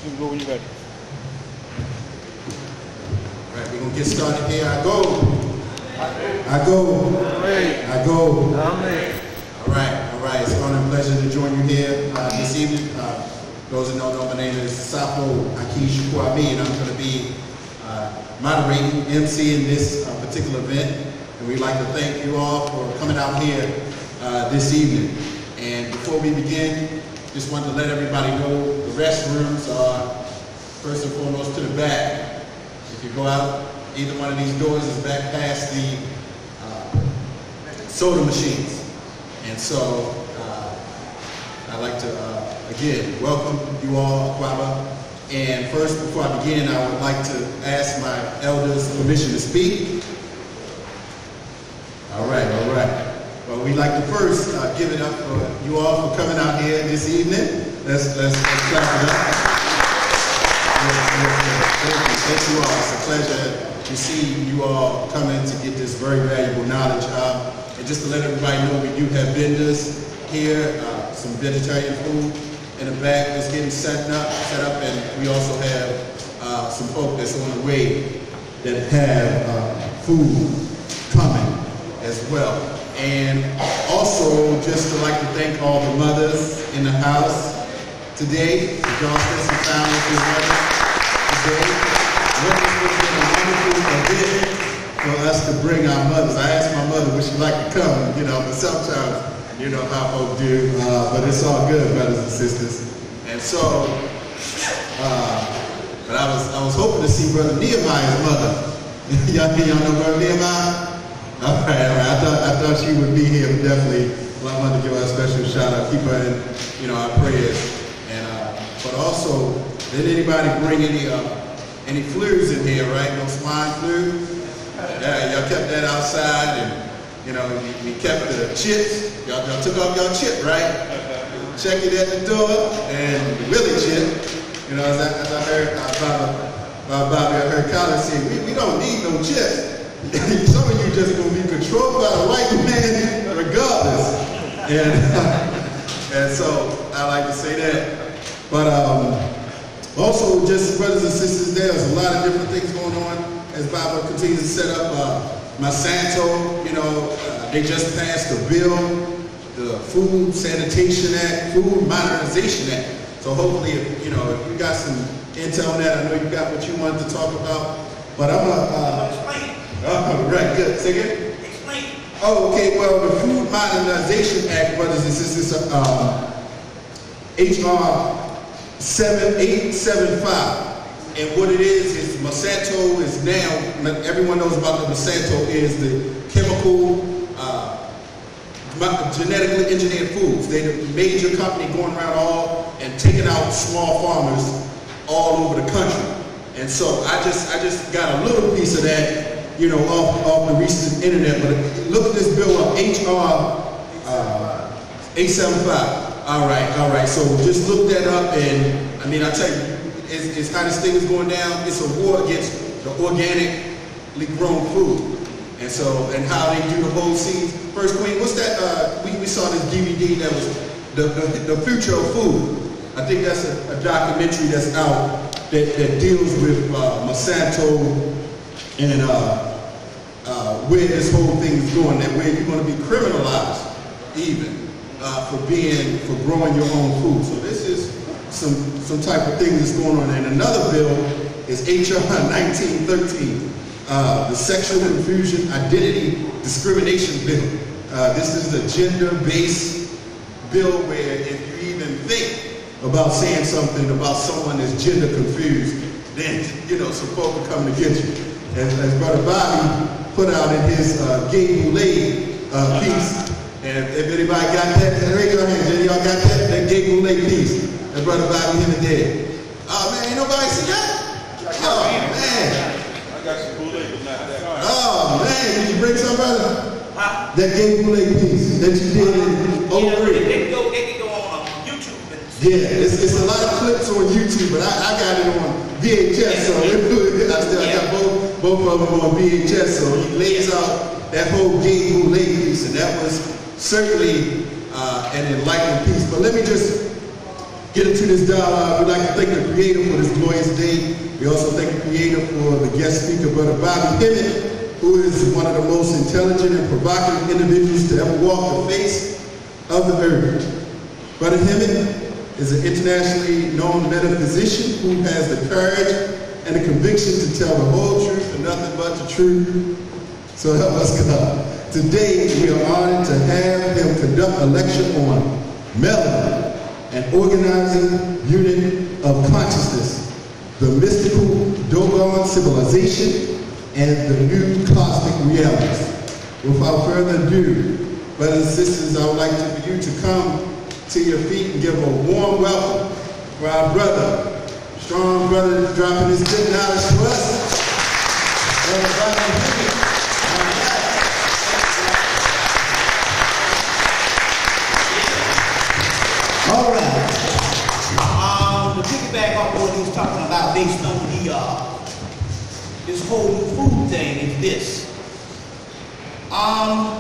You can go when you're ready. All right, we're going to get started here. I go. I go. I go. All right. It's an honor and pleasure to join you here this evening. Those that don't know, my name is Safo Akish Kwame, and I'm going to be moderating, emceeing this particular event. And we'd like to thank you all for coming out here this evening. And before we begin, just wanted to let everybody know the restrooms are first and foremost to the back. If you go out, either one of these doors is back past the soda machines. And so I'd like to, again, welcome you all, Kwaba. And first, before I begin, I would like to ask my elders permission to speak. All right. Well, we'd like to first give it up for you all for coming out here this evening. Let's clap it up. Thank you all. It's a pleasure to see you all coming to get this very valuable knowledge. And just to let everybody know, we do have vendors here, some vegetarian food in the back that's getting set up, and we also have some folk that's on the way that have food coming as well. And also, just to like to thank all the mothers in the house today, the Johnston family today. What has been a wonderful event for us to bring our mothers. I asked my mother would she like to come, but sometimes, how folks do, but it's all good, brothers and sisters. And so, but I was hoping to see Brother Nehemiah's mother. Y'all know Brother Nehemiah? All right. I thought she would be here, but definitely. I wanted to give her a special shout out, keep her in, our prayers. And but also, did anybody bring any flus in here, right? No swine flu? Yeah, y'all kept that outside, and we kept the chips. Y'all took off y'all chip, right? Check it at the door, and the Willie chip. As I heard Bobby, I heard Colin say, we don't need no chips. Some of you just gonna be controlled by the white man regardless. And so I like to say that. But also just brothers and sisters, there's a lot of different things going on as Baba continues to set up Monsanto. They just passed a bill, the Food Sanitation Act, Food Modernization Act. So hopefully, if you got some intel on that, I know you got what you wanted to talk about. But I'm gonna right, good. Say again? Explain. Oh, okay. Well, the Food Modernization Act, brothers and sisters, HR 7875. And what it is Monsanto is now, everyone knows about the Monsanto is the chemical, genetically engineered foods. They're the major company going around and taking out small farmers all over the country. And so I just got a little piece of that, off the recent internet, but look at this bill up, HR 875. All right. So just look that up, and I tell you, it's how this thing is going down. It's a war against the organically grown food, and how they do the whole scenes. First Queen, what's that? We saw this DVD that was the future of food. I think that's a documentary that's out that deals with Monsanto and where this whole thing is going, that where you're going to be criminalized even for growing your own food. So this is some type of thing that's going on. And another bill is HR 1913, the Sexual Confusion Identity Discrimination Bill. This is a gender-based bill where if you even think about saying something about someone that's gender confused, then some folk are coming to get you. As Brother Bobby put out in his Gay Boulay piece. And if anybody got that, raise your hands. Y'all got that Gay Boulay piece that Brother Bobby him and did. Oh man, ain't nobody see that? Oh man. I got some Boulay, but not that. Oh man, did you bring some, brother? That Gay Boulay piece that you did in 03. They can go on YouTube. Yeah, it's a lot of clips on YouTube, but I got it on VHS, so I got both of them on VHS, so he lays out that whole Gay Boulay piece, and that was certainly an enlightening piece. But let me just get into this dialogue, we'd like to thank the Creator for this glorious day. We also thank the Creator for the guest speaker, Brother Bobby Hemmitt, who is one of the most intelligent and provocative individuals to ever walk the face of the earth. Brother Hemmitt is an internationally known metaphysician who has the courage and the conviction to tell the whole truth and nothing but the truth. So help us God. Today, we are honored to have him conduct a lecture on melanin, an organizing unit of consciousness, the mystical Dogon civilization, and the new cosmic realities. Without further ado, brothers and sisters, I would like for you to come to your feet and give a warm welcome for our brother, strong brother that's dropping his good knowledge to us. Brother Bobby Hemmitt. All right. To piggyback off what he was talking about based on the this whole food thing is this. And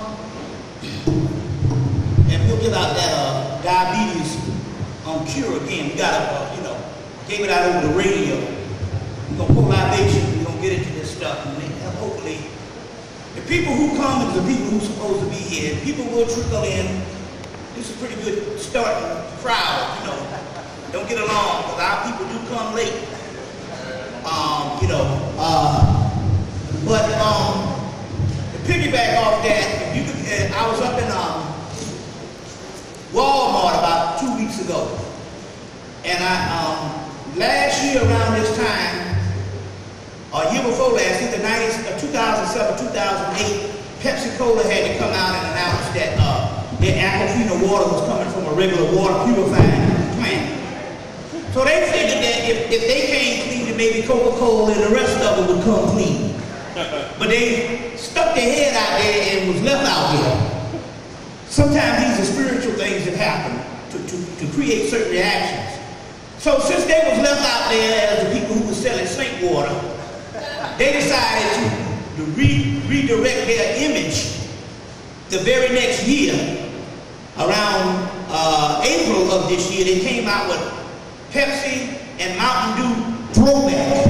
we'll give out that diabetes cure again. We got gave it out over the radio. We're gonna pull libations. We're gonna get into this stuff, and hopefully, the people who come is the people who's supposed to be here. People will trickle in. This is a pretty good starting crowd, Don't get along, because our people do come late. But to piggyback off that, I was up in Walmart about 2 weeks ago, and last year around this time, or year before last, either 2007, 2008, Pepsi Cola had to come out and announce that their Aquafina water was coming from a regular water purifying plant. So they figured that if they came clean, then maybe Coca-Cola and the rest of them would come clean. But they stuck their head out there and was left out there. Sometimes these are spiritual things that happen to create certain reactions. So since they was left out there as the people who were selling sink water, they decided to redirect their image the very next year. Around April of this year, they came out with Pepsi and Mountain Dew Throwback.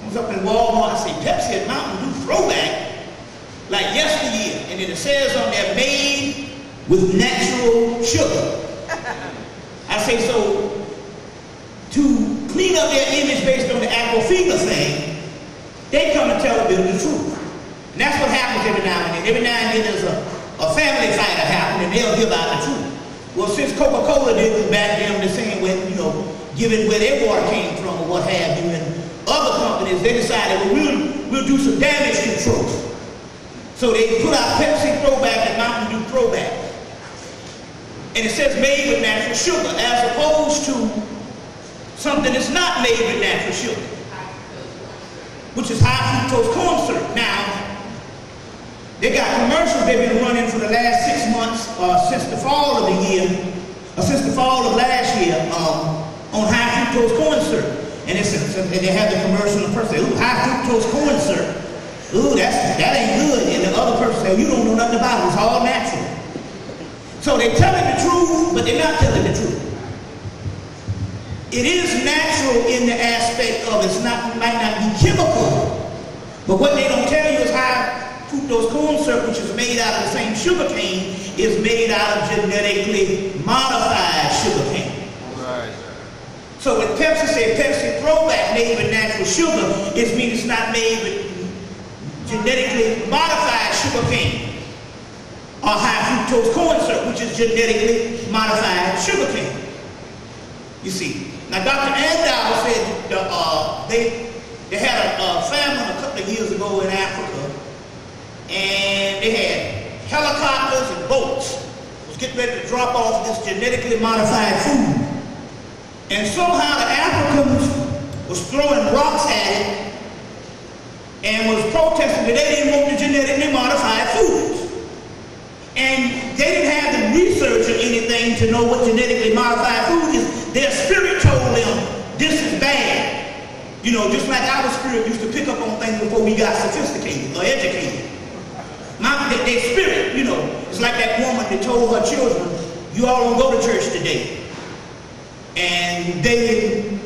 I was up in Walmart, I say, Pepsi and Mountain Dew Throwback? Like yesteryear. And then it says on there, made with natural sugar. I say, so to clean up their image based on the Aquafina thing, they come and tell a bit of the truth. And that's what happens every now and then. Every now and then there's a family fight that happened, and they'll give out the truth. Well, since Coca-Cola didn't back them the same way, giving where their water came from or what have you, and other companies, they decided, well, we'll do some damage control. So they put out Pepsi Throwback and Mountain Dew Throwback. And it says made with natural sugar, as opposed to something that's not made with natural sugar, which is high fructose corn syrup. Now, they got commercials they've been running for the last 6 months, since the fall of the year, or since the fall of last year, on high fructose corn syrup. And they have the commercial, and the person says, ooh, high fructose corn syrup. Ooh, that ain't good. And the other person says, you don't know nothing about it, it's all natural. So they're telling the truth, but they're not telling the truth. It is natural in the aspect of might not be chemical, but what they don't tell you is high fructose corn syrup, which is made out of the same sugar cane, is made out of genetically modified sugar cane. Right. So when Pepsi said Pepsi Throwback made with natural sugar, it means it's not made with genetically modified sugar cane, or high fructose corn syrup, which is genetically modified sugar cane. You see. Now, Dr. Andow said they had a famine a couple of years ago in Africa, and they had helicopters and boats was getting ready to drop off this genetically modified food. And somehow the Africans was throwing rocks at it and was protesting that they didn't want the genetically modified foods. And they didn't have the research or anything to know what genetically modified food is. Their spirit told them, this is bad. Just like our spirit used to pick up on things before we got sophisticated or educated. Their spirit, it's like that woman that told her children, you all don't go to church today. and they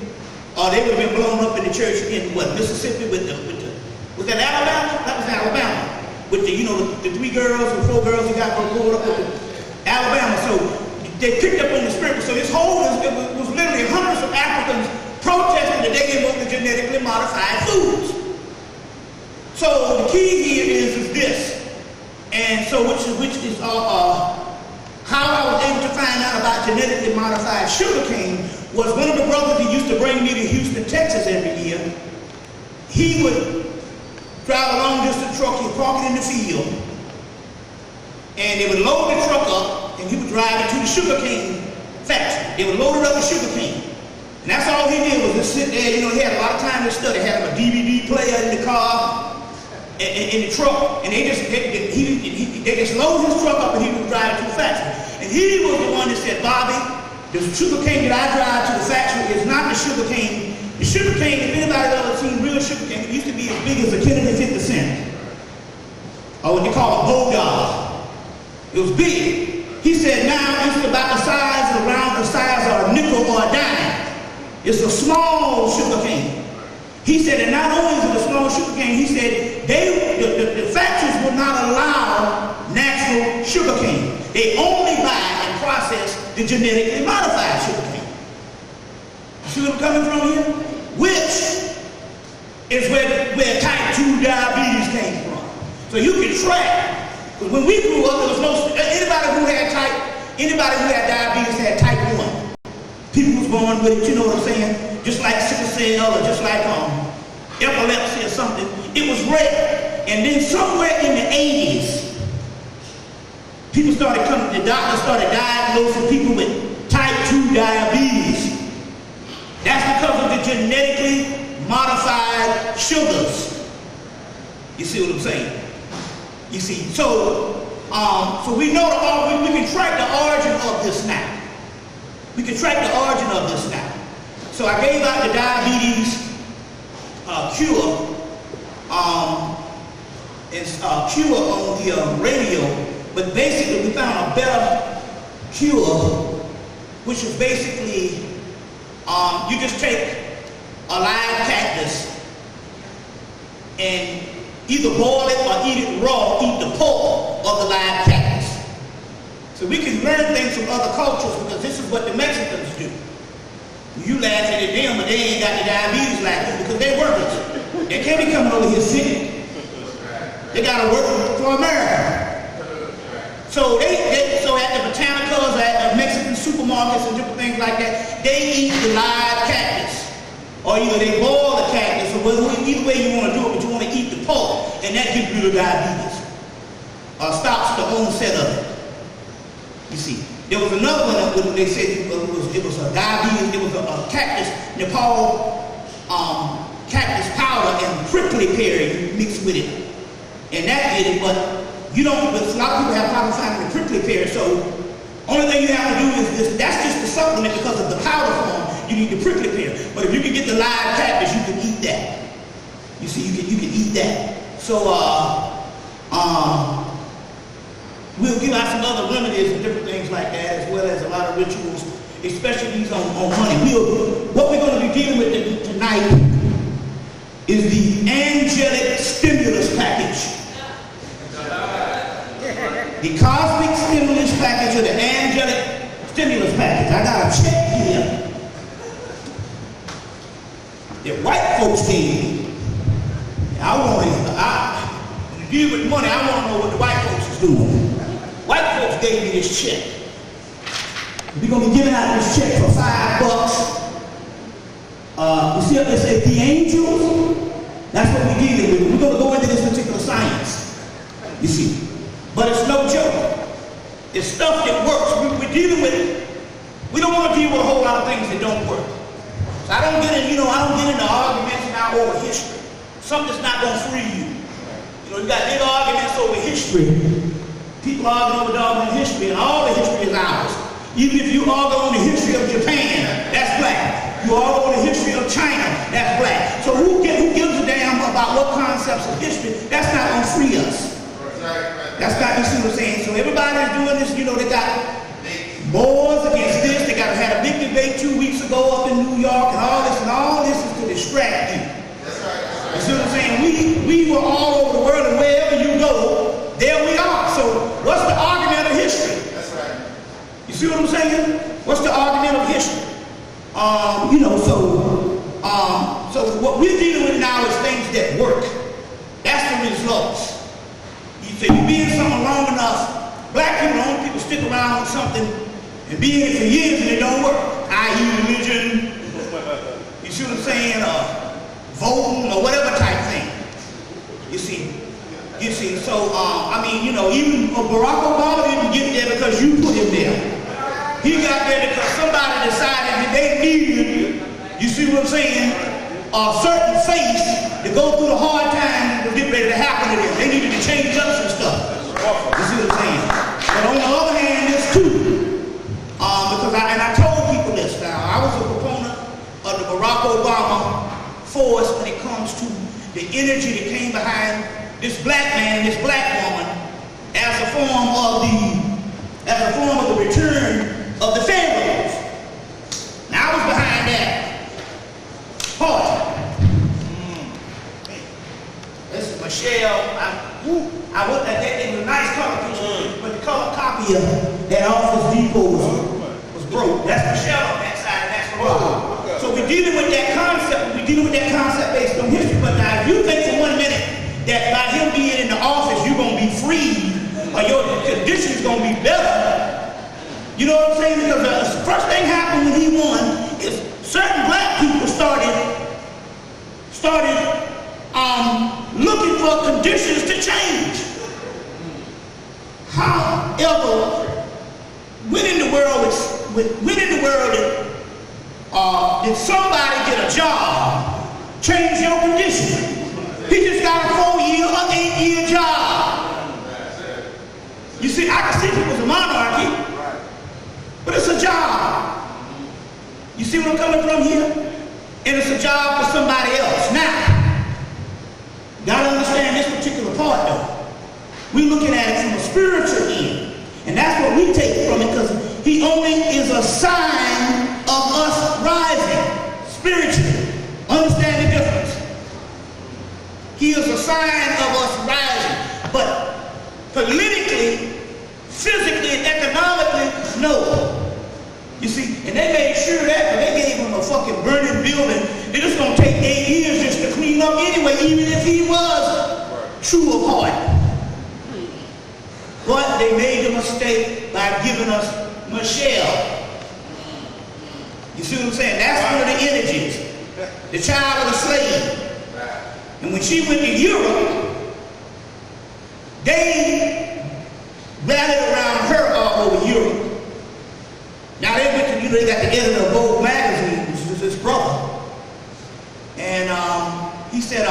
would have been blown up in the church in what, Mississippi was that Alabama? That was Alabama. With the 3 girls or 4 girls who got pulled up with Alabama. So they picked up on the spirit. So this whole was literally hundreds of Africans protesting that they didn't want the genetically modified foods. So the key here is this, and so which is how I was able to find out about genetically modified sugarcane was one of the brothers who used to bring me to Houston, Texas every year. He would drive a long distance truck, he'd park it in the field, and they would load the truck up, and he would drive it to the sugarcane factory. They would load it up with sugarcane. And that's all he did was just sit there, he had a lot of time to study. He had a DVD player in the car, in the truck, and they just load his truck up and he would drive it to the factory. And he was the one that said, Bobby, the sugarcane that I drive to the factory is not the sugarcane. The sugarcane, if anybody ever seen real sugarcane, it used to be as big as a Kennedy 50 cent. Or what they call a bulldog. It was big. He said now it's about the size, around the size of a nickel or a dime. It's a small sugarcane. He said, and not only is it a small sugarcane, he said the factories will not allow natural sugarcane. They only buy and process the genetically modified sugarcane. See what I'm coming from here? Which is where type 2 diabetes came from. So you can track. Because when we grew up, there was no, anybody who had diabetes had type 1. People was born with it, you know what I'm saying? Just like sickle cell or just like epilepsy or something. It was rare. And then somewhere in the 80s, the doctors started diagnosing people with type 2 diabetes. That's because of the genetically modified sugars. You see what I'm saying? You see, so we know we can track the origin of this now. We can track the origin of this now. So I gave out the diabetes cure cure on the radio, but basically we found a better cure, which is basically you just take a live cactus and either boil it or eat it raw, eat the pulp of the live cactus. So we can learn things from other cultures because this is what the Mexicans do. You laugh at them, but they ain't got the diabetes like us because they workers. They can't be coming over here sick. They gotta work for America. So so at the botanicals, at the Mexican supermarkets and different things like that, they eat the live cactus. Or either they boil the cactus, or either way you want to do it, but you want to eat the pulp, and that gives you the diabetes. Or stops the onset of it. You see. There was another one that they said it was a diabetes, it was a cactus, Nepal cactus powder and prickly pear mixed with it. And that did it, but a lot of people have problems finding the prickly pear, so only thing you have to do is this, that's just the supplement because of the powder form, you need the prickly pear. But if you can get the live cactus, you can eat that. You see, you can eat that. So, we'll give out some other remedies and different things like that, as well as a lot of rituals, especially these on money. What we're going to be dealing with tonight is the angelic stimulus package. The cosmic stimulus package or the angelic stimulus package. I got a check here that white folks gave me. When you deal with money, I want to know what the white folks is doing. White folks gave me this check. We're going to be giving out this check for $5. You see up there say the angels? That's what we're dealing with. We're going to go into this particular science. You see. But it's no joke. It's stuff that works. We're dealing with it. We don't want to deal with a whole lot of things that don't work. So I don't get into arguments now over history. Something's not going to free you. You got big arguments over history. People argue over doggone history, and all the history is ours. Even if you argue on the history of Japan, that's black. You argue on the history of China, that's black. So who gives a damn about what concepts of history? That's not going to free us. That's not, you see what I'm saying? So everybody's doing this, they got wars against this. They had a big debate 2 weeks ago. we were all over the world, and wherever you go, there we are. So what's the argument of history? That's right. You see what I'm saying? What's the argument of history? So what we're dealing with now is things that work. That's the results. You say you be in something long enough, black people, only people stick around with something and be in it for years and it don't work. I.e. religion, you see what I'm saying? Voting or whatever type thing. You see, so, even Barack Obama didn't get there because you put him there. He got there because somebody decided that they needed, you see what I'm saying, a certain face to go through the hard times that was getting ready to happen to them. They needed to change up some stuff. You see what I'm saying? But on the other hand, there's two. Because I told people this now. I was a proponent of the Barack Obama force when it comes to the energy that came behind this black man and this black woman as a form of the return of the pharaohs. Now I was behind that part. This is Michelle. I looked at that. It was a nice color picture, but the color copy of that Office Depot was broke. That's Michelle on that side, and that's Rob. So we're dealing with that concept. We're dealing with that concept based on history. But now, if you think for 1 minute that by him being in the office, you're going to be free, or your condition's going to be better. You know what I'm saying? Because the first thing happened when he won is certain black people started looking for conditions to change. However, when in the world did somebody get a job, change your condition? He just got a 4-year or 8-year job. You see, I can see people's a monarchy. But it's a job. You see where I'm coming from here? And it's a job for somebody else. Now, you gotta understand this particular part though. We're looking at it from a spiritual end. And that's what we take from it, because he only is a sign of us rising spiritually. Understand the difference? He is a sign of us rising. But politically, physically, and economically, no. You see, and they made sure that, but they gave him a fucking burning building. It's just gonna take 8 years just to clean up anyway, even if he was true of heart. But they made a mistake by giving us Michelle. You see what I'm saying? That's one of the energies. The child of a slave. And when she went to Europe, they rallied around her all over Europe. Now they went to, they got the editor of Vogue magazine, which was his brother. And he said,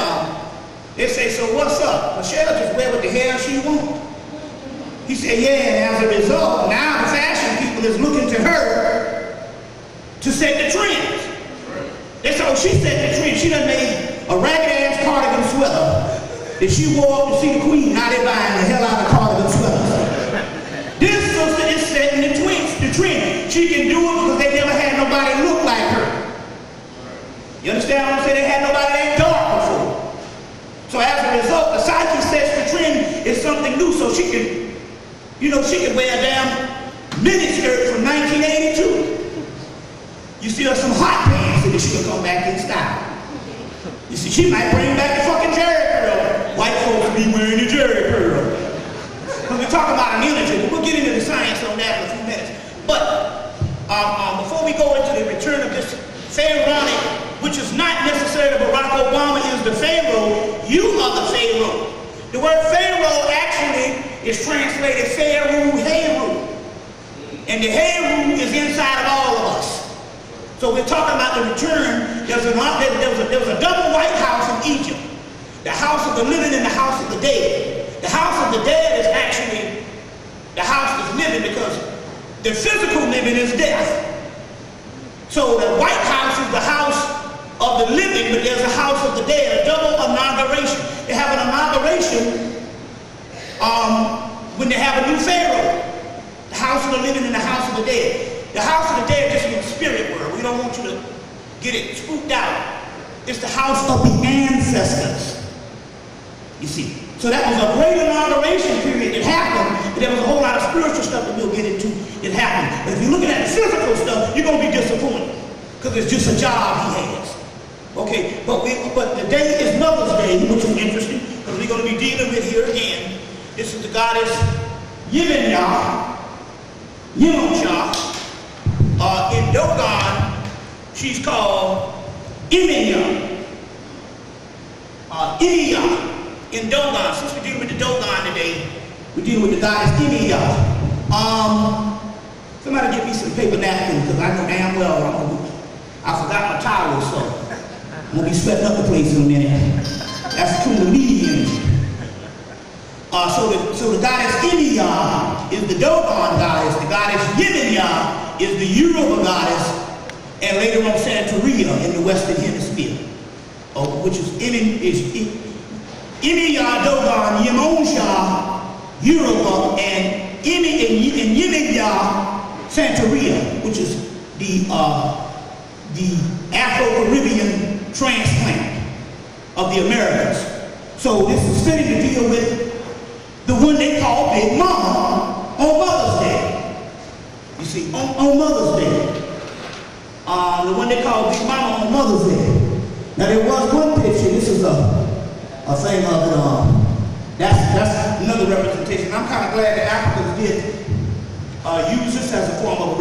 they say, so what's up? Michelle just wear what the hell she wants. He said, yeah, and as a result, now the fashion people is looking to her to set the trends. That's how she set the trend. She done made a ragged ass cardigan sweater that she wore up to see the queen. Now they buying the hell out of cardigan sweaters. This sister is setting the trend. She can do it because they never had nobody look like her. You understand what I'm saying? They had nobody that dark before. So as a result, the psyche sets the trend is something new. So she can, she can wear a damn miniskirt from 1982. You see her some hot pants and then she can come back in style. You see, she might bring back the fucking Jerry curl. White folks be wearing the Jerry curl. Because we're talking about an energy, but we'll get into the science on that in a few minutes. But before we go into the return of this pharaonic, which is not necessarily Barack Obama is the pharaoh, you are the pharaoh. The word pharaoh actually is translated pharaoh, Heru. And the Heru is inside of all of us. So we're talking about the return. There was a double White House in Egypt. The house of the living and the house of the dead. The house of the dead is actually the house that's living, because the physical living is death. So the White House is the house of the living, but there's a house of the dead, a double inauguration. They have an inauguration when they have a new pharaoh. The house of the living and the house of the dead. The house of the dead just means spirit world. We don't want you to get it spooked out. It's the house of the ancestors. You see. So that was a great inauguration period that happened, but there was a whole lot of spiritual stuff that we'll get into that happened. But if you're looking at the physical stuff, you're going to be disappointed because it's just a job he has. Okay, but today is Mother's Day, which is interesting because we're going to be dealing with here again. This is the goddess Yeminya. In Dogon, she's called Eminya. In Dogon. Since we're dealing with the Dogon today, we're dealing with the goddess Eminya. Somebody get me some paper napkins because I know damn well I forgot my towel, so I'm going to be sweating up the place in a minute. That's Kundalini. So the goddess Eminya is the Dogon goddess. The goddess Yeminya is the Yoruba goddess, and later on Santeria in the Western Hemisphere, which is Eminya, Dogon, Yemonsha, Yoruba, and Yeminya, Santeria, which is the Afro-Caribbean transplant of the Americans. So this is fitting to deal with the one they call Big Mama on Mother's Day. You see, on Mother's Day. The one they call Big Mama on Mother's Day. Now there was one picture, this is a thing of it, that's another representation. I'm kind of glad that Africans did use this as a form of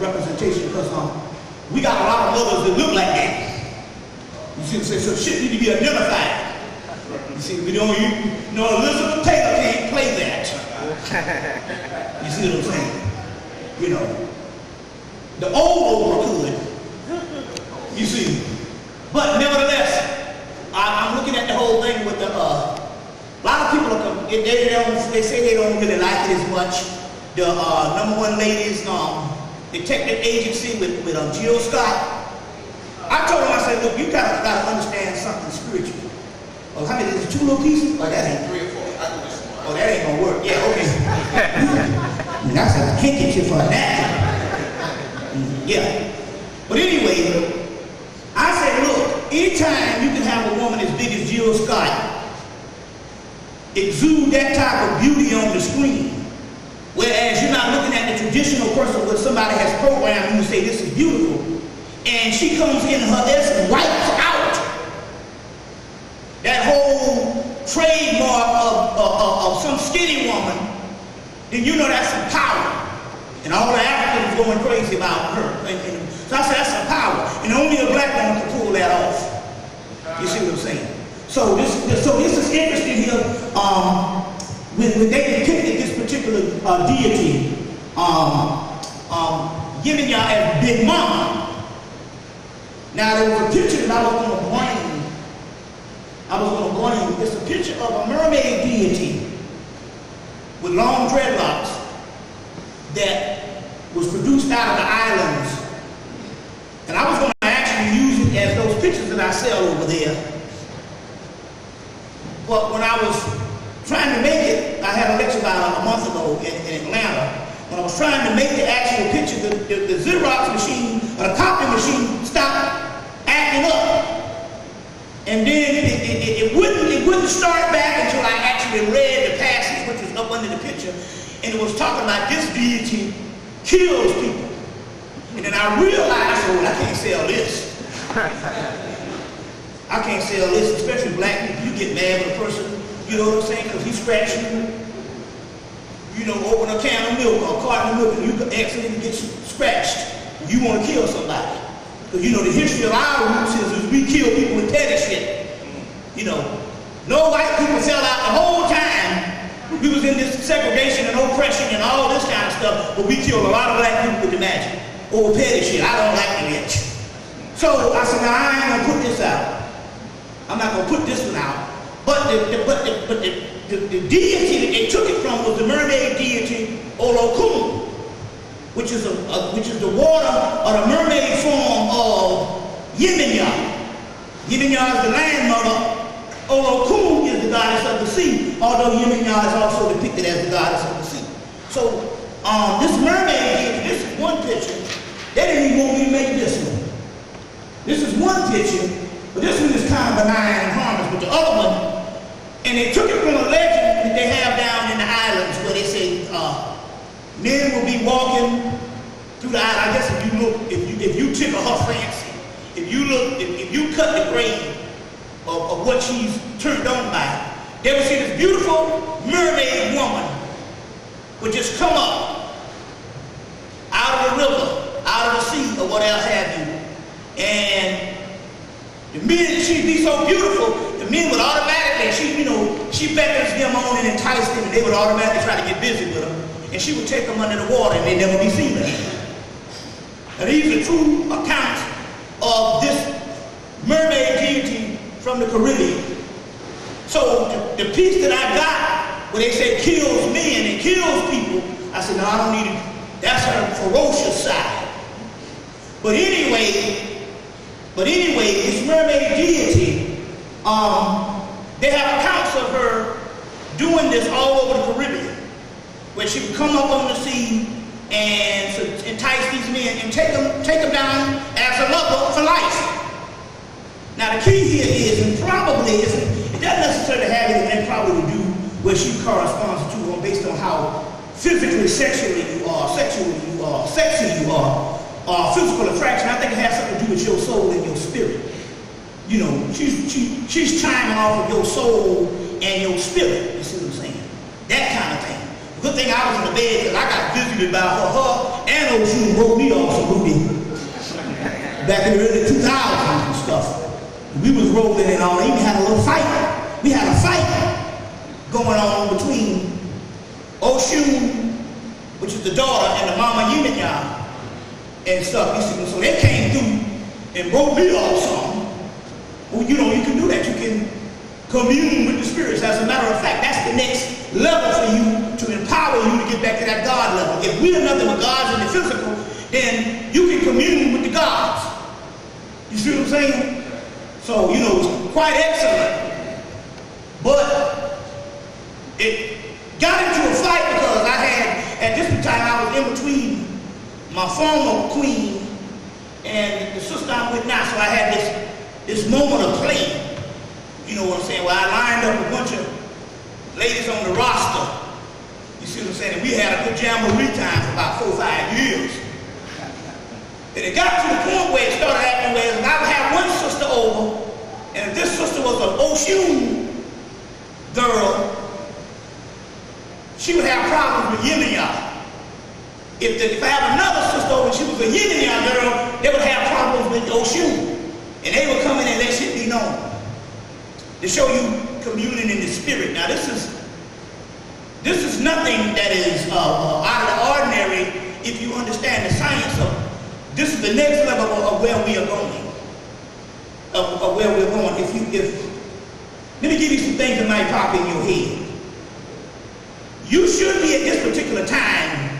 representation because we got a lot of mothers that look like that. You see, so shit need to be identified. You see, Elizabeth Taylor can't play that. You see what I'm saying? You know, the old Oprah could. You see, but nevertheless, I'm looking at the whole thing with the. A lot of people they say they don't really like it as much. The #1 ladies, the technical agency with Jill Scott. I told him, I said, look, you gotta understand something spiritual. Oh, how many? Is it 2 little pieces? Oh, that ain't 3 or 4. I do this one. Oh, that ain't gonna work. Yeah, okay. I said, I can't get you for a nap. Yeah. But anyway, I said, look, anytime you can have a woman as big as Jill Scott exude that type of beauty on the screen, whereas you're not looking at the traditional person where somebody has programmed you to say this is beautiful, and she comes in her essence, wipes out that whole trademark of some skinny woman, then you know that's some power. And all the Africans going crazy about her. So I said that's some power. And only a black woman can pull that off. You see what I'm saying? So this is interesting here. When they depicted this particular deity, giving y'all as Big Mama. Now there was a picture that I was going to bring. It's a picture of a mermaid deity with long dreadlocks that was produced out of the islands. And I was going to actually use it as those pictures that I sell over there. But when I was trying to make it, I had a lecture about a month ago in Atlanta. When I was trying to make the actual picture, the Xerox machine, or the copy machine, stopped acting up. And then it wouldn't start back until I actually read the passage, which was up under the picture, and it was talking about this deity kills people. And then I realized, oh, I can't sell this. I can't sell this, especially black people. You get mad with a person, you know what I'm saying, because he scratched you know, open a can of milk or a carton of milk, and you accidentally get scratched. You want to kill somebody. Because you know the history of our roots is we kill people with petty shit. You know, no white people fell out the whole time. We was in this segregation and oppression and all this kind of stuff, but we killed a lot of black people with the magic. Over petty shit. I don't like the rich. So I said, now I ain't gonna put this out. I'm not gonna put this one out. But the deity that they took it from was the mermaid deity Olokun, which is the water or the mermaid form of Yeminya. Yeminya is the land mother. Olokun is the goddess of the sea, although Yeminya is also depicted as the goddess of the sea. So this mermaid deity, this is one picture. They didn't even want me to make this one. This is one picture, but this one is kind of benign and harmless, but the other one, And they took it from a legend that they have down in the islands where they say men will be walking through the island. I guess if you look, if you tickle her fancy, if you cut the grade of what she's turned on by, they would see this beautiful mermaid woman would just come up out of the river, out of the sea, or what else have you. And the men, she'd be so beautiful, the men would automatically, she beckons them on and enticed them, and they would automatically try to get busy with them. And she would take them under the water, and they'd never be seen again. Now these are true accounts of this mermaid deity from the Caribbean. So the piece that I got, where they say kills men and kills people, I said, no, I don't need it. That's her ferocious side. But anyway, this mermaid deity, they have accounts of her doing this all over the Caribbean, where she would come up on the sea and to entice these men and take them down as a lover for life. Now the key here is, and probably it doesn't necessarily have anything probably to do where she corresponds to, or based on how physically, sexually you are, sexy you are, physical attraction. I think it has something to do with your soul and your spirit. You know, she's chiming off of your soul and your spirit. You see what I'm saying? That kind of thing. Good thing I was in the bed because I got visited by her and Oshun broke me off some booty back in the early 2000s and stuff. We was rolling and all. Even had a little fight. We had a fight going on between Oshun, which is the daughter, and the mama Hemmitt and stuff. You see, so they came through and broke me off some. Well, you know, you can do that. You can commune with the spirits. As a matter of fact, that's the next level for you to empower you to get back to that God level. If we are nothing but gods in the physical, then you can commune with the gods. You see what I'm saying? So, you know, it's quite excellent. But it got into a fight because I had, at this time, I was in between my former queen and the sister I'm with now. So I had this moment of play. You know what I'm saying? Well, I lined up a bunch of ladies on the roster. You see what I'm saying? And we had a good jamboree time for about 4 or 5 years. And it got to the point where it started happening where I would have one sister over, and if this sister was an Oshun girl, she would have problems with Hemmitt. If I have another sister over and she was a Hemmitt girl, they would have problems with Oshun. And they would come in and let shit be known. To show you communing in the spirit. Now this is nothing that is out of the ordinary if you understand the science of this is the next level of where we are going. Of where we're going. Let me give you some things that might pop in your head. You should be at this particular time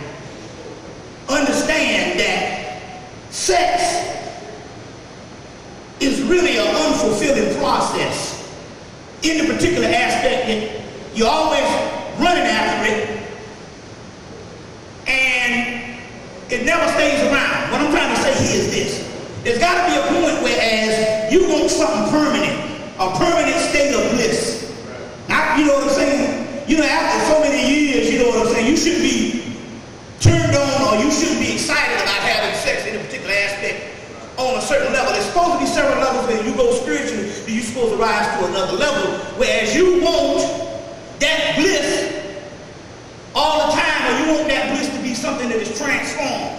understand that sex is really an unfulfilling process. In the particular aspect that you're always running after it and it never stays around. What I'm trying to say here is this. There's got to be a point where as you want something permanent, a permanent state of bliss. Now, you know what I'm saying? You know, after so many years, you know what I'm saying, you shouldn't be turned on or you shouldn't be excited about having sex in a particular aspect on a certain level. There's supposed to be several levels when you go spiritually, you're supposed to rise to another level, whereas you want that bliss all the time, or you want that bliss to be something that is transformed.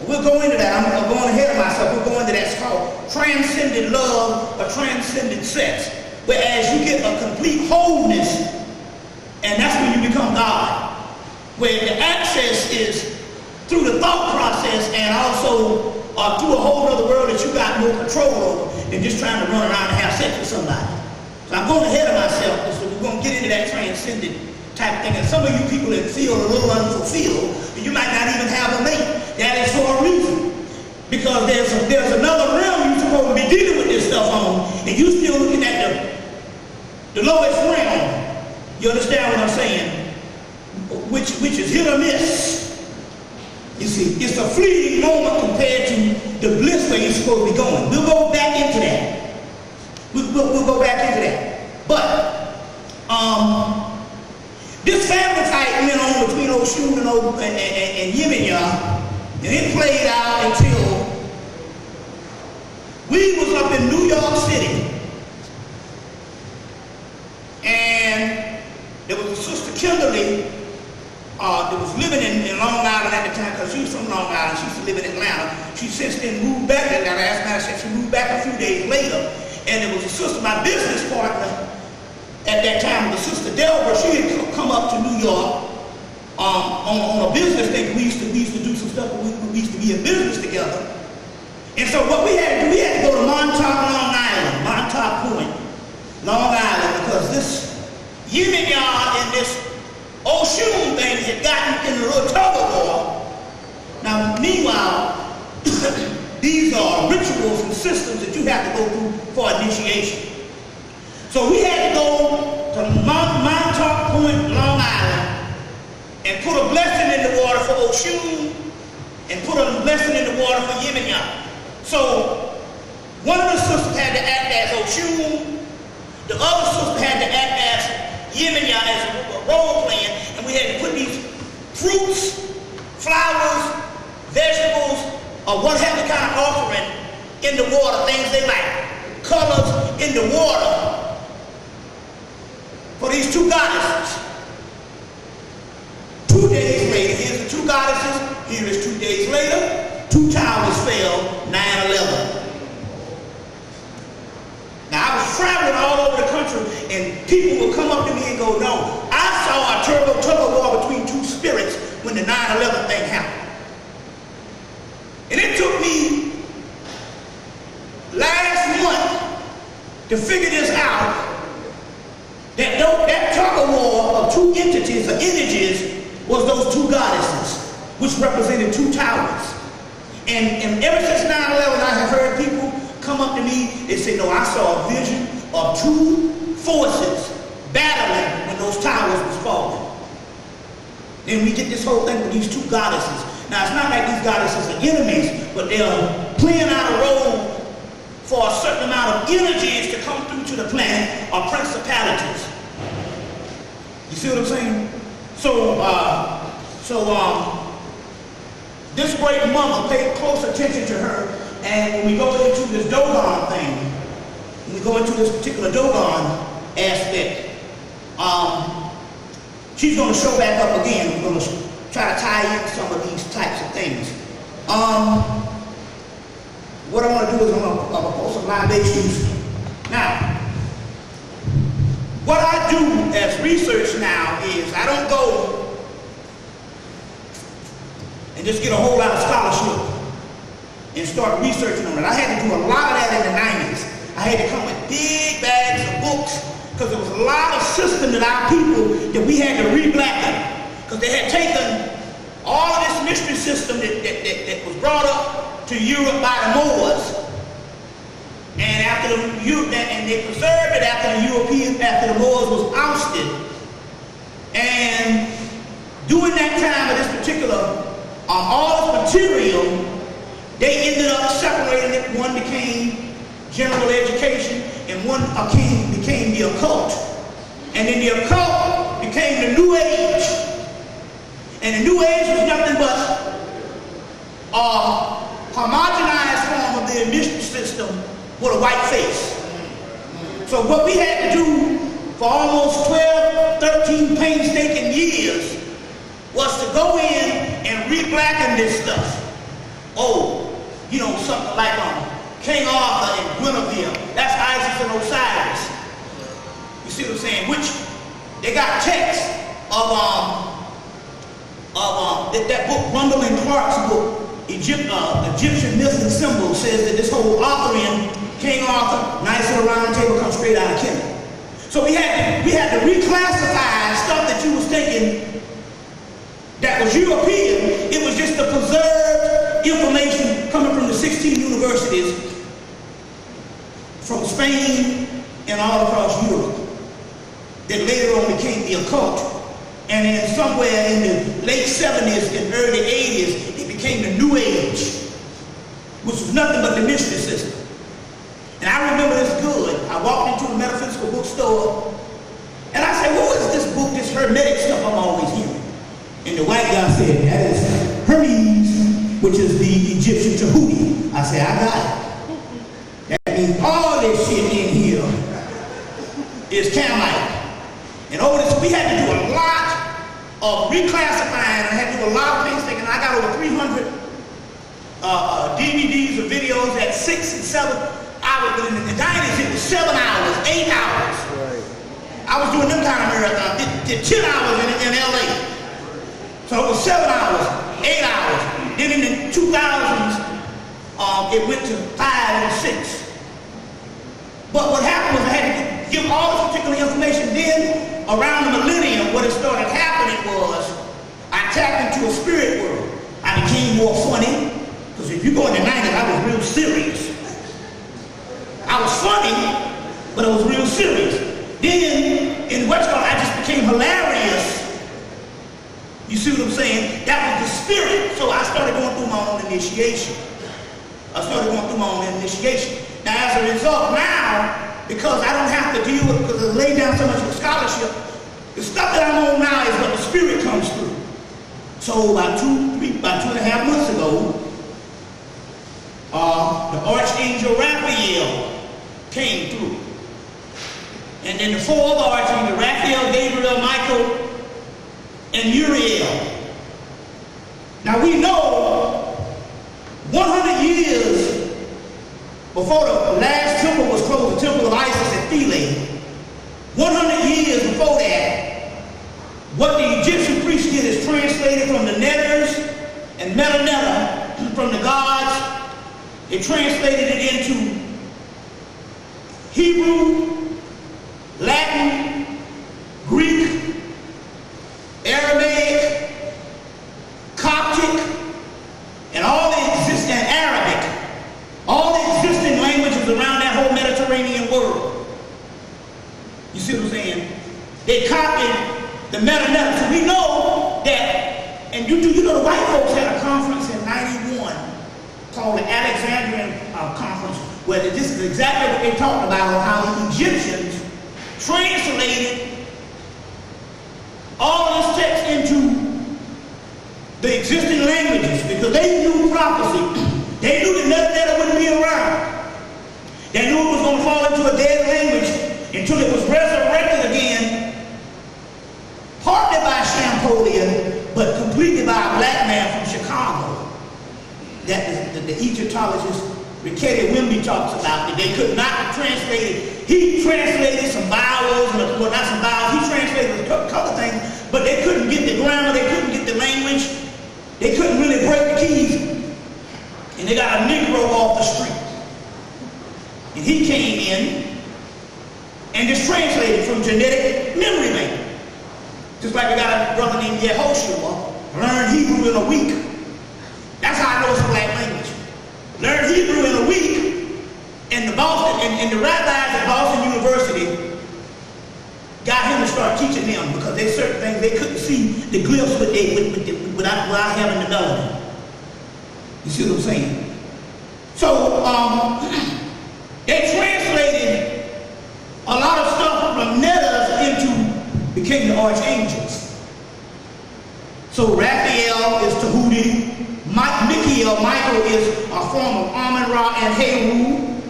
We'll go into that. I'm going ahead of myself. We'll go into that. It's called transcendent love or transcendent sex, whereas you get a complete wholeness, and that's when you become God, where the access is through the thought process and also through a whole other world that you got no control over than just trying to run around and have sex with somebody. So I'm going ahead of myself, so we're going to get into that transcendent type of thing. And some of you people that feel a little unfulfilled, you might not even have a mate. That is for a reason. Because there's another realm you're supposed to be dealing with this stuff on, and you're still looking at the lowest realm. You understand what I'm saying? Which is hit or miss. You see, it's a fleeting moment compared to the bliss where you're supposed to be going. We'll go back into that. We'll go back into that. But Oshun and Yeminya, and it played out until we was up in New York City, and there was a sister Kimberly that was living in Long Island at the time, because she was from Long Island. She used to live in Atlanta. She since then moved back. That last night said she moved back a few days later, and there was a sister, my business partner at that time, the sister Delbert. She had come up to New York on a business thing. We used to do some stuff. We used to be in business together. And so what we had to do, we had to go to Montauk, Long Island, Montauk Point, Long Island, because this Yeminya and this Oshun thing had gotten in a little tug of war. Now, meanwhile, these are rituals and systems that you have to go through for initiation. So we had to go to Montauk Point, Long Island, and put a blessing in the water for Oshun, and put a blessing in the water for Yeminya. So one of the sisters had to act as Oshun, the other sister had to act as Yeminya, as a role playing, and we had to put these fruits, flowers, vegetables, or whatever kind of offering in the water, things they like, colors in the water for these two goddesses. 2 days later, here's the two goddesses, here is 2 days later, 2 towers fell, 9/11. Now, I was traveling all over the country, and people would come up to me and go, no, I saw a tug of war between two spirits when the 9/11 thing happened. And it took me last month to figure this out, that tug of war of two entities or energies was those two goddesses, which represented 2 towers. And ever since 9/11, I have heard people come up to me and say, no, I saw a vision of 2 forces battling when those towers was falling. Then we get this whole thing with these 2 goddesses. Now, it's not like these goddesses are enemies, but they're playing out a role for a certain amount of energies to come through to the planet, or principalities. You see what I'm saying? This great mother paid close attention to her, and when we go into this Dogon thing, when we go into this particular Dogon aspect, she's going to show back up again. We're going to try to tie in some of these types of things. What I want to do is I'm going to post some libations. Now, what I do as research now is I don't go and just get a whole lot of scholarship and start researching on it. I had to do a lot of that in the 90s. I had to come with big bags of books, because there was a lot of systems that our people that we had to re-blacken, because they had taken all of this mystery system that was brought up to Europe by the Moors, and they preserved it after the Moors was ousted. And during that time of this particular all this material, they ended up separating it. One became general education, and one became the occult. And then the occult became the New Age. And the New Age was nothing but a homogenized form of the mystery system with a white face. So what we had to do for almost 12, 13 painstaking years was to go in and re-blacken this stuff. Oh, you know, something like King Arthur and Guinevere. That's Isis and Osiris. You see what I'm saying? Which they got text of that book, Rundle and Clark's book, Egyptian Myths and Symbols, says that this whole Arthurian King Arthur, Knights of the Round Table, comes straight out of Kemet. So we had to reclassify stuff that you was thinking that was European. It was just the preserved information coming from the 16 universities from Spain and all across Europe that later on became the occult. And then somewhere in the late 70s and early 80s, it became the New Age, which was nothing but the mystery system. And I remember this good. I walked into a metaphysical bookstore, and I said, what is this book, this Hermetic stuff I'm always hearing? And the white guy said, that is Hermes, which is the Egyptian Tahuti. I said, I got it. That means all this shit in here is Camite. And over this, we had to do a lot of reclassifying, and I had to do a lot of things, and I got over 300 DVDs or videos at 6 and 7 hours, but in the 90s it was 7 hours, 8 hours. Right. I was doing them kind of marathons, did 10 hours in LA. So it was 7 hours, 8 hours. Then in the 2000s, it went to 5 and 6. But what happened was I had to give all this particular information. Then, around the millennium, what it started happening was I tapped into a spirit world. I became more funny, because if you go in the 90s, I was real serious. I was funny, but I was real serious. Then, in West Coast, I just became hilarious. You see what I'm saying? That was the spirit. So I started going through my own initiation. Now, as a result, now, because I don't have to deal with, because I laid down so much with scholarship, the stuff that I'm on now is what the spirit comes through. So about 2.5 months ago, the Archangel Raphael came through. And then the 4 other archangels, Raphael, Gabriel, Michael, and Uriel. Now we know 100 years before the last temple was closed, the temple of Isis at Philae, 100 years before that, what the Egyptian priests did is translated from the Netters and Metanetta, from the gods. They translated it into Hebrew, Latin, Greek, Aramaic, Coptic, and all the existing Arabic, all the existing languages around that whole Mediterranean world. You see what I'm saying? They copied the Metanetta. So we know that, and you know the white folks had a conference in '91 called the Alexandrian Conference, where this is exactly what they talked about, on how the Egyptians translated all of this text into the existing languages, because they knew prophecy. They knew that Metanetta wouldn't be around. They knew it was going to fall into a dead language until it was resurrected again, partly by Champollion, but completely by a black man from Chicago. That is, the Egyptologist Rickety Wimby talks about, that they could not translate it. He translated some vowels, well, not some vowels, he translated a couple things, but they couldn't get the grammar, they couldn't get the language, they couldn't really break the keys. And they got a Negro off the street. And he came in and just translated from genetic memory bank. Just like we got a brother named Yehoshua, learned Hebrew in a week. That's how I know it's a black language. Learned Hebrew in a week, and the rabbis at Boston University got him to start teaching them, because there's certain things they couldn't see the glyphs without having the melody. You see what I'm saying? So they translated a lot of stuff from Netters became the archangels. So Raphael is Tahuti, Michael is a form of Amun-Ra and Heru.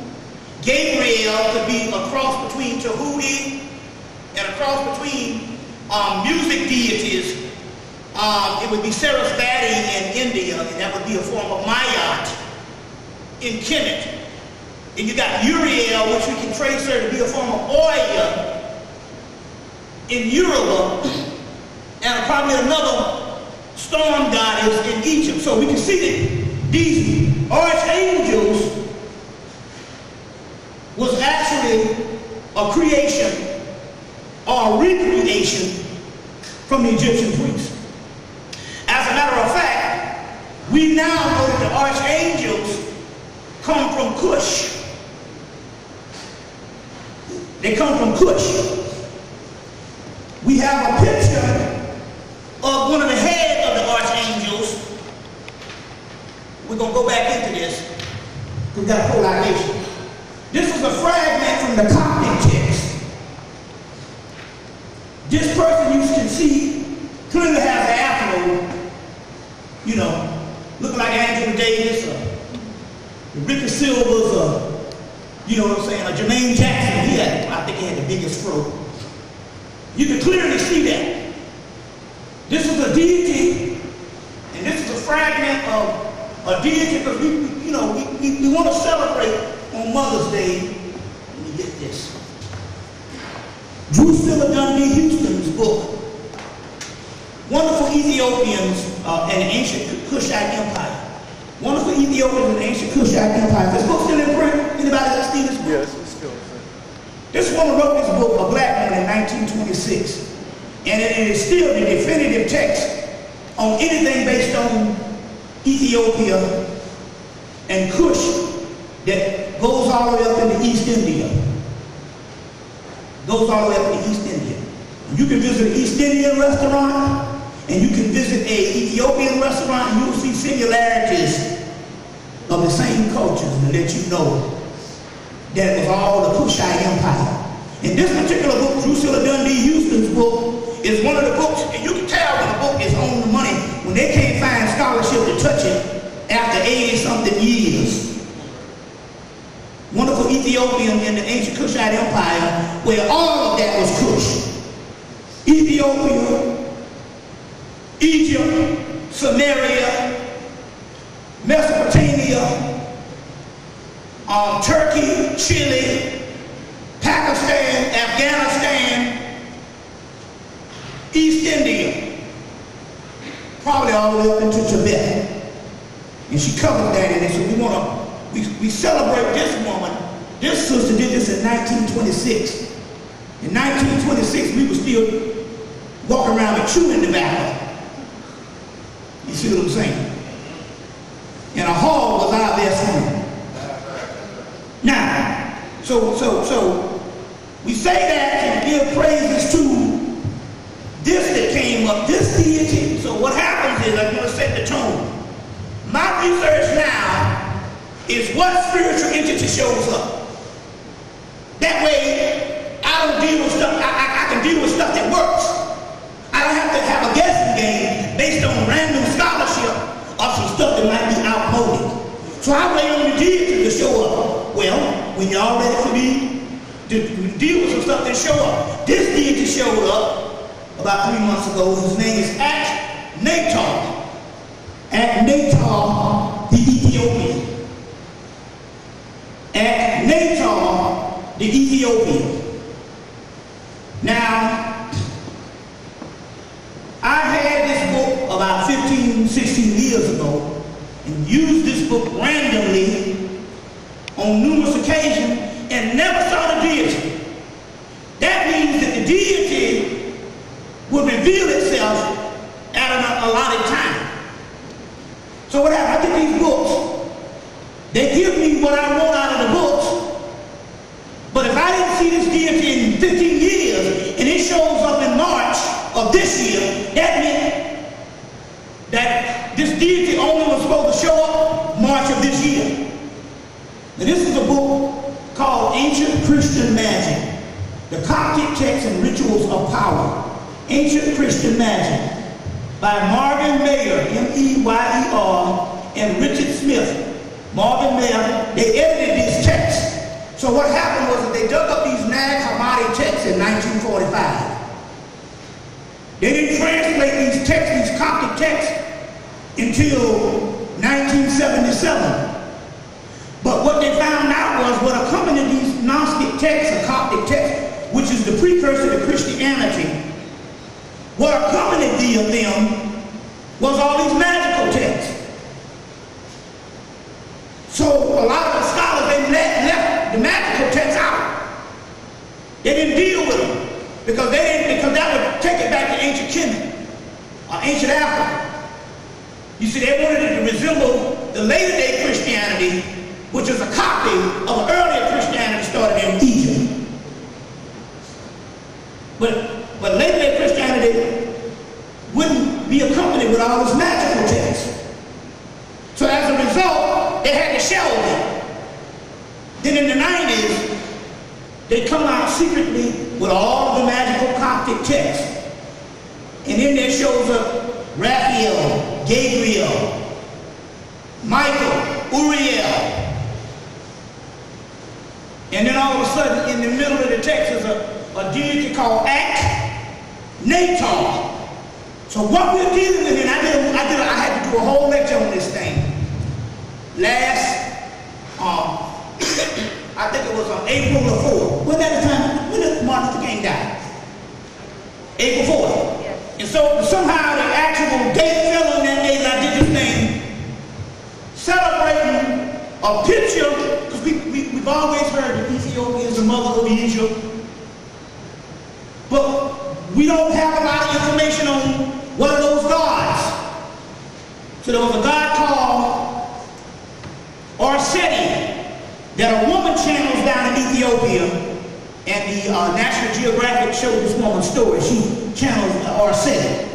Gabriel could be a cross between Tahuti and a cross between music deities. It would be Sarasvati in India, and that would be a form of Mayat in Hemmitt. And you got Uriel, which we can trace her to be a form of Oya in Yoruba, and probably another storm goddess in Egypt. So we can see that these archangels was actually a creation or a recreation from the Egyptian priests. As a matter of fact, we now know that the archangels come from Cush. They come from Cush. We have a picture of one of the heads of the archangels. We're going to go back into this. We've got a polarization. This is a fragment from the Coptic text. This person you can see clearly has an afro, Davis, Ricky Silvers, you know what I'm saying, Jermaine Jackson. I think he had the biggest throat. You can clearly see that. This is a deity, and this is a fragment of a deity, because we want to celebrate on Mother's Day. Let me get this. Drusilla Dundee Houston's book, Wonderful Ethiopians and the Ancient Kushite Empire. Wonderful Ethiopians and the Ancient Kushite Empire. This book still in print? Anybody else see this book? Yes, it's still in print. This woman wrote this book, a black woman, in 1926. And it is still the definitive text on anything based on Ethiopia and Kush that goes all the way up into East India. Goes all the way up into East India. You can visit an East Indian restaurant, and you can visit an Ethiopian restaurant, and you will see similarities of the same cultures to let you know that it was all the Kushite Empire. In this particular book, Drusilla Dundee Houston's book, is one of the books, and you can tell when a book is on the money when they can't find scholarship to touch it after 80-something years. Wonderful Ethiopian in the Ancient Kushite Empire, where all of that was Kush. Ethiopia, Egypt, Samaria, Mesopotamia, Turkey, Chile, Pakistan, Afghanistan, East India, probably all the way up into Tibet. And she covered that in it, so we celebrate this woman. This sister did this in 1926. In 1926, we were still walking around with chewing tobacco. You see what I'm saying? And a hall was out there somewhere. Now, so we say that to give praises to this that came up, this deity. So what happens is, I'm going to set the tone. My research now is what spiritual entity shows up. That way, I don't deal with stuff, I can deal with stuff that works. I don't have to have a guessing game based on random scholarship or some stuff that might be outmoded. So I wait on the deity to show up. Well, when y'all ready for me to deal with some stuff that show up, this deity showed up about 3 months ago. His name is Akhenaten. Akhenaten the Ethiopian. Akhenaten the Ethiopian. Now, I had this book about 15, 16 years ago and used this book randomly on numerous occasions and never saw the deity. That means that the deity will reveal itself at an allotted time. So what happens? I get these books. They give me what I want out of the books. But if I didn't see this deity in 15 years and it shows up in March of this year, that meant that this deity only was supposed to show up March of this year. Now this is a book called Ancient Christian Magic, the Coptic Texts and Rituals of Power. Ancient Christian Magic by Marvin Mayer, M-E-Y-E-R, and Richard Smith. Marvin Mayer, they edited these texts. So what happened was that they dug up these Nag Hammadi texts in 1945. They didn't translate these texts, these Coptic texts, until 1977. But what they found out was what accompanied these Gnostic texts, or Coptic texts, which is the precursor to Christianity, what accompanied them was all these magical texts. So a lot of the scholars, they left the magical texts out. They didn't deal with them because that would take it back to ancient Kemet or ancient Africa. You see, they wanted it to resemble the later day Christianity, which is a copy of earlier Christianity started in Egypt. But later day Christianity wouldn't be accompanied with all this magical text. So as a result, they had to shelve it. Then in the 90s, they come out secretly with all of the magical Coptic texts. And then there shows up Raphael, Gabriel, Michael, Uriel. And then all of a sudden, in the middle of the text is a deity called Natal. So what we're dealing with, and I had to do a whole lecture on this thing. Last, I think it was on April the 4th. When did Martin Luther King die? April 4th. Yes. And so somehow the actual date fell on that day that I did this thing, celebrating a picture, because we've always heard that Ethiopia is the mother of Egypt. But we don't have a lot of information on what are those gods. So there was a god called Orseti that a woman channels down in Ethiopia, and the National Geographic showed this woman's story. She channels Orseti.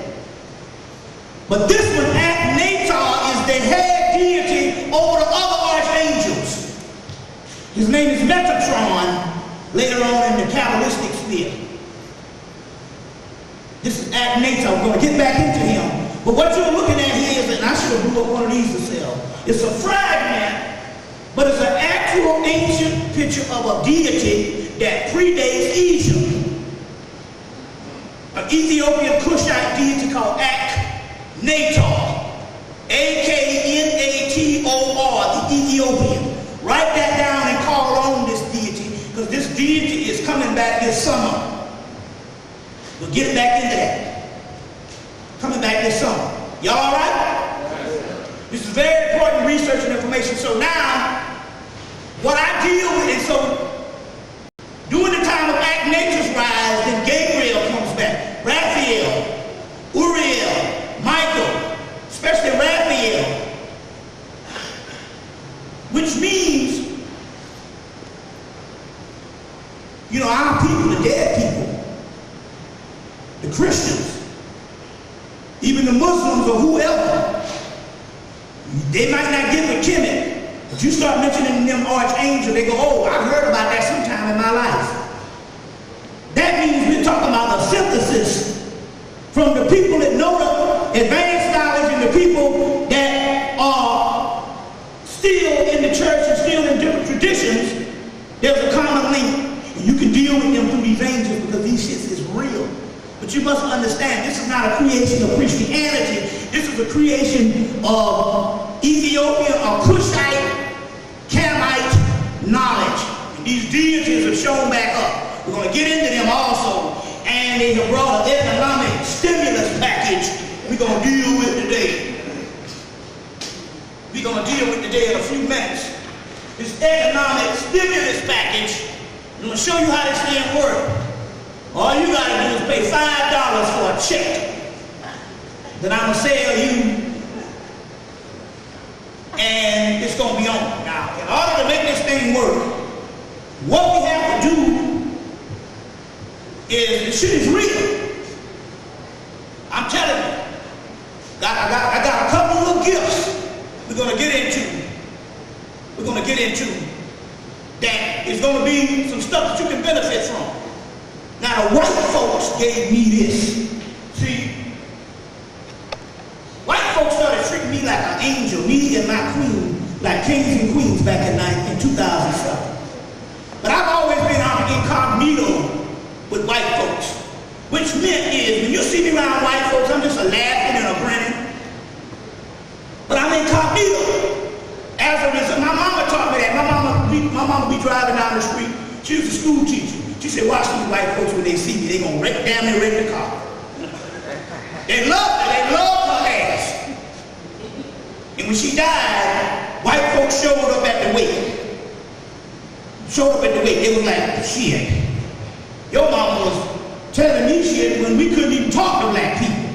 But this one, Natal, is the head deity over the other archangels. His name is Metatron, later on in the Kabbalistic sphere. This is Natal. We're going to get back into him. But what you're looking at here is, and I should have blew up one of these to sell. It's a fragment, but it's an actual ancient picture of a deity that predates Egypt. An Ethiopian Cushite deity called Natal. A-K-N-A-T-O-R, the Ethiopian. Write that down and call on this deity, because this deity is coming back this summer. We'll get back into that. Coming back this summer. Y'all all right? This is very important research and information. So now, what I deal with, and so during the time of Nature's rise, then Gabriel comes back. Raphael, Uriel, Michael, especially Raphael, which means, you know, our people, the dead people, the Christians, even the Muslims or whoever, they might not get the Hemmitt, but you start mentioning them archangels, they go, oh, I've heard about that sometime in my life. That means we're talking about a synthesis from the people that know the advanced knowledge and the people that are still in the church and still in different traditions. There's a common link. And you can deal with them through these angels because these shits is real. But you must understand, this is not a creation of Christianity. This is a creation of Ethiopian or Cushite, Camite knowledge. And these deities are shown back up. We're going to get into them also. And they have brought an economic stimulus package we're going to deal with today. We're going to deal with today in a few minutes. This economic stimulus package, I'm going to show you how this thing works. All you got to do is pay $5 for a check that I'm going to sell you, and it's going to be on. Now, in order to make this thing work, what we have to do is, the shit is real. I'm telling you. I got a couple of gifts we're going to get into. We're going to get into that is going to be some stuff that you can benefit from. Now, the white folks gave me this. See, white folks started treating me like an angel, me and my queen, like kings and queens back in 2007. But I've always been incognito with white folks, which meant is, when you see me around white folks, I'm just a laughing and a grinning. But I'm incognito. As a result, my mama taught me that. My mama be driving down the street. She was a school teacher. She said, watch these white folks when they see me, they gonna damn near wreck the car. They loved her, they loved her ass. And when she died, white folks showed up at the wake. They was like, shit. Your mama was telling me shit when we couldn't even talk to black people.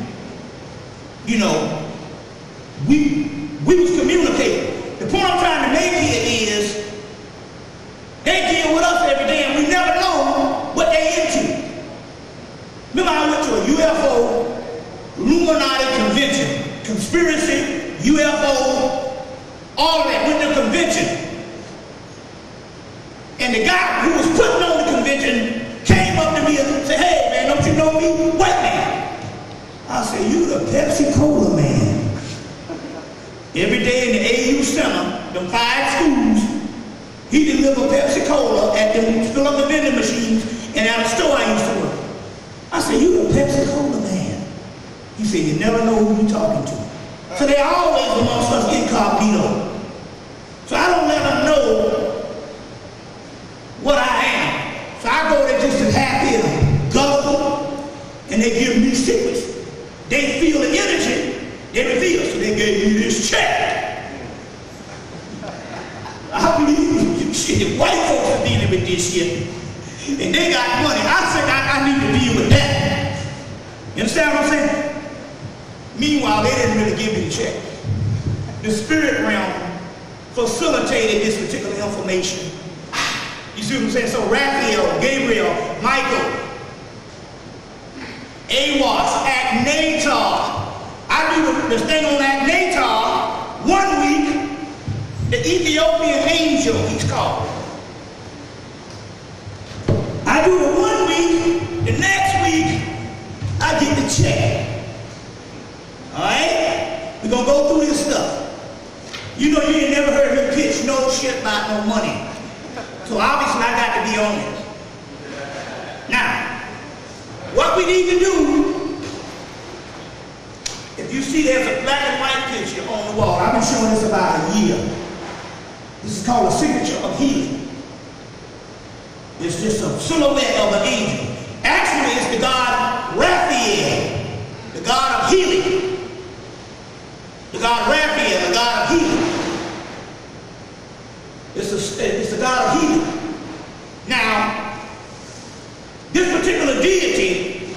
You know, we was communicating. The point I'm trying to make here is, they deal with us every day and we never know what they into. Remember, I went to a UFO Illuminati convention, conspiracy, UFO, all of that, went to a convention. And the guy who was putting on the convention came up to me and said, hey man, don't you know me? White man. I said, you the Pepsi Cola man. Every day in the AU Center, them 5 schools, he delivered Pepsi Cola at them, fill up the vending machines, and at a store I used to work. I said, you the Pepsi Cola man. He said, you never know who you're talking to. So they always amongst us incognito. So I don't let them know what I am. So I go there just as happy and gullible, and they give me secrets. They feel the energy, they reveal. So they gave me this check. I believe you shit. White folks are dealing with this shit. And they got money. I said I need to deal with that. You understand what I'm saying? Meanwhile, they didn't really give me the check. The spirit realm facilitated this particular information. You see what I'm saying? So Raphael, Gabriel, Michael, Awas, Agnatar. I do the thing on Agnatar 1 week, the Ethiopian angel, he's called. I do it 1 week, the next week, I get the check. Alright? We're going to go through this stuff. You know, you ain't never heard me pitch no shit about no money. So obviously I got to be on it. Now, what we need to do, if you see there's a black and white picture on the wall, I've been showing this about a year. This is called a signature of healing. It's just a silhouette of an angel. Actually, it's the god Raphael, the god of healing. The god Raphael, the god of healing. It's the god of healing. Now, this particular deity,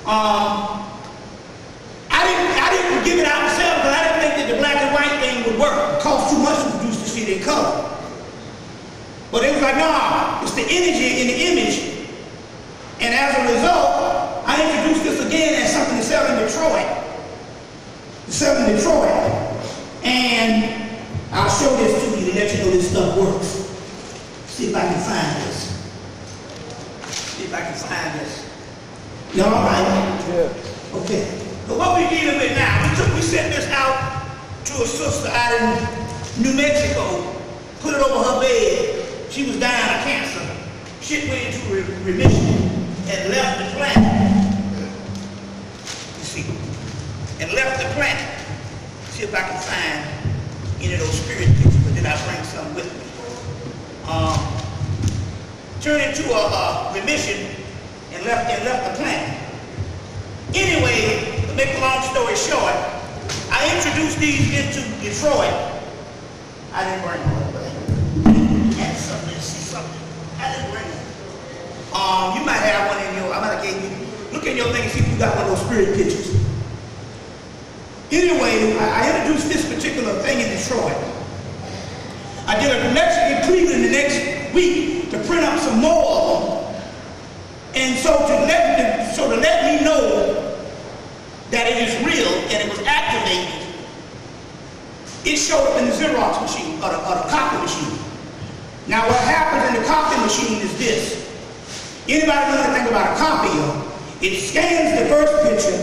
I didn't give it out myself, but I didn't think that the black and white thing would work. It cost too much to produce the shit in color. But they was like, nah, it's the energy in the image. And as a result, I introduced this again as something to sell in Detroit. And I'll show this to you to let you know this stuff works. See if I can find this. Y'all all right? Yeah. Okay. But what we're dealing with now, we sent this out to a sister out in New Mexico, put it over her bed. She was dying of cancer. Shit went into remission and left the planet. You see? And left the planet. See if I can find any of those spirit pictures, but then I'll bring some with me. Turned into a remission and left the planet. Anyway, to make a long story short, I introduced these into Detroit. I didn't bring them. Had something, see something. I didn't bring them. You might have one in your, I might have gave you, look in your thing and see if you got one of those spirit pictures. Anyway, I introduced this particular thing in Detroit. I did a connection in Cleveland the next week to print up some more of them. And so to let me know that it is real and it was activated, it showed up in the Xerox machine or the copy machine. Now what happens in the copy machine is this. Anybody know anything about a copier? It scans the first picture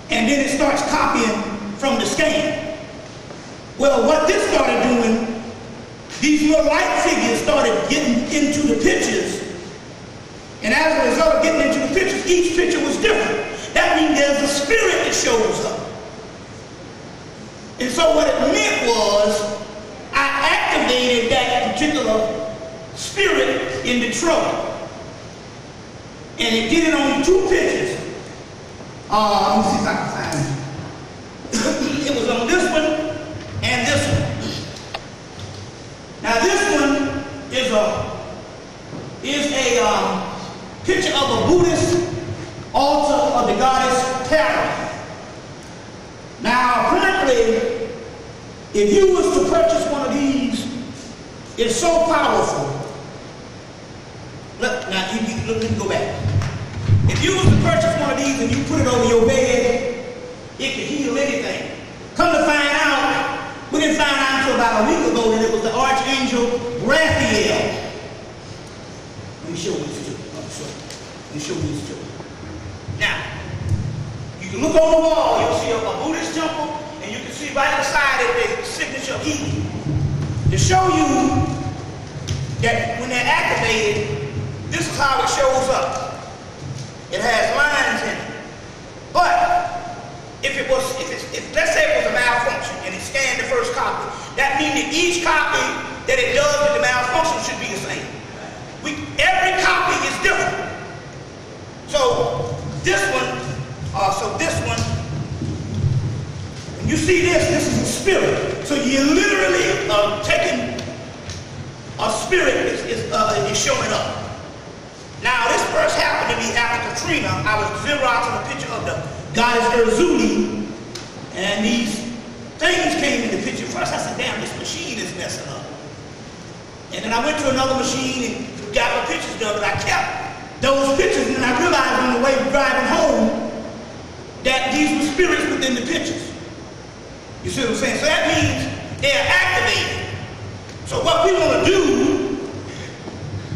and then it starts copying from the scan. Well, what this started doing, these little light figures started getting into the pictures. And as a result of getting into the pictures, each picture was different. That means there's a spirit that shows up. And so what it meant was, I activated that particular spirit in Detroit. And it did it on 2 pictures. Let me see if I can find it. It was on this one and this one. Now this one is a picture of a Buddhist altar of the goddess Tara. Now apparently, if you was to purchase one of these, it's so powerful. Look, now let me go back. If you was to purchase one of these and you put it over your bed, it could heal anything. Come to find out, we didn't find out until about a week ago that it was the archangel Raphael. Let me show these two. Now, you can look on the wall, you'll see a Buddhist temple, and you can see right beside it the signature of Hemmitt. To show you that when they're activated, this is how it shows up. It has lines in it. But if let's say it was a malfunction and it scanned the first copy, that means that each copy that it does with the malfunction should be the same. Every copy is different. So this one, when you see this is a spirit. So you're literally taking a spirit is showing up. Now this first happened to me after Katrina. I was xeroxing a picture of the goddess Urzuli, and these things came in the picture. First I said, damn, this machine is messing up. And then I went to another machine and got my pictures done, but I kept those pictures, and I realized on the way driving home that these were spirits within the pictures. You see what I'm saying? So that means they're activated. So what we want to do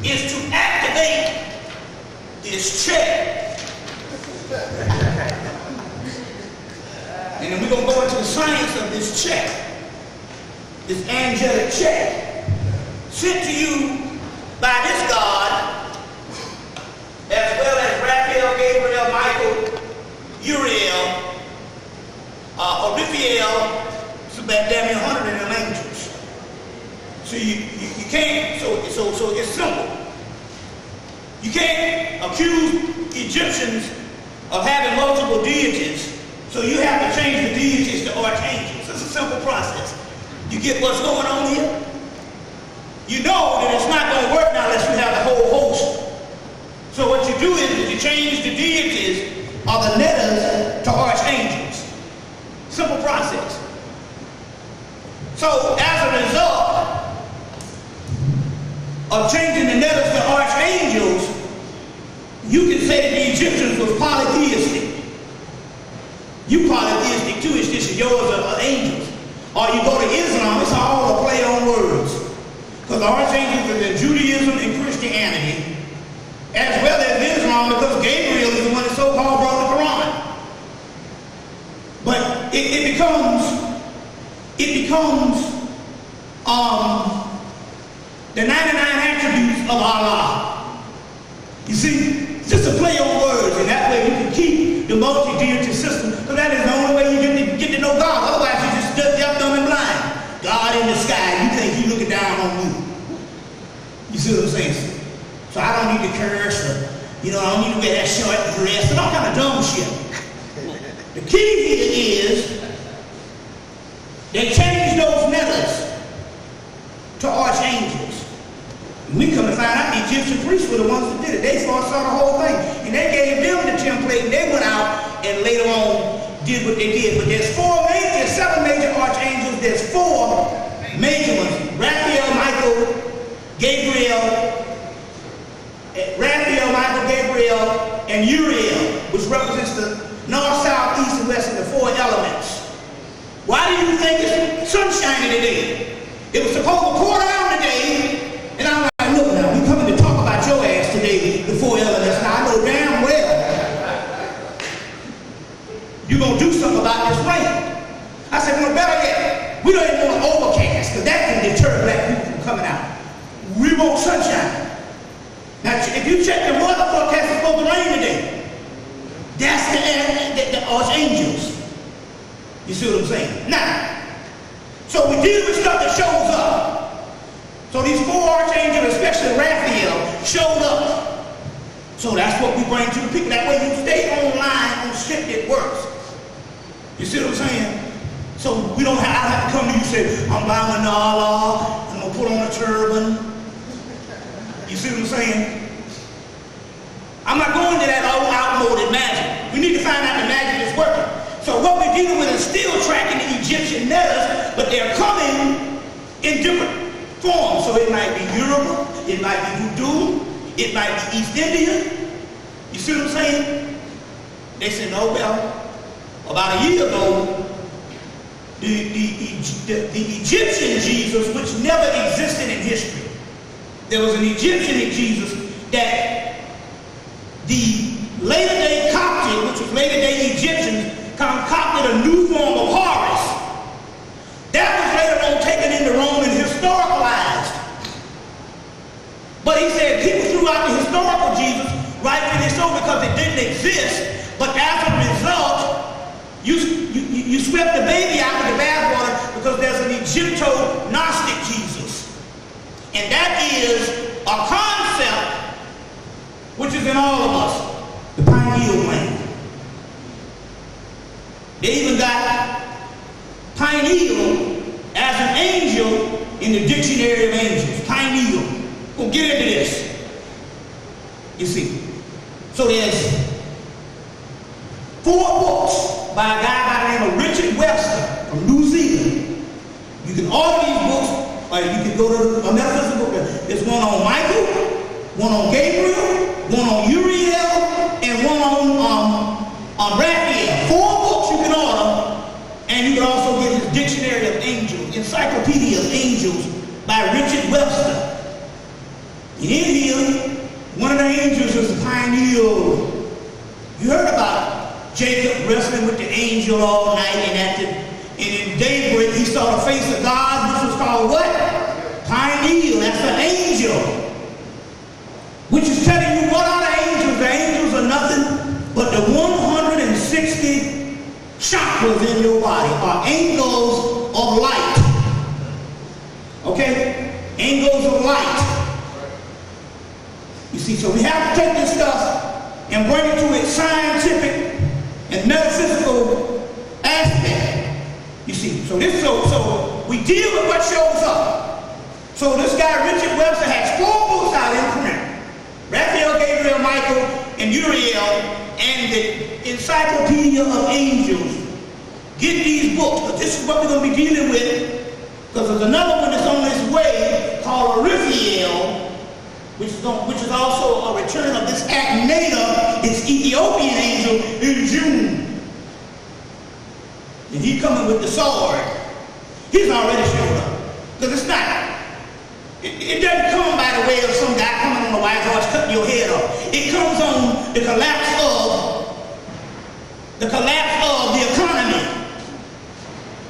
is to activate this check. And then we're going to go into the science of this check, this angelic check, sent to you by this God, as well as Raphael, Gabriel, Michael, Uriel, Raphael, so that damn near 100 of them angels. So you can't, so it's simple. You can't accuse Egyptians of having multiple deities, so you have to change the deities to archangels. It's a simple process. You get what's going on here? You know that it's not going to work now unless you have the whole host. So what you do is you change the deities or the letters to archangels. Simple process. So as a result of changing the letters to archangels, you can say that the Egyptians were polytheistic. You polytheistic too, it's just yours are angels. Or you go to Islam, it's all a play on words. Because the archangels are in Judaism and Christianity, as well as Islam, because Gabriel is the one that so-called brought the Quran. But it becomes the 99 attributes of Allah. You see, it's just a play on words, and that way you can keep the multi-deity system, because that is the only way you get to know God. Otherwise you just deaf, dumb, and blind. God in the sky, you think He's looking down on you. You see what I'm saying? So I don't need to curse, or, I don't need to wear that short dress, and all kind of dumb shit. The key here is they changed those letters to archangels. We come to find out the Egyptian priests were the ones that did it. They saw the whole thing, and they gave them the template, and they went out and later on did what they did. But there's seven major archangels. There's four major ones: Raphael, Michael, Gabriel, and Uriel, which represents the north, south, east, and west, and the four elements. Why do you think it's sunshiny today? It was supposed to pour down today, and I'm like, look now, we coming to talk about your ass today, the four elements. Now I know damn well you're going to do something about this rain. I said, well, better yet, we don't even want overcast, because that can deter black people from coming out. We want sunshine. Now, if you check the weather forecast, it's supposed to rain today. That's the archangels. You see what I'm saying? Now, so we deal with stuff that shows up. So these four archangels, especially Raphael, showed up. So that's what we bring to the people. That way you stay online on shit that works. You see what I'm saying? So we don't have to come to you and say, I'm bowing to Allah, I'm going to put on a turban. You see what I'm saying? I'm not going to that old outmoded magic. We need to find out the magic is working. So what we're dealing with is still tracking the Egyptian letters, but they're coming in different forms. So it might be Yoruba, it might be Voodoo, it might be East Indian. You see what I'm saying? They said, no, well, about a year ago, the Egyptian Jesus, which never existed in history, there was an Egyptian Jesus that the later-day Coptic, which was later-day Egyptians, adopted a new form of Horus. That was later on taken into Rome and historicalized. But he said people threw out the historical Jesus, rightfully so, because it didn't exist. But as a result, you swept the baby out with the bathwater because there's an Egypto-Gnostic Jesus. And that is a concept which is in all of us, the pineal gland. They even got pineal as an angel in the dictionary of angels. Pineal. We'll get into this. You see. So there's 4 books by a guy by the name of Richard Webster from New Zealand. You can order these books, or you can go to a metaphysical book. There's one on Michael, one on Gabriel, one on Uriel, and one on Raphael. 4 books you can order, and you can also get his Dictionary of Angels, Encyclopedia of Angels by Richard Webster. In here, one of the angels is the pineal. You heard about Jacob wrestling with the angel all night, and in daybreak he saw the face of God, which was called what? Pineal. That's an angel. Which is telling you, what are the angels? The angels are nothing but the 160 chakras in your body are angles of light. Okay? Angles of light. You see, so we have to take this stuff and bring it to its scientific and metaphysical aspect. You see, so we deal with what shows up. So this guy Richard Webster has 4 books out in print: Raphael, Gabriel, Michael, and Uriel, and the Encyclopedia of Angels. Get these books, because this is what we're going to be dealing with. Because there's another one that's on this way called Raphael, which is also a return of this Akhenaten, this Ethiopian angel, in June. And he coming with the sword. He's already showed up. Because it's not. It doesn't come by the way of some guy coming on a white horse cutting your head off. It comes on the collapse of the economy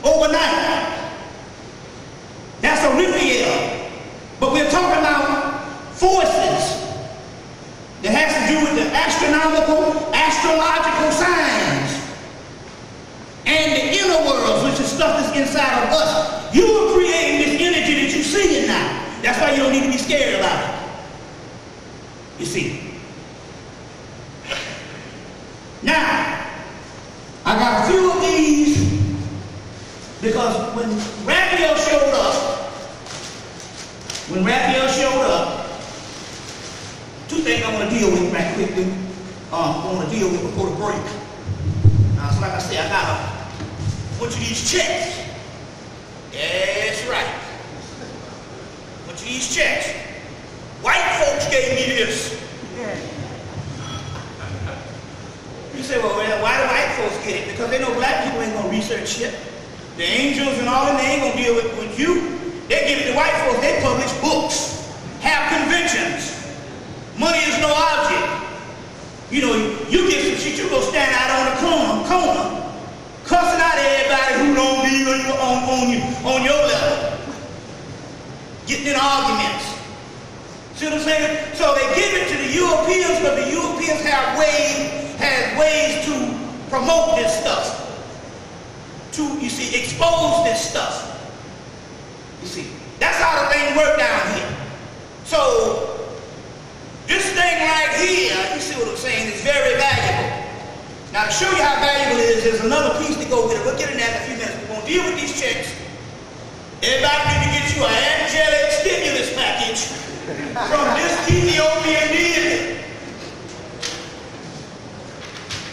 overnight. That's a Raphael. But we're talking about forces that has to do with the astrological signs and the inner worlds, which is stuff that's inside of us. You are creating this energy that you see it now. That's why you don't need to be scared about it. You see. Now, I got a few of these because when Raphael showed up, 2 things I want to deal with right quickly. I want to deal with before the break. So like I said, I got a bunch of these checks. That's right. A bunch of these checks. White folks gave me this. You say, well, why do white folks get it? Because they know black people ain't going to research shit. The angels and all that, they ain't going to deal with you. They give it to white folks. They publish books, have conventions. Money is no object. You know, you get some shit, you go stand out on the corner, cussing out everybody who don't be on your level. Getting in arguments. See what I'm saying? So they give it to the Europeans, but the Europeans have ways to promote this stuff. To, you see, expose this stuff. You see, that's how the thing works down here. So, this thing right here, you see what I'm saying, is very valuable. Now, to show you how valuable it is, there's another piece to go with it. We'll get in that in a few minutes. We're going to deal with these checks. Everybody need to get you an angelic stimulus package from this Ethiopian deity.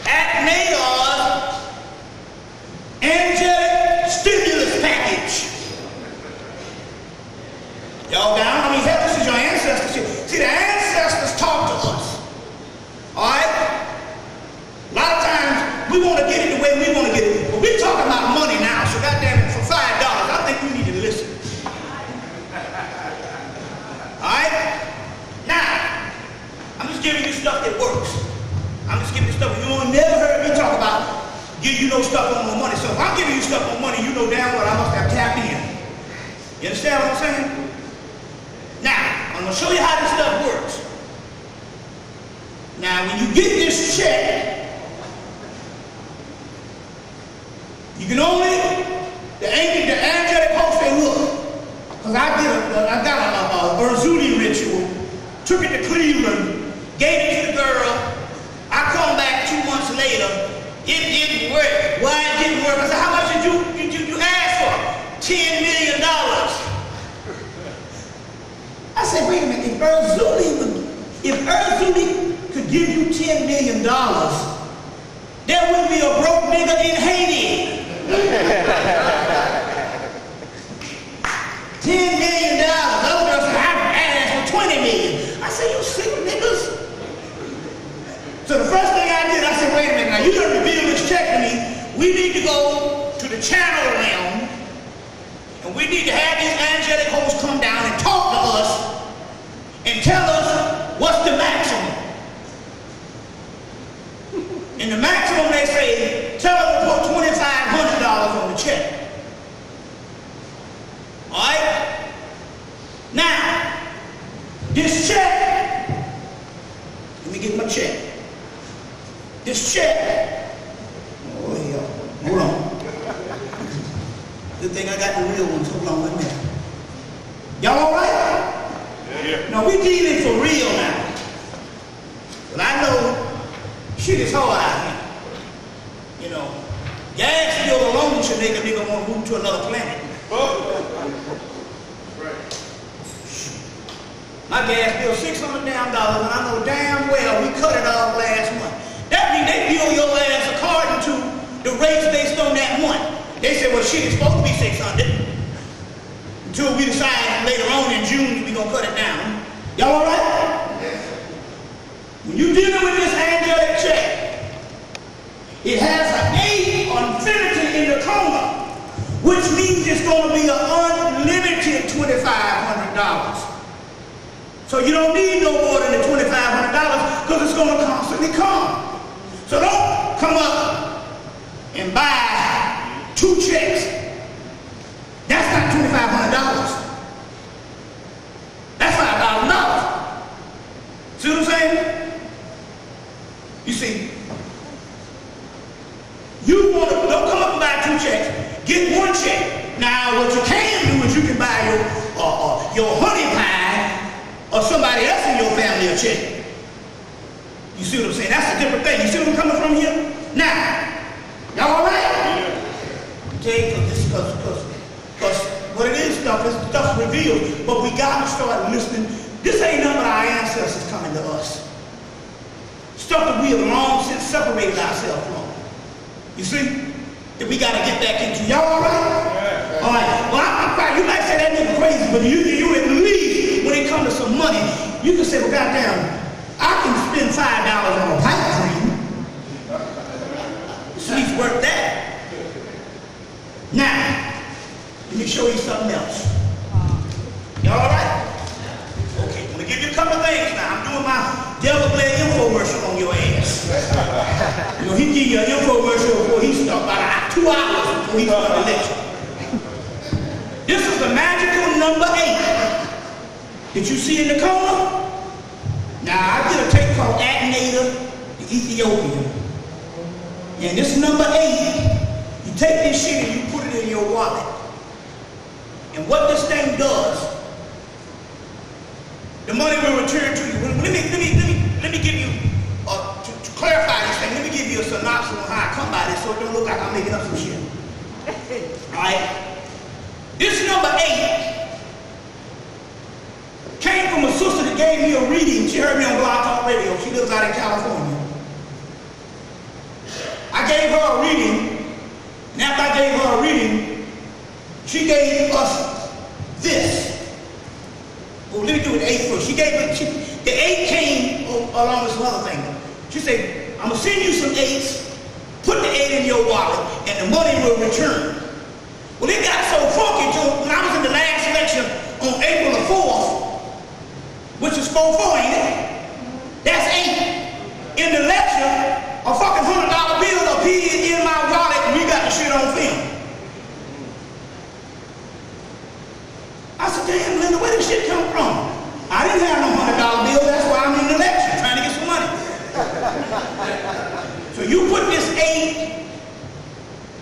Akhenaten angelic stimulus package. Y'all down? I mean, hell, this is your ancestors. See, the ancestors talk to us. All right? A lot of times, we want to get it the way we want to get it. But we're talking about money now, so goddamn it, for $5, I think you need to listen. All right? Now, I'm just giving you stuff that works. I'm just giving you stuff. You never heard me talk about give you no stuff on more money. So if I'm giving you stuff on money, you know damn well I must have tapped in. You understand what I'm saying? Now, I'm going to show you how this stuff works. Now, when you get this check, you can only, the angelic host say, look, because I got a Erzuli ritual, took it to Cleveland, gave it to the girl. I come back 2 months later, it didn't work. Why it didn't work? I said, how much did you ask for? $10 million. I said, wait a minute, if Erzuli could give you $10 million, there wouldn't be a broke nigga in Haiti. $10 million. The other girl said, I asked for $20 million. I said, you sick niggas? So the first thing I did, I said, wait a minute, now you done revealed this check to me. We need to go to the channel realm, and we need to have this angelic host come down and talk to us and tell us what's the maximum. And the maximum, they say, tell us to put $2,500 on the check. All right? Now, this check, let me get my check. This check, oh yeah, hold on. Good thing I got the real ones. Hold on with me. Y'all all right? Yeah. No, we dealing for real now. But I know shit is hard out here. You know, gas bill alone should make a nigga want to move to another planet. My gas bill $600 damn dollars, and I know damn well we cut it off last month. That means they bill your ass according to the rates based on that month. They say, well, shit, it's supposed to be $600 until we decide later on in June we're gonna cut it down. Y'all all right? Yes. When you're dealing with this angelic check, it has an A on infinity in the corner, which means it's gonna be an unlimited $2,500. So you don't need no more than the $2,500 because it's going to constantly come. So don't come up and buy 2 checks. That's not $2,500. That's $5,000. See what I'm saying? You see, you want to, don't come up and buy 2 checks. Get 1 check. Now what you can do is you can buy your honey pie or somebody else in your family a check. You see what I'm saying? That's a different thing. You see where I'm coming from here? Now, y'all all right? Yeah. Okay, because what it is, stuff's revealed, but we got to start listening. This ain't none of our ancestors coming to us. Stuff that we have long since separated ourselves from. You see? That we got to get back into. Y'all all right? Yeah. All right. Well, I'm proud. You might say that nigga crazy, but you at least, when it comes to some money, you can say, well, goddamn, I can spend $5 on a pipe dream. Sweet's worth that. Now, let me show you something else. Y'all all right? Okay, I'm going to give you a couple of things now. I'm doing my devil play infomercial on your ass. You know, he give you an infomercial before he starts, about 2 hours before he starts the lecture. This is the magical number 8. Did you see in the corner? Now, I did a tape called Agnator, the Ethiopian. And this number 8, you take this shit and you put it in your wallet. And what this thing does, the money will return to you. Let me give you, to clarify this thing, let me give you a synopsis on how I come by this so it don't look like I'm making up some shit. All right? This number 8 came from a sister that gave me a reading. She heard me on Blog Talk Radio. She lives out in California. I gave her a reading, and after I gave her a reading, she gave us this. Well, let me do it 8 first. The 8 came along with some other thing. She said, I'm going to send you some 8s, put the 8 in your wallet, and the money will return. Well, it got so funky till when I was in the last lecture on April the 4th, which is 4-4, ain't it? That's 8. In the lecture, a fucking $100 bill appeared in my wallet. where this shit come from? I didn't have no $100 bill, that's why I'm in the election, trying to get some money. So you put this 8,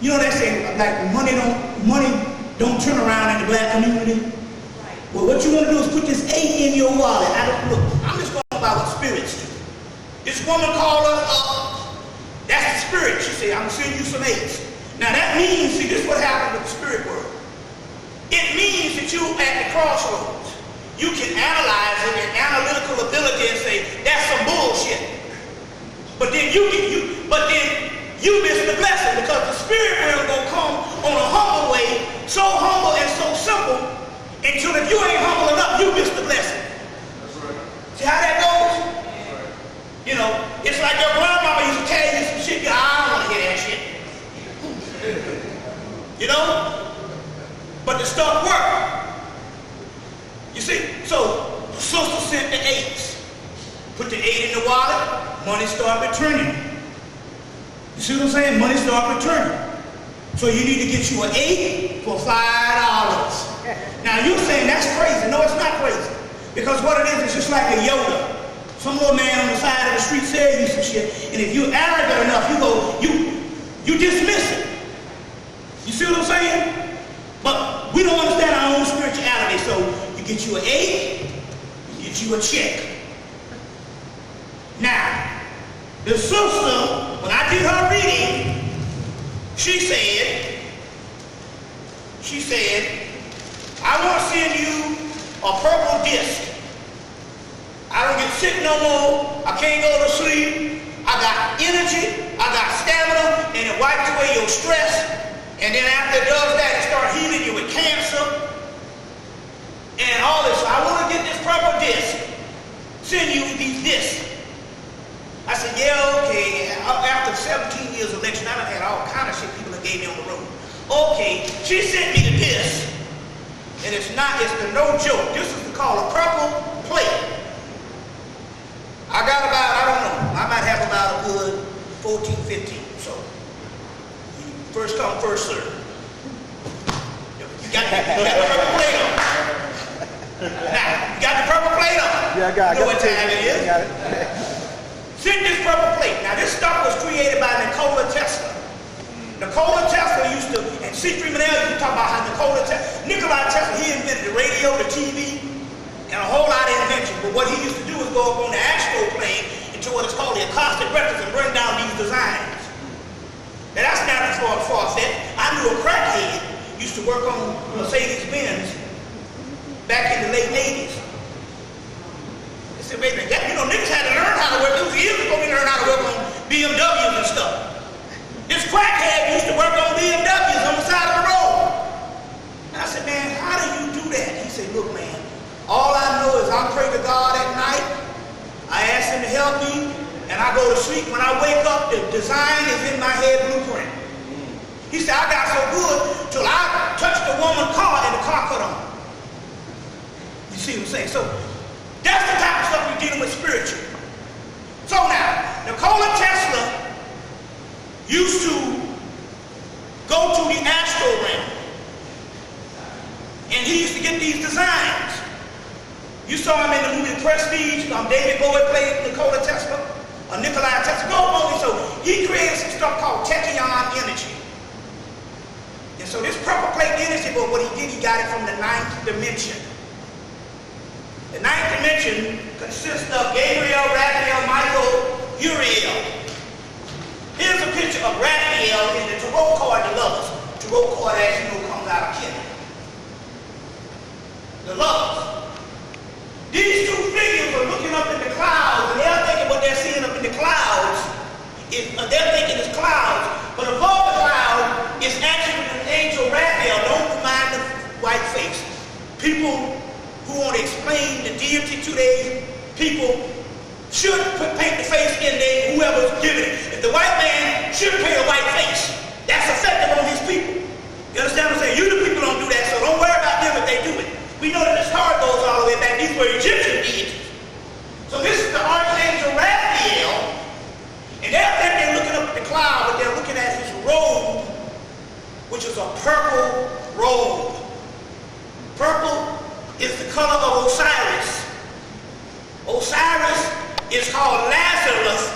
you know they say like money don't turn around in the black community. Well, what you want to do is put this 8 in your wallet. Look, I'm just going by what spirits do. This woman called us up. That's the spirit. She said, I'm going to send you some 8s. Now that means, see, this is what happened with the spirit world. It means that you at the crossroads. You can analyze it in analytical ability and say, that's some bullshit. But then you miss the blessing, because the spirit realm gonna come on a humble way, so humble and so simple, until if you ain't humble enough, you miss the blessing. That's right. See how that goes? You know, it's like your grandmama used to tell you some shit, I don't want to hear that shit. You know? But the stuff worked. You see? So, the sister sent the 8s. Put the 8 in the wallet, money started returning. You see what I'm saying? Money started returning. So you need to get you an 8 for $5. Now you're saying that's crazy. No, it's not crazy. Because what it is, it's just like a Yoda. Some little man on the side of the street said you some shit, and if you're arrogant enough, you dismiss it. You see what I'm saying? But we don't understand our own spirituality, so you get you an 8, you get you a check. Now, the sister, when I did her reading, she said, I want to send you a purple disc. I don't get sick no more. I can't go to sleep. I got energy. I got stamina, and it wipes away your stress. And then after it does that, it starts healing you with cancer and all this. So I want to get this purple disc. Send you these discs. I said, yeah, okay. After 17 years of election, I done had all kind of shit people that gave me on the road. Okay, she sent me the disc. And it's no joke. This is called a purple plate. I got about, I don't know, I might have about a good 14, 15. So, first come, first serve. You got the purple plate on. Now, you got the purple plate on. Yeah, I got it. You know what time it is? Got it. Send this purple plate. Now, this stuff was created by Nikola Tesla. Nikola Tesla used to, and C. Freeman used to talk about how Nikola Tesla, he invented the radio, the TV, and a whole lot of inventions. But what he used to do was go up on the astral plane into what is called the acoustic records and bring down these designs. Now that's not far-fetched. I knew a crackhead used to work on Mercedes-Benz back in the late 80s. They said, wait a minute, niggas had to learn how to work. It was years before we learned how to work on BMWs and stuff. This crackhead used to work on BMWs on the side of the road. And I said, man, how do you do that? He said, look, man, all I know is I pray to God at night, I ask him to help me, and I go to sleep. When I wake up, the design is in my head blueprint. He said, I got so good till I touched the woman's car and the car cut on. You see what I'm saying? So that's the type of stuff we're dealing with spiritually. So now, Nikola Tesla used to go to the astral realm, and he used to get these designs. You saw him in the movie Prestige. David Bowie played Nikola Tesla, or Nikolai Tesla. Go movie. So he created some stuff called tachyon energy. And so this purple plate energy, but what he did, he got it from the 9th dimension. The 9th dimension consists of Gabriel, Raphael, Michael, Uriel. Here's a picture of Raphael in the tarot card, the lovers. Tarot card, as you know, comes out of Hemmitt. The lovers. These two figures are looking up in the clouds, and they're thinking what they're seeing up in the clouds they're thinking it's clouds, but above the cloud is actually an angel Raphael. Don't mind the white face. People who want to explain the deity to their people should paint the face in there, whoever's giving it. If the white man should paint a white face, that's effective on his people. You understand what I'm saying? You the people don't do that, so don't worry about them if they do it. We know that the star goes all the way back. These were Egyptian deities. So this is the archangel Raphael, and they're looking up at the cloud, but they're looking at his robe, which is a purple robe. Purple is the color of Osiris. Osiris is called Lazarus,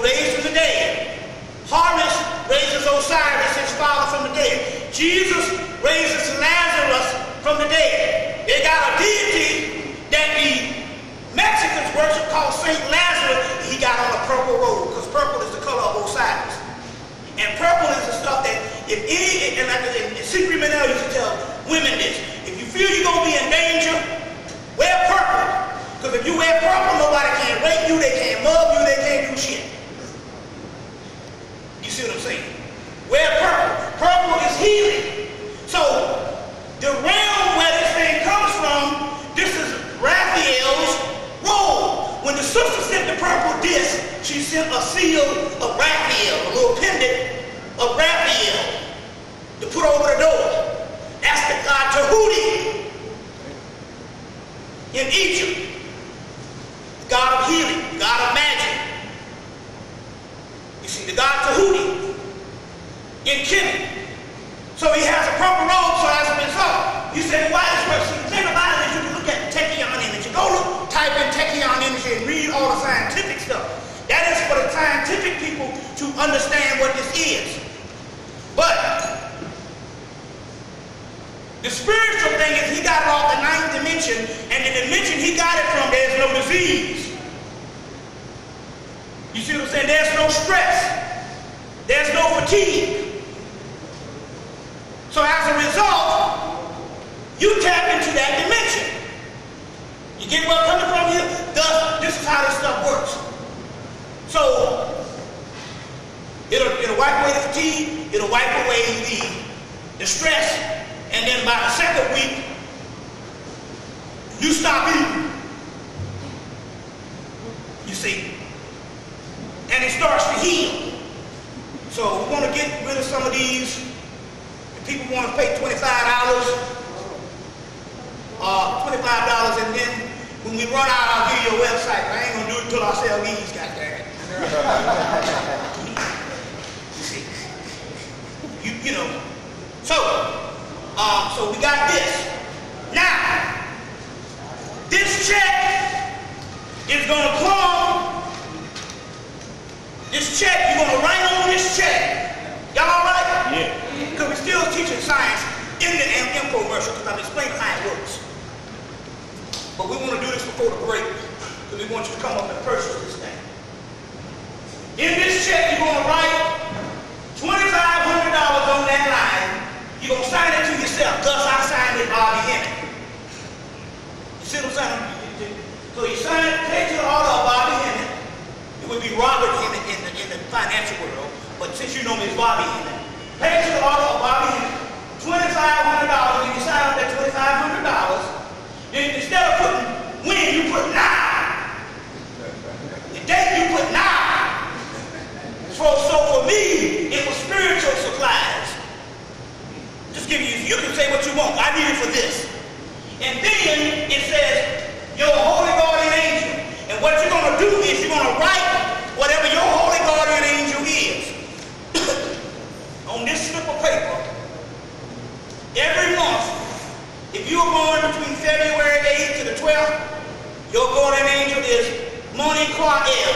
raised from the dead. Horus raises Osiris, his father, from the dead. Jesus raises Lazarus from the dead. They got a deity that the Mexicans worship called Saint Lazarus. He got on a purple robe because purple is the color of Osiris. And purple is the stuff that if any, and like Secret Manel used to tell women this, if you feel you're going to be in danger, wear purple. Because if you wear purple, nobody can rape you, they can't mug you, they can't do shit. You see what I'm saying? Wear purple. Purple is healing. So, the realm where this thing comes from, this is Raphael's robe. When the sister sent the purple disc, she sent a seal of Raphael, a little pendant of Raphael to put over the door. That's the god Tahuti in Egypt. God of healing, God of magic. You see, the god Tahuti in Hemmitt. So he has a purple robe, so as a result, you say, why this person? The thing about it is you can look at the Techion image. You go look, type in Techion image and read all the scientific stuff. That is for the scientific people to understand what this is. But the spiritual thing is he got it off the ninth dimension, and the dimension he got it from, there's no disease. You see what I'm saying? There's no stress. There's no fatigue. So as a result, you tap into that dimension. You get where I'm coming from here? Thus, this is how this stuff works. So, it'll wipe away the fatigue, it'll wipe away the stress, and then by the second week, you stop eating. You see? And it starts to heal. So we want to get rid of some of these. If people want to pay $25, and then when we run out, I'll give you a website. I ain't gonna do it until I sell these, goddamn. You know. So we got this. Now, this check is gonna come. This check, you're gonna write on this check. Y'all all right? Yeah. Because we're still teaching science in the infomercial because I'm explaining how it works. But we want to do this before the break because we want you to come up and purchase this thing. In this check, you're going to write $2,500 on that line. You're going to sign it to yourself. Thus, I signed it, Bobby Hemmitt. You see what I'm saying? So you sign it, take to the order of Bobby Hemmitt. It would be Robert Hemmitt in the financial world, but since you know me as Bobby Hemmitt, pay to the order of Bobby Hemmitt, $2,500, and you sign up that $2,500, then instead of putting when, you put now. The date you put now. So for me, it was spiritual supplies. Just give you can say what you want. I need it for this. And then it says, your holy guardian angel. And what you're going to do is you're going to write whatever your holy guardian angel is on this slip of paper. Every month, if you were born between February 8th to the 12th, your guardian angel is Moni Qua-El.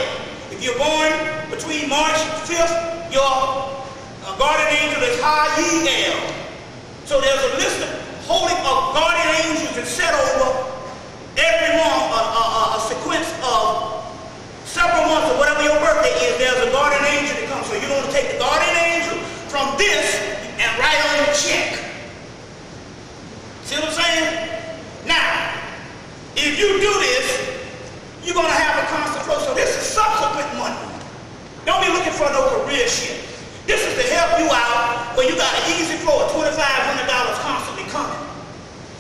If you're born between March 5th, your guardian angel is Ha-Yi-El. So there's a list of guardian angels that set over every month, a sequence of several months or whatever your birthday is, there's a guardian angel that comes. So you're going to take the guardian angel from this and write on your check. See what I'm saying? Now, if you do this, you're going to have a constant flow. So this is subsequent money. Don't be looking for no career shit. This is to help you out where you got an easy flow of $2,500 constantly coming.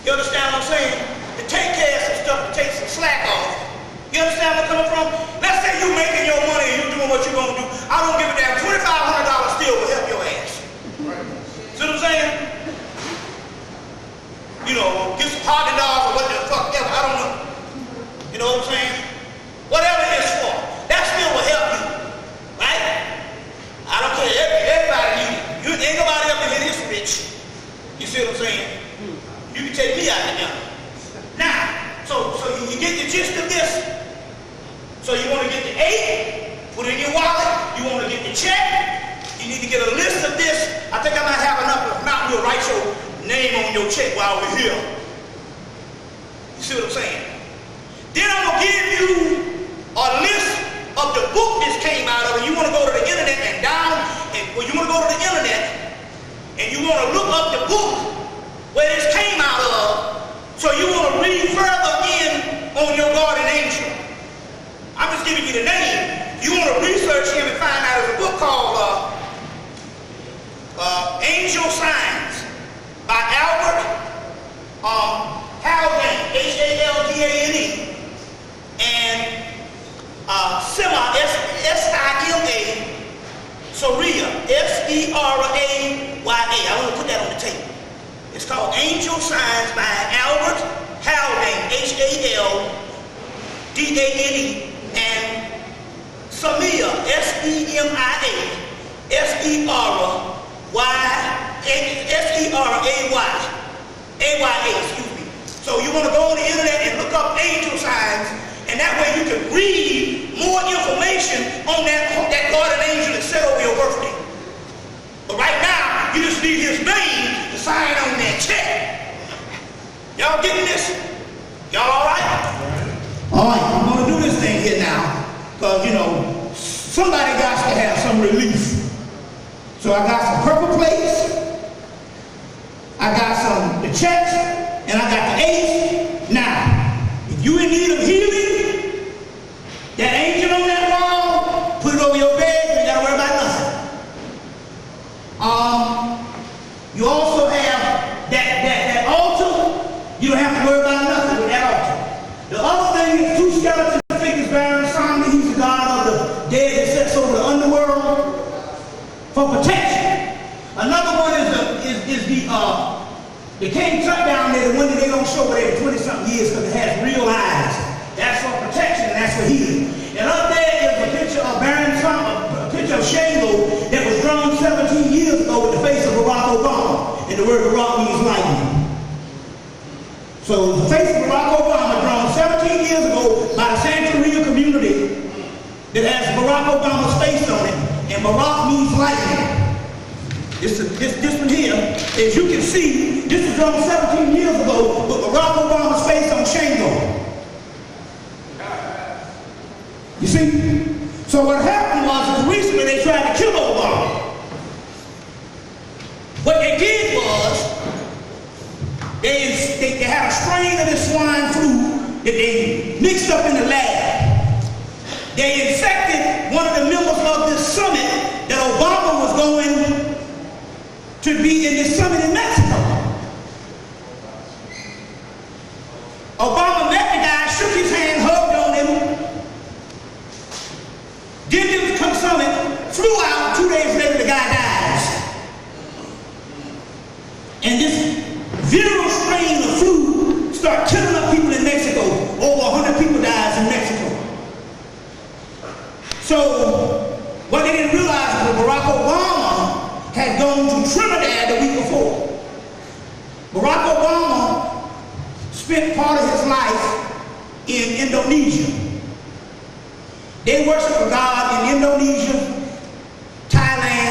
You understand what I'm saying? To take care of some stuff, to take some slack off. You understand where I'm coming from? Let's say you're making your money and you're doing what you're going to do. I don't give a damn. $2,500 still will help your ass. See what I'm saying? You know, get some $100 or what the fuck ever. I don't know. You know what I'm saying? Whatever it's for, that still will help you. Right? I don't care. Everybody needs it. Ain't nobody up in here this rich. You see what I'm saying? You can take me out of there. Now, so you get the gist of this. So you want to get the 8, put it in your wallet. You want to get the check. You need to get a list of this. I think I might have enough. If not, we'll write your name on your check while we're here. You see what I'm saying? Then I'm going to give you a list of the book this came out of. And you want to go to the internet and you want to go to the internet and you want to look up the book where this came out of. So you want to read further in on your guardian angel. I'm just giving you the name. You want to research him and find out there's a book called Angel Signs by Albert Haldane, Haldane, and Sima, S-I-M-A, Soria, S-E-R-A-Y-A. I want to put that on the table. It's called Angel Signs by Albert Haldane, H-A-L-D-A-N-E, and Samia, S-E-M-I-A, S-E-R-A-Y, excuse me. So you want to go on the internet and look up angel signs, and that way you can read more information on that guardian angel that set over your birthday. But right now, you just need his name to sign on that check. Y'all getting this? Y'all all right? All right, I'm going to do this thing here now, because, you know, somebody got to have some relief. So I got some purple plates, I got the checks, and I got the 8. Now, if you in need of healing, that angel on that wall, put it over your bed, you ain't got to worry about nothing. You also have that altar, you don't have to worry about nothing with that altar. The other thing is 2 skeleton figures bearing Somni. He's the god of the dead that sets over the underworld for protection. Another one is the king cut down there, the one that they don't show it every 20-something years because it has real eyes. That's for protection and that's for healing. And up there is a picture of a picture of Shango that was drawn 17 years ago with the face of Barack Obama. And the word Barack means lightning. So the face of Barack Obama drawn 17 years ago by the Santeria community that has Barack Obama's face on it. And Barack means lightning. This one here, as you can see, this was drawn 17 years ago with Barack Obama's face on Shango. You see? So what happened was recently they tried to kill Obama. What they did was they had a strain of this swine flu that they mixed up in the lab. They infected one of the members of this summit that Obama was going to be in this summit in Mexico. Obama met the guy, shook his hand, hugged on him, did the summit, flew out, 2 days later the guy dies. And this viral strain of flu started killing up people in Mexico. Over 100 people died in Mexico. So what they didn't realize was that Barack Obama had gone to Trinidad the week before. Barack Obama spent part of his life in Indonesia. They worship a god in Indonesia, Taiwan,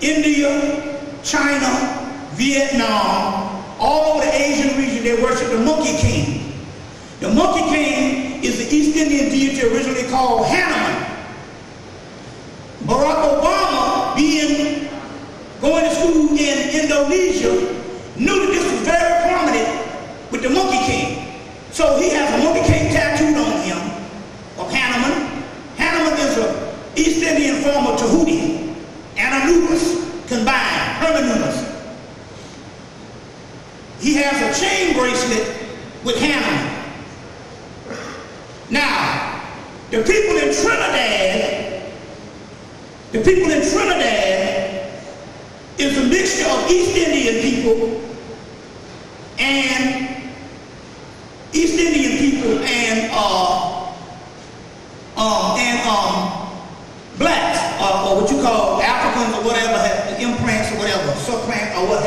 India, China, Vietnam, all over the Asian region. They worship the Monkey King. The Monkey King is the East Indian deity originally called Hemmitt. Barack Obama, going to school in Indonesia, knew that this was very prominent with the Monkey King. So he has a Monkey King tattooed on him of Hemmitt. Hemmitt is an East Indian form of Tahuti and Anubis combined, Hermanubis. He has a chain bracelet with Hemmitt. Now, the people in Trinidad is a mixture of East Indian people and blacks, or what you call Africans or whatever,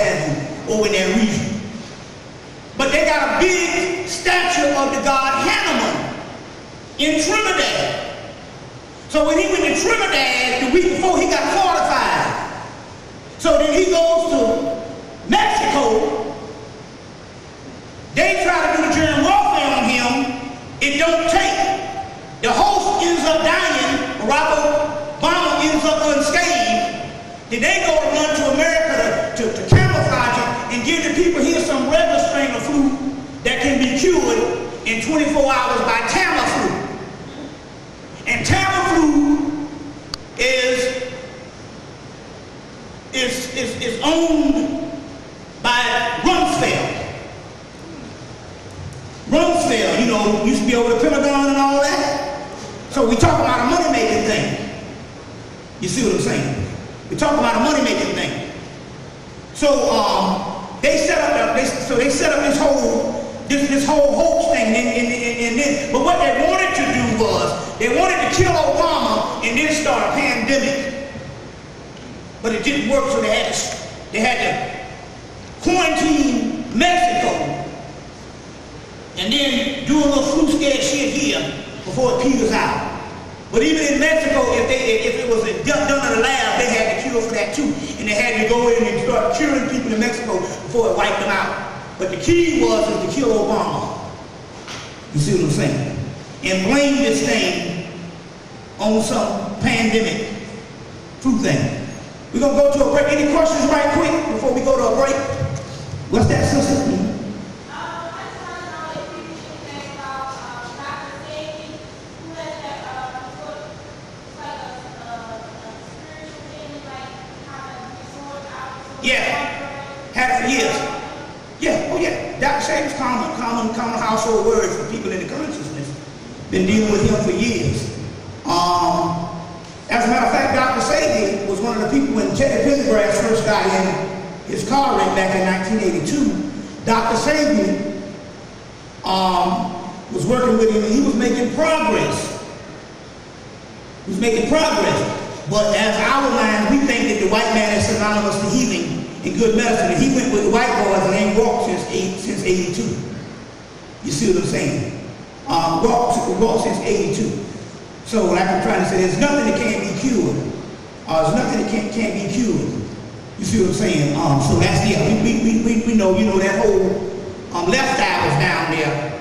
have you over in that region. But they got a big statue of the god Hemmitt in Trinidad. So when he went to Trinidad the week before, he got fortified. So then he goes to Mexico. They try to do the germ warfare on him. It don't take. The host ends up dying. Barack Obama ends up unscathed. Then they go to run to America to camouflage him and give the people here some regular strain of flu that can be cured in 24 hours by Tamiflu. And Tamiflu is owned by Rumsfeld. Rumsfeld, you know, used to be over the Pentagon and all that. So we talk about a money-making thing. You see what I'm saying? We talk about a money-making thing. So they set up this whole hoax thing, but what they wanted to do was they wanted to kill Obama and then start a pandemic. But it didn't work, so they had to quarantine Mexico and then do a little flu scare shit here before it peters out. But even in Mexico, if it was done in a lab, they had the cure for that too. And they had to go in and start curing people in Mexico before it wiped them out. But the key was to kill Obama. You see what I'm saying? And blame this thing on some pandemic flu thing. We're going to go to a break. Any questions right quick before we go to a break? What's that, sister? Yeah, had it for years. Yeah, oh yeah. Dr. Sabi's common household word for people in the consciousness. Been dealing with him for years. As a matter of fact, Dr. Sabi was one of the people when Teddy Pendergrass first got in his car wreck back in 1982. Dr. Sabi was working with him and he was making progress. He was making progress. But as our minds, we think that the white man is synonymous to healing and good medicine. And he went with the white boys and ain't walked since 82. You see what I'm saying? Walked since 82. So like I'm trying to say, there's nothing that can't be cured. There's nothing that can't be cured. You see what I'm saying? So that's the we know, you know, that whole left eye was down there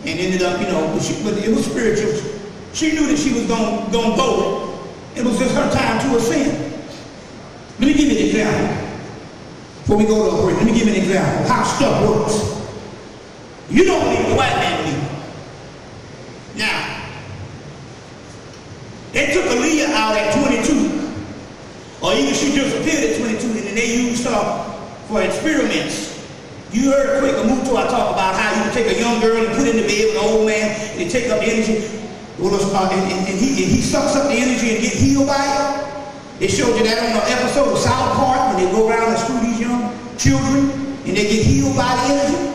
and ended up, you know, but it was spiritual. She knew that she was gonna go. It was just her time to ascend. Let me give you an example. Before we go to a break, let me give you an example of how stuff works. You don't believe the white man believes. Now, they took Aaliyah out at 22, or even she disappeared at 22, and then they used her for experiments. You heard quick Amuto I talk about how you can take a young girl and put in the bed with an old man, and they take up the energy. Well, and he sucks up the energy and get healed by it. They showed you that on an episode of South Park when they go around and screw these young children and they get healed by the energy.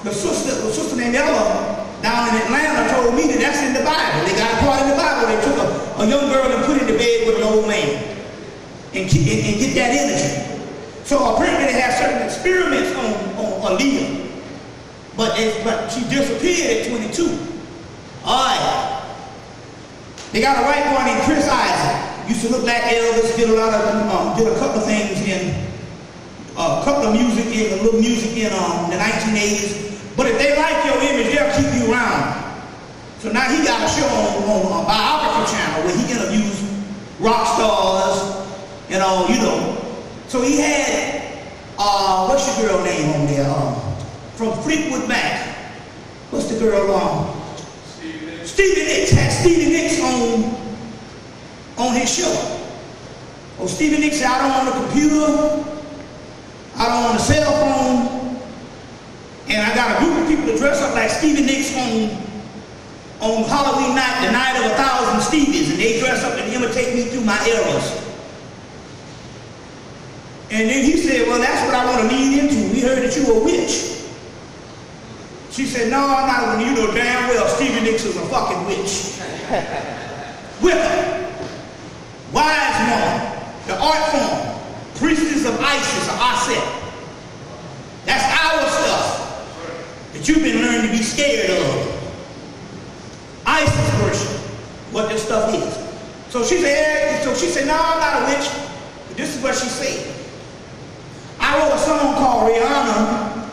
The sister named Ella down in Atlanta told me that that's in the Bible. They got a part in the Bible. They took a young girl and put in the bed with an old man and get that energy. So apparently they have certain experiments on Aaliyah. But she disappeared at 22. All right. They got a white boy named Chris Isaac. Used to look like Elvis. Did a couple of things in a little music in the 1980s. But if they like your image, they'll keep you around. So now he got a show on a biography channel where he interviews rock stars and all, you know. So he had what's your girl name on there? From Fleetwood Mac. What's the girl? Stevie Nicks. Had Stevie Nicks on his show. Oh, Stevie Nicks said, I don't want a computer. I don't want a cell phone. And I got a group of people to dress up like Stevie Nicks on Halloween night, the night of 1,000 Stevies. And they dress up and imitate me through my eras. And then he said, well, that's what I want to lead into. We heard that you were a witch. She said, no, I'm not. You know damn well Stevie Nicks is a fucking witch. Wicca. Wise woman. The art form. Priestess of Isis or Aset. That's our stuff that you've been learning to be scared of. Isis worship, what this stuff is. So she said, no, I'm not a witch. But this is what she said. I wrote a song called Rihanna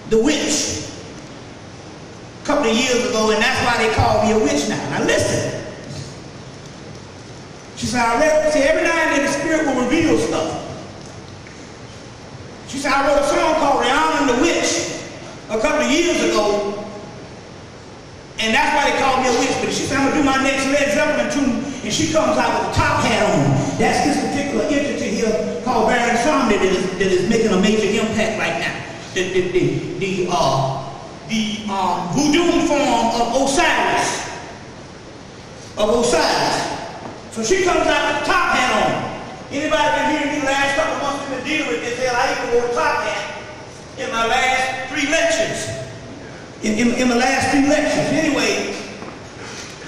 the Witch a couple of years ago, and that's why they call me a witch now. Now listen. She said, every now and then the Spirit will reveal stuff. She said, I wrote a song called Rihanna the Witch a couple of years ago, and that's why they call me a witch. But she said, I'm going to do my next Led Zeppelin tune, and she comes out with a top hat on. That's this particular entity here called Baron Somni that is making a major impact right now. The voodoo form of Osiris. So she comes out with a top hat on. Anybody been hearing me the last couple of months been dealing with this? Hell, I even wore a top hat in my last 3 lectures. In the last 3 lectures. Anyway,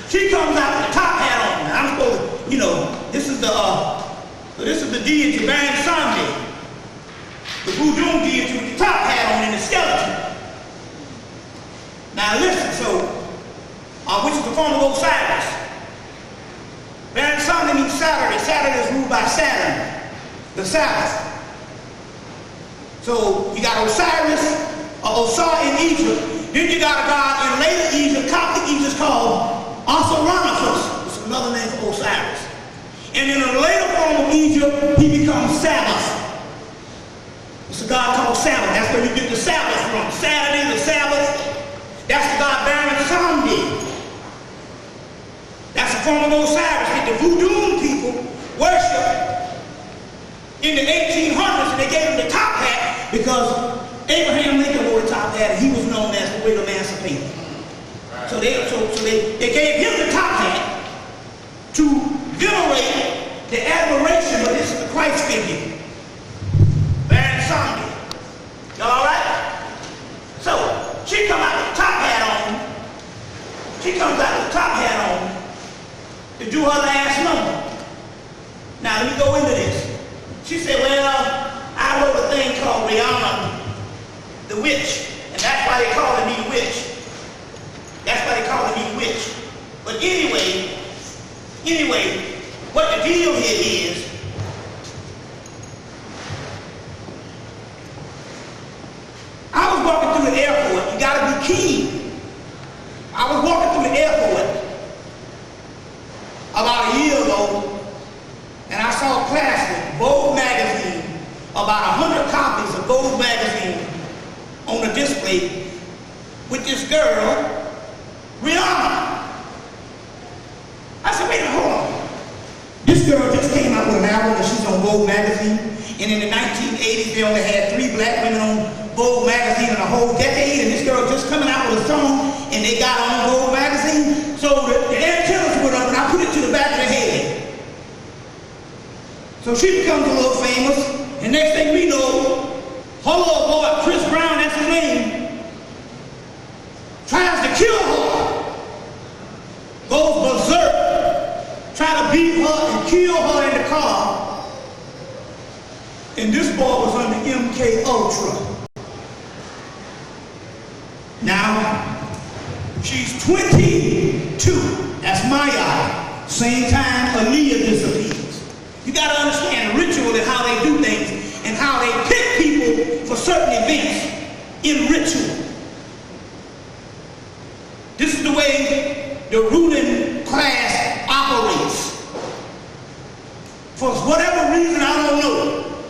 she comes out with a top hat on. Now, I'm supposed to, you know, this is the deity, Baron Somni, the voodoo deity with the top hat on and the skeleton. Now listen, which is the form of Osiris. Baron Somni means Saturday. Saturday is ruled by Saturn, the Sabbath. So you got Osiris, or Osar in Egypt. Then you got a god in later Egypt, Coptic Egypt, called Osiriothus. It's another name for Osiris. And in the later form of Egypt, he becomes Sabbath. It's a god called Sabbath. That's where you get the Sabbath from. Saturday, the Sabbath. That's the god Baron Somni. That's the form of Osiris that the voodoo people worship in the 1800s, and they gave him the top hat because Abraham Lincoln wore the top hat, and he was known as the great emancipator. So they gave him the top hat to venerate the admiration of this Christ figure, Baron Somni. Y'all all right? So she comes out with the top hat on. She comes out with the top hat on to do her last number. Now let me go into this. She said, well, I wrote a thing called Rihanna the Witch, and that's why they calling me the witch. That's why they calling me the witch. But anyway, what the deal here is, I was walking through the airport. You gotta be keen. I was walking through the airport about a year ago, and I saw a plastic Vogue magazine, about 100 copies of Vogue magazine on a display with this girl, Rihanna. I said, wait a minute, hold on. This girl just came out with an album and she's on Vogue magazine, and in the 1980s they only had 3 black women on Vogue magazine in a whole decade, and this girl just coming out with a song and they got on Vogue magazine. So the antennas went up and I put it to the back of the head. So she becomes a little famous, and next thing we know, her little boy, Chris Brown, that's his name, tries to kill her, goes berserk, try to beat her and kill her in the car, and this boy was under MK Ultra. Now, she's 22, that's my eye, same time Aaliyah disappears. You got to understand the ritual and how they do things and how they pick people for certain events in ritual. This is the way the ruling class operates. For whatever reason, I don't know.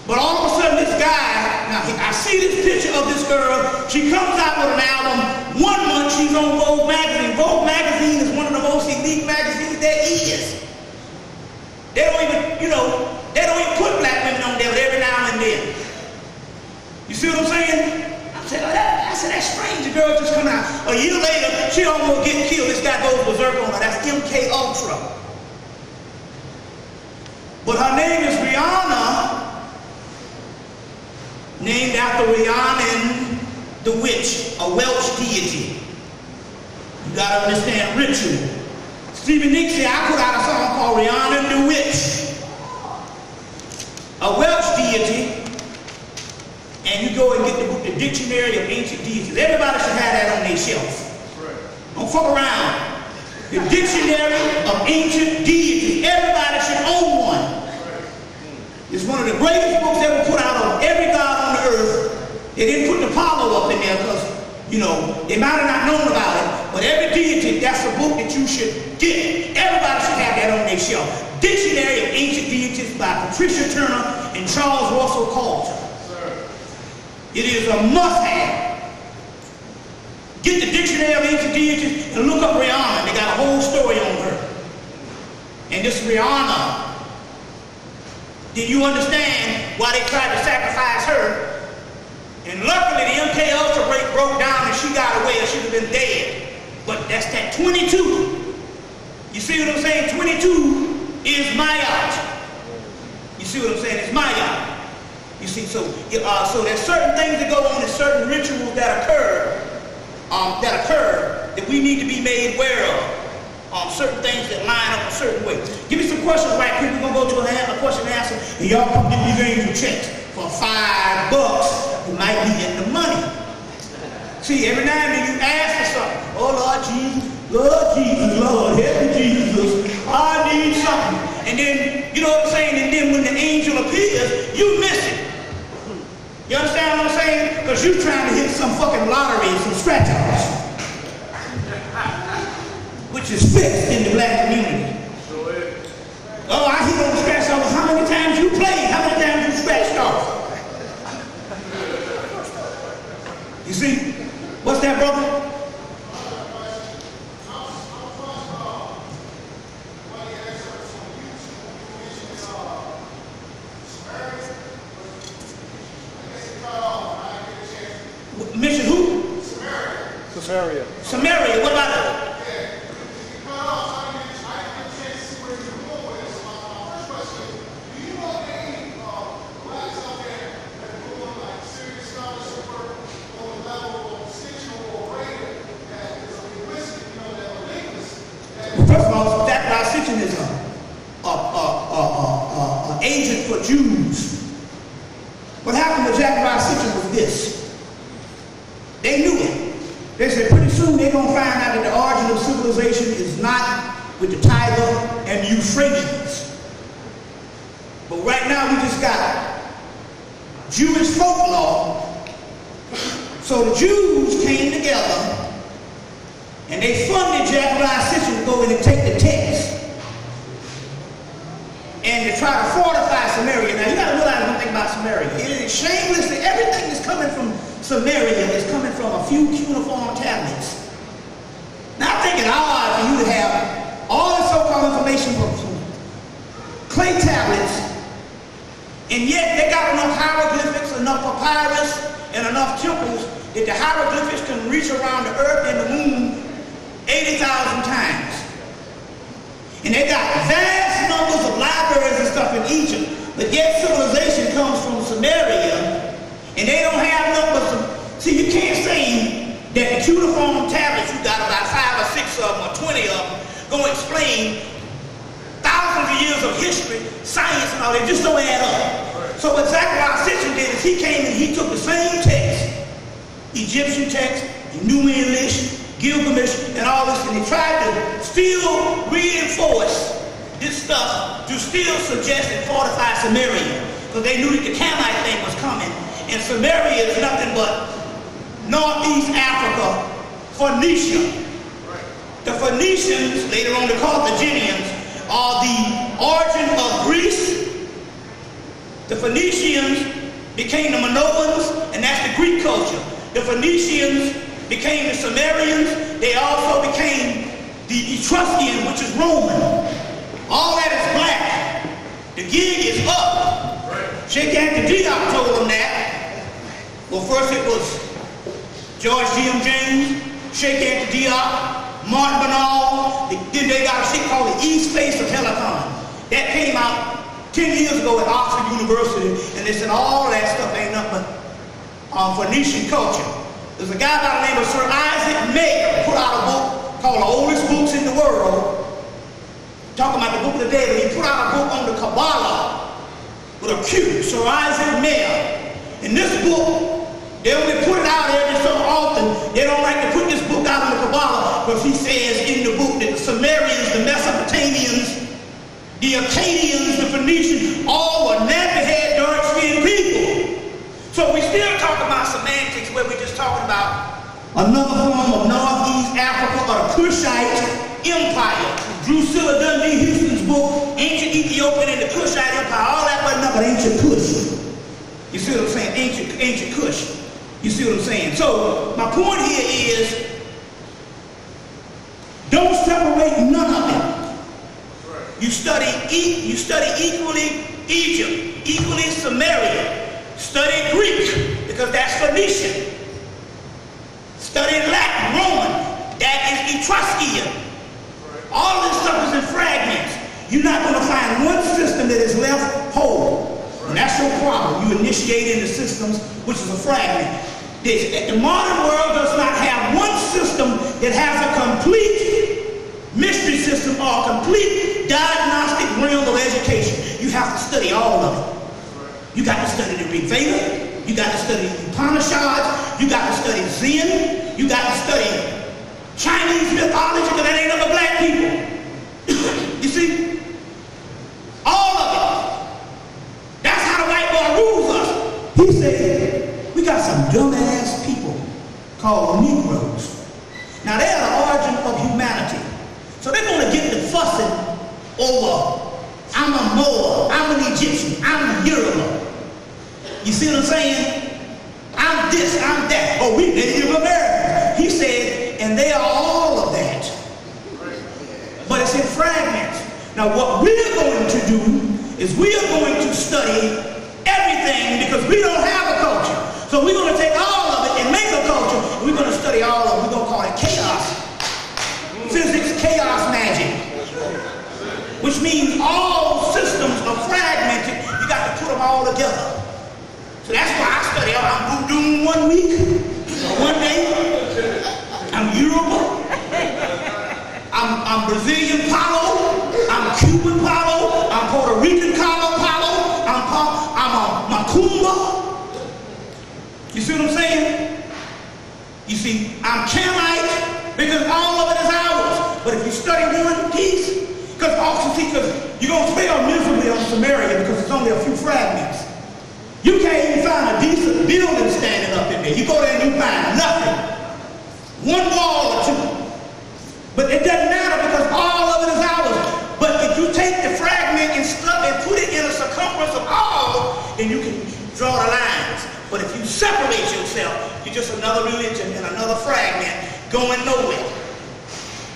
But all of a sudden this guy, now I see this picture of this girl, she comes out with an album, 1 month she's on Vogue magazine. Vogue magazine is one of the most elite magazines there is. They don't even, they don't even put black women on there every now and then. You see what I'm saying? I said, that's strange. The girl just come out. A year later, she almost get killed. This guy goes berserk on her. That's MK Ultra. But her name is Rihanna, named after Rhiannon the Witch, a Welsh deity. You gotta understand ritual. Stevie Nicks said, I put out a song called Rihanna the Witch, a Welsh deity, and you go and get the book, The Dictionary of Ancient Deities. Everybody should have that on their shelf. Don't fuck around. The Dictionary of Ancient Deities. Everybody should own one. It's one of the greatest books ever put out on every god on the earth. They didn't put the Apollo up in there because, you know, they might have not known about it, but every deity, that's a book that you should get. Everybody should have that on their shelf. Dictionary of Ancient Deities by Patricia Turner and Charles Russell Coulter. It is a must-have. Get the Dictionary of Ancient Deities and look up Rihanna. They got a whole story on her. And this Rihanna, did you understand why they tried to sacrifice her? And luckily the MK Ultra broke down and she got away, or she'd have been dead. But that's that 22. You see what I'm saying? 22 is Mayat. You see what I'm saying? It's Mayat. You see, so there's certain things that go on, and certain rituals that occur that we need to be made aware of. Certain things that line up a certain way. Give me some questions right quick. We're gonna go to a question and answer, and y'all come get these angel checks for $5. You might be in the money. See, every now and then you ask for something. Oh Lord Jesus, Lord help me Jesus, I need something. And then, you know what I'm saying? And then when the angel appears, you miss it. You understand what I'm saying? Because you're trying to hit some fucking lottery and some scratch-offs, which is fixed in the black community. Oh, I hit on the scratch-off. How many times you played? How many times you scratched off? You see? What's that, brother? Mission who? Samaria. Samaria, what about it? First of all, that dissection is an agent for Jews. What happened with Zachariah Sitchin was this. They knew it. They said pretty soon they're going to find out that the origin of civilization is not with the Tiger and the Euphrates. But right now we just got Jewish folklore. So the Jews came together and they funded Zachariah Sitchin to go in and take the text and to try to fortify Samaria. Now you got to realize one thing about Samaria. It is shamelessly, everything that's coming from Samaria is coming from a few cuneiform tablets. Now I think it's odd for you to have all this so-called information from clay tablets, and yet they got enough hieroglyphics, enough papyrus, and enough temples that the hieroglyphics can reach around the earth and the moon 80,000 times. And they got vast numbers of libraries and stuff in Egypt, but yet civilization comes from Samaria, and they don't have numbers. See, you can't say that the cuneiform tablets, you got about 5 or 6 of them or 20 of them, gonna explain thousands of years of history, science, and all that. Just don't add up. So what Zachariah Sitchin did is he came and he took the same text, Egyptian text, New English, Gilgamesh, and all this, and he tried to still reinforce this stuff to still suggest and fortify Samaria, because they knew that the Camite thing was coming, and Samaria is nothing but northeast Africa, Phoenicia. The Phoenicians, later on the Carthaginians, are the origin of Greece. The Phoenicians became the Minoans, and that's the Greek culture. The Phoenicians became the Sumerians. They also became the Etruscan, which is Roman. All that is black. The gig is up. Sheikh Anta Diop told them that. Well, first it was George G.M. James, Sheikh Anta Diop, Martin Bernal. Then they got a shit called the East Face of Helicon. That came out 10 years ago at Oxford University, and they said all that stuff ain't nothing but Phoenician culture. There's a guy by the name of Sir Isaac Mayer put out a book called The Oldest Books in the World, talking about the Book of the David. He put out a book on the Kabbalah with a Q, Sir Isaac Mayer. In this book, they only put it out every so often. They don't like to put this book out in the Kabbalah because he says in the book that the Sumerians, the Mesopotamians, the Akkadians, the Phoenicians, all were nappy-head, dark-skinned people. So we still talk about semantics where we're just talking about another form of Northeast Africa or the Kushite Empire. Drusilla Dundee Houston's book, Ancient Ethiopian and the Kushite Empire, all that but nothing but ancient Kush. You see what I'm saying? Ancient Kush. You see what I'm saying? So my point here is, don't separate none of them. You study equally Egypt, equally Samaria. Study Greek, because that's Phoenician. Study Latin, Roman, that is Etruscan. All this stuff is in fragments. You're not going to find one system that is left whole. And that's your problem. You initiate into systems which is a fragment. The modern world does not have one system that has a complete mystery system or a complete diagnostic realm of education. You have to study all of it. You got to study the Rig Veda. You got to study the Upanishads. You got to study Zen. You got to study Chinese mythology, because that ain't other black people. You see? All of it. That's how the white boy rules us. He said, we got some dumbass people called Negroes. Now they're the origin of humanity. So they're going to get to fussing over, I'm a Moor, I'm an Egyptian, I'm a Yoruba. You see what I'm saying? I'm this, I'm that. Oh, we Native Americans. He said, and they are all of that. But it's in fragments. Now what we're going to do is we are going to study everything because we don't have a culture. So we're going to take all of it and make a culture. We're going to study all of it. We're going to call it chaos. Physics, chaos, magic. Which means all systems are fragmented. You got to put them all together. So that's why I study. I'm voodoo 1 week, 1 day. I'm Yoruba. I'm Brazilian Palo. I'm Cuban Palo. I'm Puerto Rican Palo. I'm a Macumba. You see what I'm saying? You see, I'm Camite because all of it is ours. But if you study one piece, because you're going to fail miserably on Samaria because it's only a few fragments. You can't even find a decent building standing up in there. You go there and you find nothing. One wall or two. But it doesn't matter because all of it is ours. But if you take the fragment and stuff and put it in a circumference of all, then you can draw the lines. But if you separate yourself, you're just another religion and another fragment going nowhere.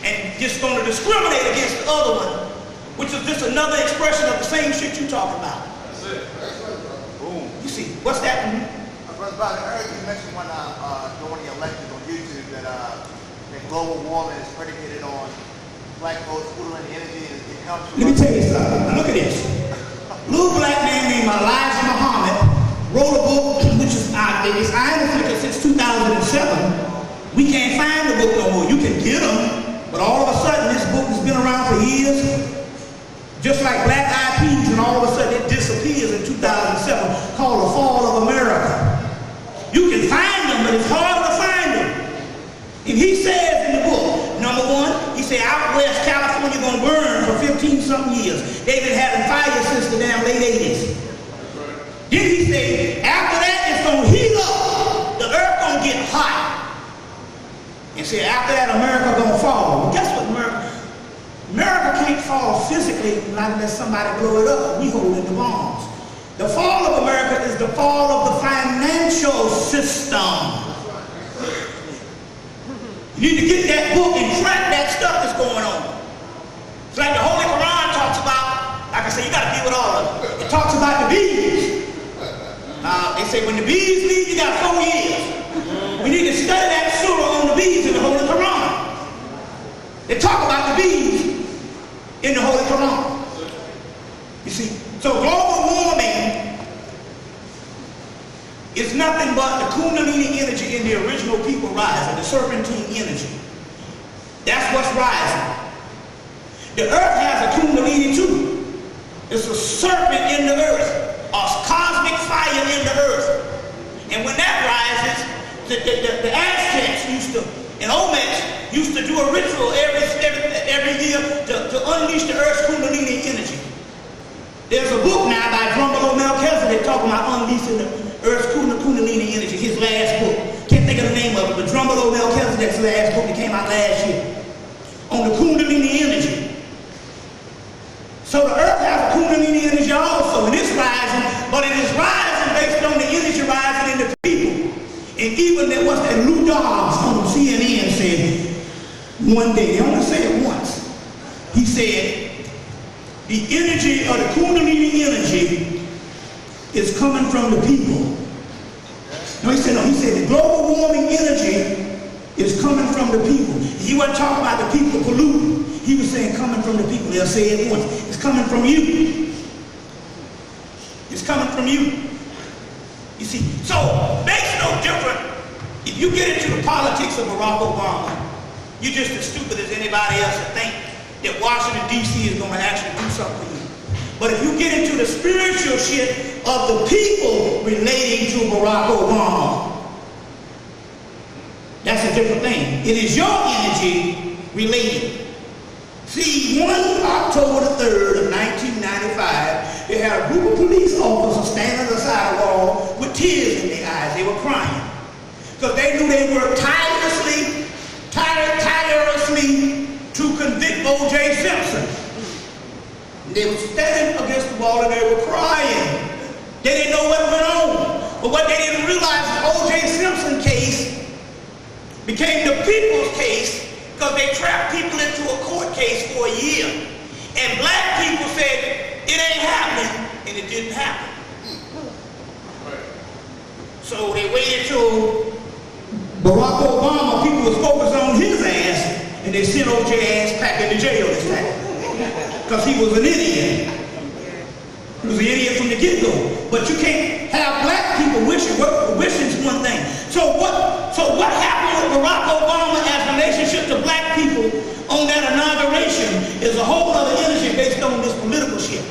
And just going to discriminate against the other one, which is just another expression of the same shit you talking about. That's it. Boom. You see, what's that? Brother Bobby, I heard you mention when during the elections on YouTube that global warming is predicated on black folks putting the energy and it comes from... Let me tell you something. Now look at this. Little black man named Elijah Muhammad wrote a book, which is it's iron since 2007. We can't find the book no more. You can get them. But all of a sudden, this book has been around for years, just like Black Eyed Peas, and all of a sudden it disappears in 2007, called The Fall of America. You can find them, but it's hard to find them. And he says in the book, number one, he said, out west, California going to burn for 15-something years. They've been having fire since the damn late 80s. Then he said, after that, it's going to heat up. The earth going to get hot. And said, after that, America gonna fall. Well, guess what, America can't fall physically not unless somebody blow it up. We holding the bombs. The fall of America is the fall of the financial system. You need to get that book and track that stuff that's going on. It's like the Holy Quran talks about, like I said, you gotta deal with all of it. It talks about the bees. They say when the bees leave, you got 4 years. We need to study that surah on the bees in the Holy Quran. They talk about the bees in the Holy Quran. You see, so global warming is nothing but the Kundalini energy in the original people rising, the serpentine energy. That's what's rising. The earth has a Kundalini too. It's a serpent in the earth, a cosmic fire in the earth. And when that rises, the Aztecs used to, and Olmecs used to do a ritual every year to unleash the earth's Kundalini energy. There's a book now by Drumbalo Melchizedek talking about unleashing the earth's Kundalini energy, his last book. Can't think of the name of it, but Drumbalo Melchizedek's last book that came out last year on the Kundalini energy. So the earth has a Kundalini energy also, and it's rising, but it is rising based on the energy rising in the people. And even there was that Lou Dobbs on CNN said one day, they only said it once, he said, the energy of the Kundalini energy is coming from the people. No, he said the global warming energy is coming from the people. He wasn't talking about the people polluting. He was saying coming from the people. They'll say it once. It's coming from you. It's coming from you. You see, so makes no difference if you get into the politics of Barack Obama. You're just as stupid as anybody else to think that Washington, D.C. is going to actually do something for you. But if you get into the spiritual shit of the people relating to Barack Obama, that's a different thing. It is your energy related. See, one October the 3rd of 1995, they had a group of police officers standing on the side of the wall with tears in their eyes. They were crying because they knew they worked tirelessly to convict O.J. Simpson. They were standing against the wall and they were crying. They didn't know what went on. But what they didn't realize, the O.J. Simpson case became the people's case because they trapped people into a court case for a year. And black people said, it ain't happening, and it didn't happen. So they waited till Barack Obama, people was focused on his ass, and they sent O.J. ass back into jail this time. Because he was an idiot. He was an idiot from the get-go. But you can't have black people wishing. Wishing's one thing. So what happened with Barack Obama as relationship to black people on that inauguration is a whole other energy based on this political shit.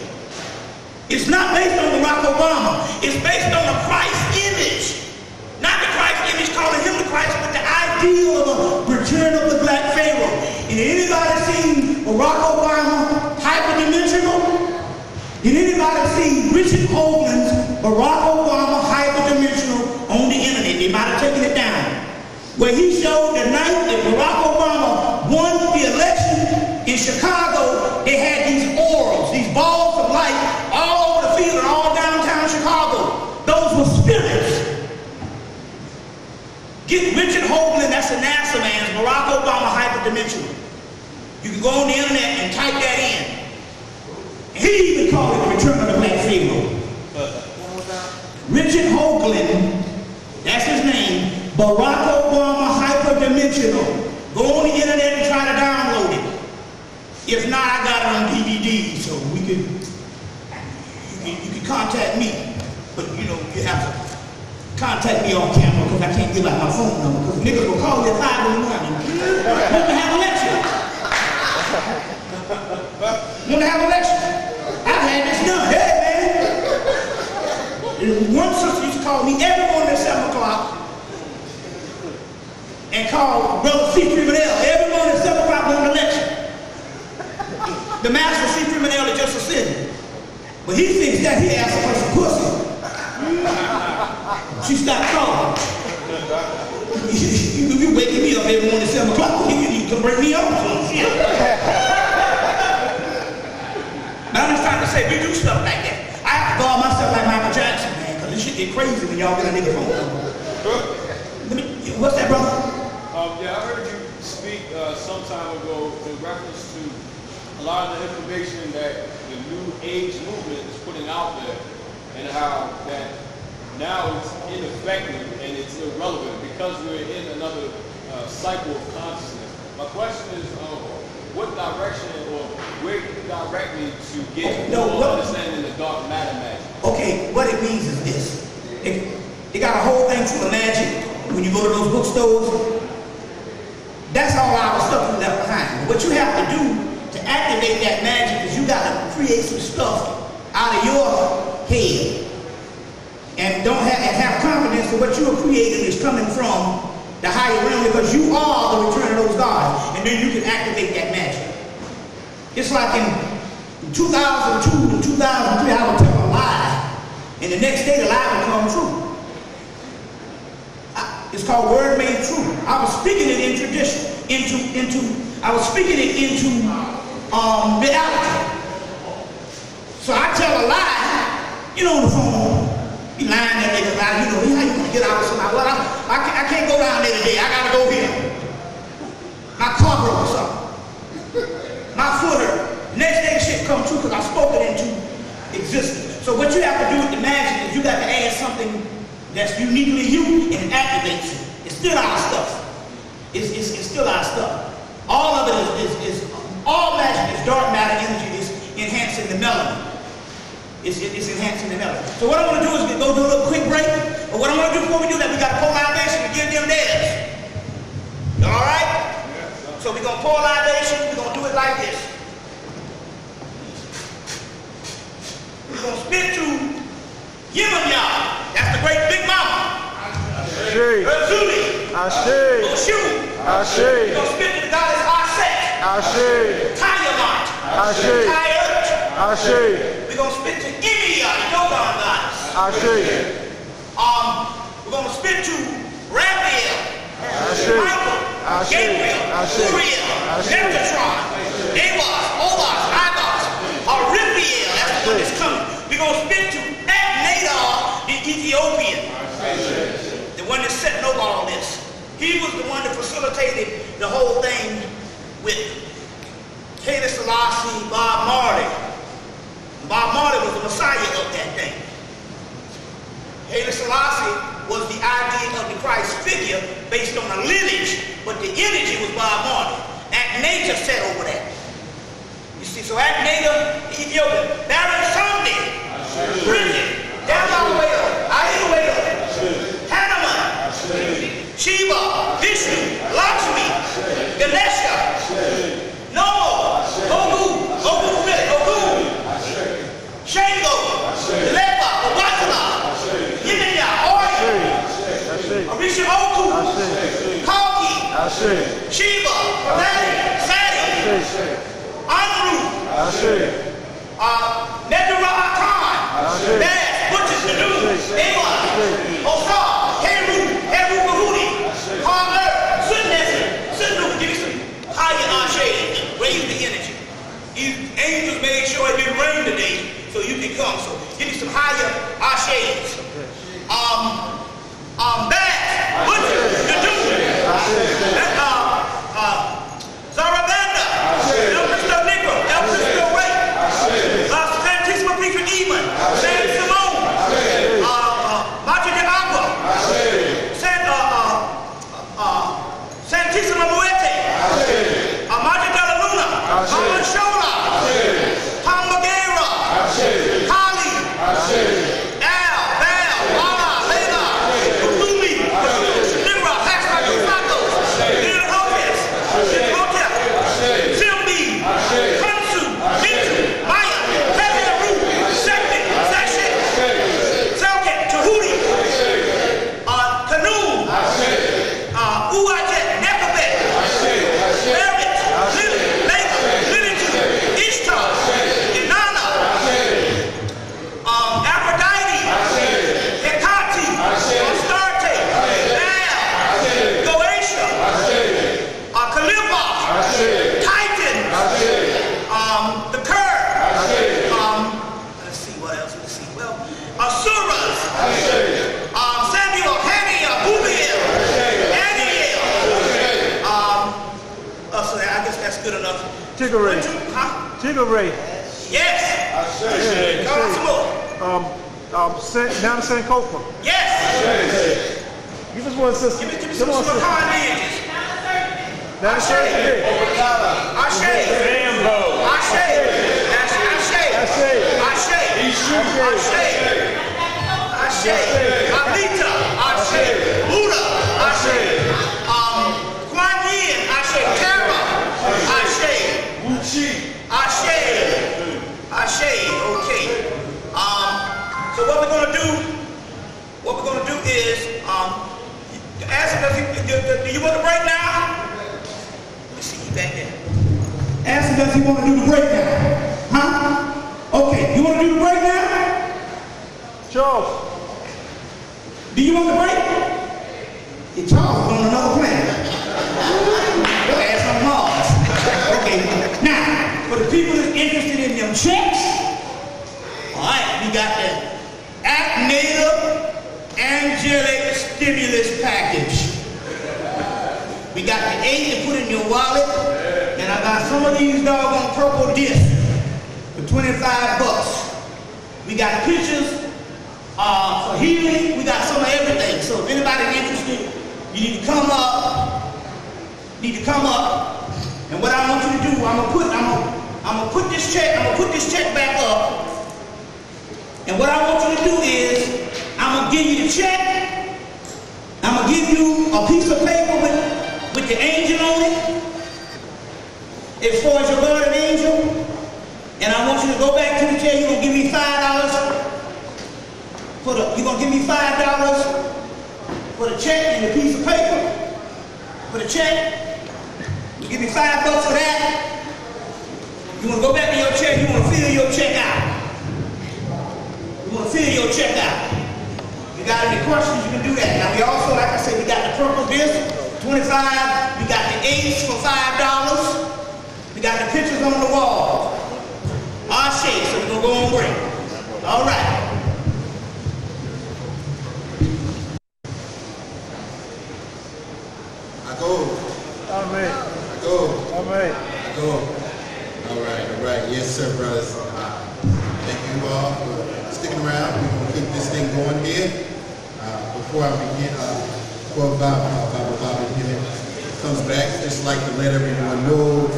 It's not based on Barack Obama. It's based on the Christ image. Not the Christ image calling him the Christ, but the ideal of a return of the black Pharaoh. And anybody seen Barack Obama hyperdimensional? Did anybody see Richard Hoagland's Barack Obama hyperdimensional on the internet? They might have taken it down. Where he showed the night that Barack Obama won the election in Chicago, they had these auras, these balls of light all over the field and all downtown Chicago. Those were spirits. Get Richard Hoagland, that's a NASA man's Barack Obama hyperdimensional. You can go on the internet and type that in. He even called it the return of the black Pharaoh. Richard Hoagland, that's his name, Barack Obama hyperdimensional. Go on the internet and try to download it. If not, I got it on DVD, so you can contact me. But you know, you have to contact me on camera because I can't give out my phone number because niggas will call you at 5 in the morning. Want to have a lecture? Want to have a lecture? I've had this done. Hey, man. One sister used to call me every morning at 7 o'clock and call Brother C. Criminal every morning at 7 o'clock on the lecture. The master C. Criminal is just a sinner. But he thinks that he asked for some pussy. She stopped calling. You waking me up every morning at 7 o'clock. You can bring me up. I'm just trying to say, we do stuff like that. I have to guard myself like Michael Jackson, man, because this shit get crazy when y'all get a nigga phone number. What's that, brother? Yeah, I heard you speak some time ago in reference to a lot of the information that the New Age movement is putting out there and how that now it's ineffective and it's irrelevant because we're in another cycle of consciousness. My question is, what direction or where can you direct me to get more understanding the dark matter magic? Okay, what it means is this. They got a whole thing full of magic when you go to those bookstores. That's all our stuff we left behind. What you have to do to activate that magic is you got to create some stuff out of your head. And have confidence that what you are creating is coming from the higher realm, because you are the return of those gods. And then you can activate that magic. It's like in 2002 and 2003, I would tell a lie, and the next day the lie would come true. It's called word made true. I was speaking it in tradition, I was speaking it into reality. So I tell a lie, on the phone, he lying that nigga about, how you gonna get out of something? Well, I can't go down there today, I gotta go here. My car broke or something. My foot hurt. Next day shit come true because I spoke it into existence. So what you have to do with the magic is you got to add something that's uniquely you and it activates it. It's still our stuff. It's still our stuff. All of it all magic is dark matter energy is enhancing the melanin. It's enhancing the melanin. So what I want to do is go do a little quick break. But what I want to do before we do that, we got to pour libation to give them theirs. All right? So we're going to pour libation. We're going to do it like this. We're going to spit to Hemmitt. That's the great big mama. Ashe. Razuli. Ashe. Oshu. Ashe. We're going to spit to the goddess Aset. Ashe. Tayamont. Ashe. Tayert. Ashe. We're going to spit to Emiya, the Dogon goddess. Ashe. We're going to spit to Raphael. Ashe. Michael. Ashe. Gabriel. Ashe. Uriel. Ashe. Metatron. Ewas. Obas. Agos. Raphael. That's the one that's coming. We're going to spit to Nadar, the Ethiopian. The one that's setting over all this. He was the one that facilitated the whole thing with Haile Selassie, Bob Marley. Bob Marley was the messiah of that thing. Haile Selassie was the idea of the Christ figure based on a lineage, but the energy was Bob Marley. Akhenaten set over that. You see, so Akhenaten, Ethiopia, Baron Samdi, Bridget, Damael, Ayuel, Hanuman, Shiva, Vishnu, Lakshmi, Ganesha, Nomo, Ogu, Shango, Lepa, Obatala, Yiminya, Ori, Orisha Oku, Kalki, Shiva, Lani, Sadi, Anru, Medra Khan, Bass, Butchers, Nadu, Ewa, Osar, Heru Bahudi, Harler, Sunnu, give me some higher Ashe, raise the energy. These angels made sure it didn't rain today, so you can come. So give me some higher Ashes. Bass, Butchers, Nadu, Zarabanda, El Cristo Negro, El Cristo Rey, Las Santissima Petra Eman, San Simone, Magia de Agua, Santissima Muerte, Magia de la Luna, Mama Shola, Hamagera, Kali, Al, Bal, Wala, Lela, Ulumi, Libra, Hashtag Sacos, Lil Hopes, Hotep, Silbi, Kansu, Mitsu, Maya, Heru, Sekti, Seshet, Selket, Tahuti, Canoe, Uajet, Nekabet, Merit, Lilitu, Ishtar, Inanna, Aphrodite, Hecate, Astarte, Baal, Goetia, Calypha, Titan, the Curve, let's see what else, well, Asuras, Samuel, Hania, Bubiel, Aniel, so I guess that's good enough. Tigray. Huh? Tigray. Yes! Come on, some more. Down to Sankofa. Yes! Give us one, sister. Give me Come some on, sister. Macan lineages. Down to Sankofa. Ashe. Rambo. Ashe. Ashe. Ashe. Ashe. Alita. Ashe. Buddha. Ashe. Kuan Yin. Ashe. Tara. Ashe. Wuchi. Ashe. Okay. Do you want the break now? Let me see you back there. Ask him, does he want to do the break now? Huh? Okay, you want to do the break now? Charles. Do you want the break? Hey, Charles is on another planet. Your ass on Mars. Okay, now, for the people that's interested in them checks, all right, we got the Native Angelic Stimulus Package. We got the 8 to put in your wallet, and I got some of these doggone purple discs for $25. We got pictures for healing. We got some of everything. So if anybody's interested, you need to come up. And what I want you to do, I'm gonna put this check back up. And what I want you to do is, I'm gonna give you the check. I'm gonna give you a piece of paper with the angel on it, as far as your guardian angel. And I want you to go back to the jail. You're gonna give me $5 you're gonna give me $5 for the check and the piece of paper for the check. You give me $5 for that. You wanna go back to your check. You wanna fill your check out. You want to fill your check out. You got any questions, you can do that. Now we also, like I said, we got the purple disc, 25. We got the 8s for $5. We got the pictures on the wall. Our shape, so we're going to go on break. All right. I go. Amen. I go. Amen. I go. All right. Yes, sir, brothers. Thank you all for sticking around. We're going to keep this thing going here. Before I begin, before Bobby Hemmitt comes back, just like to let everyone know.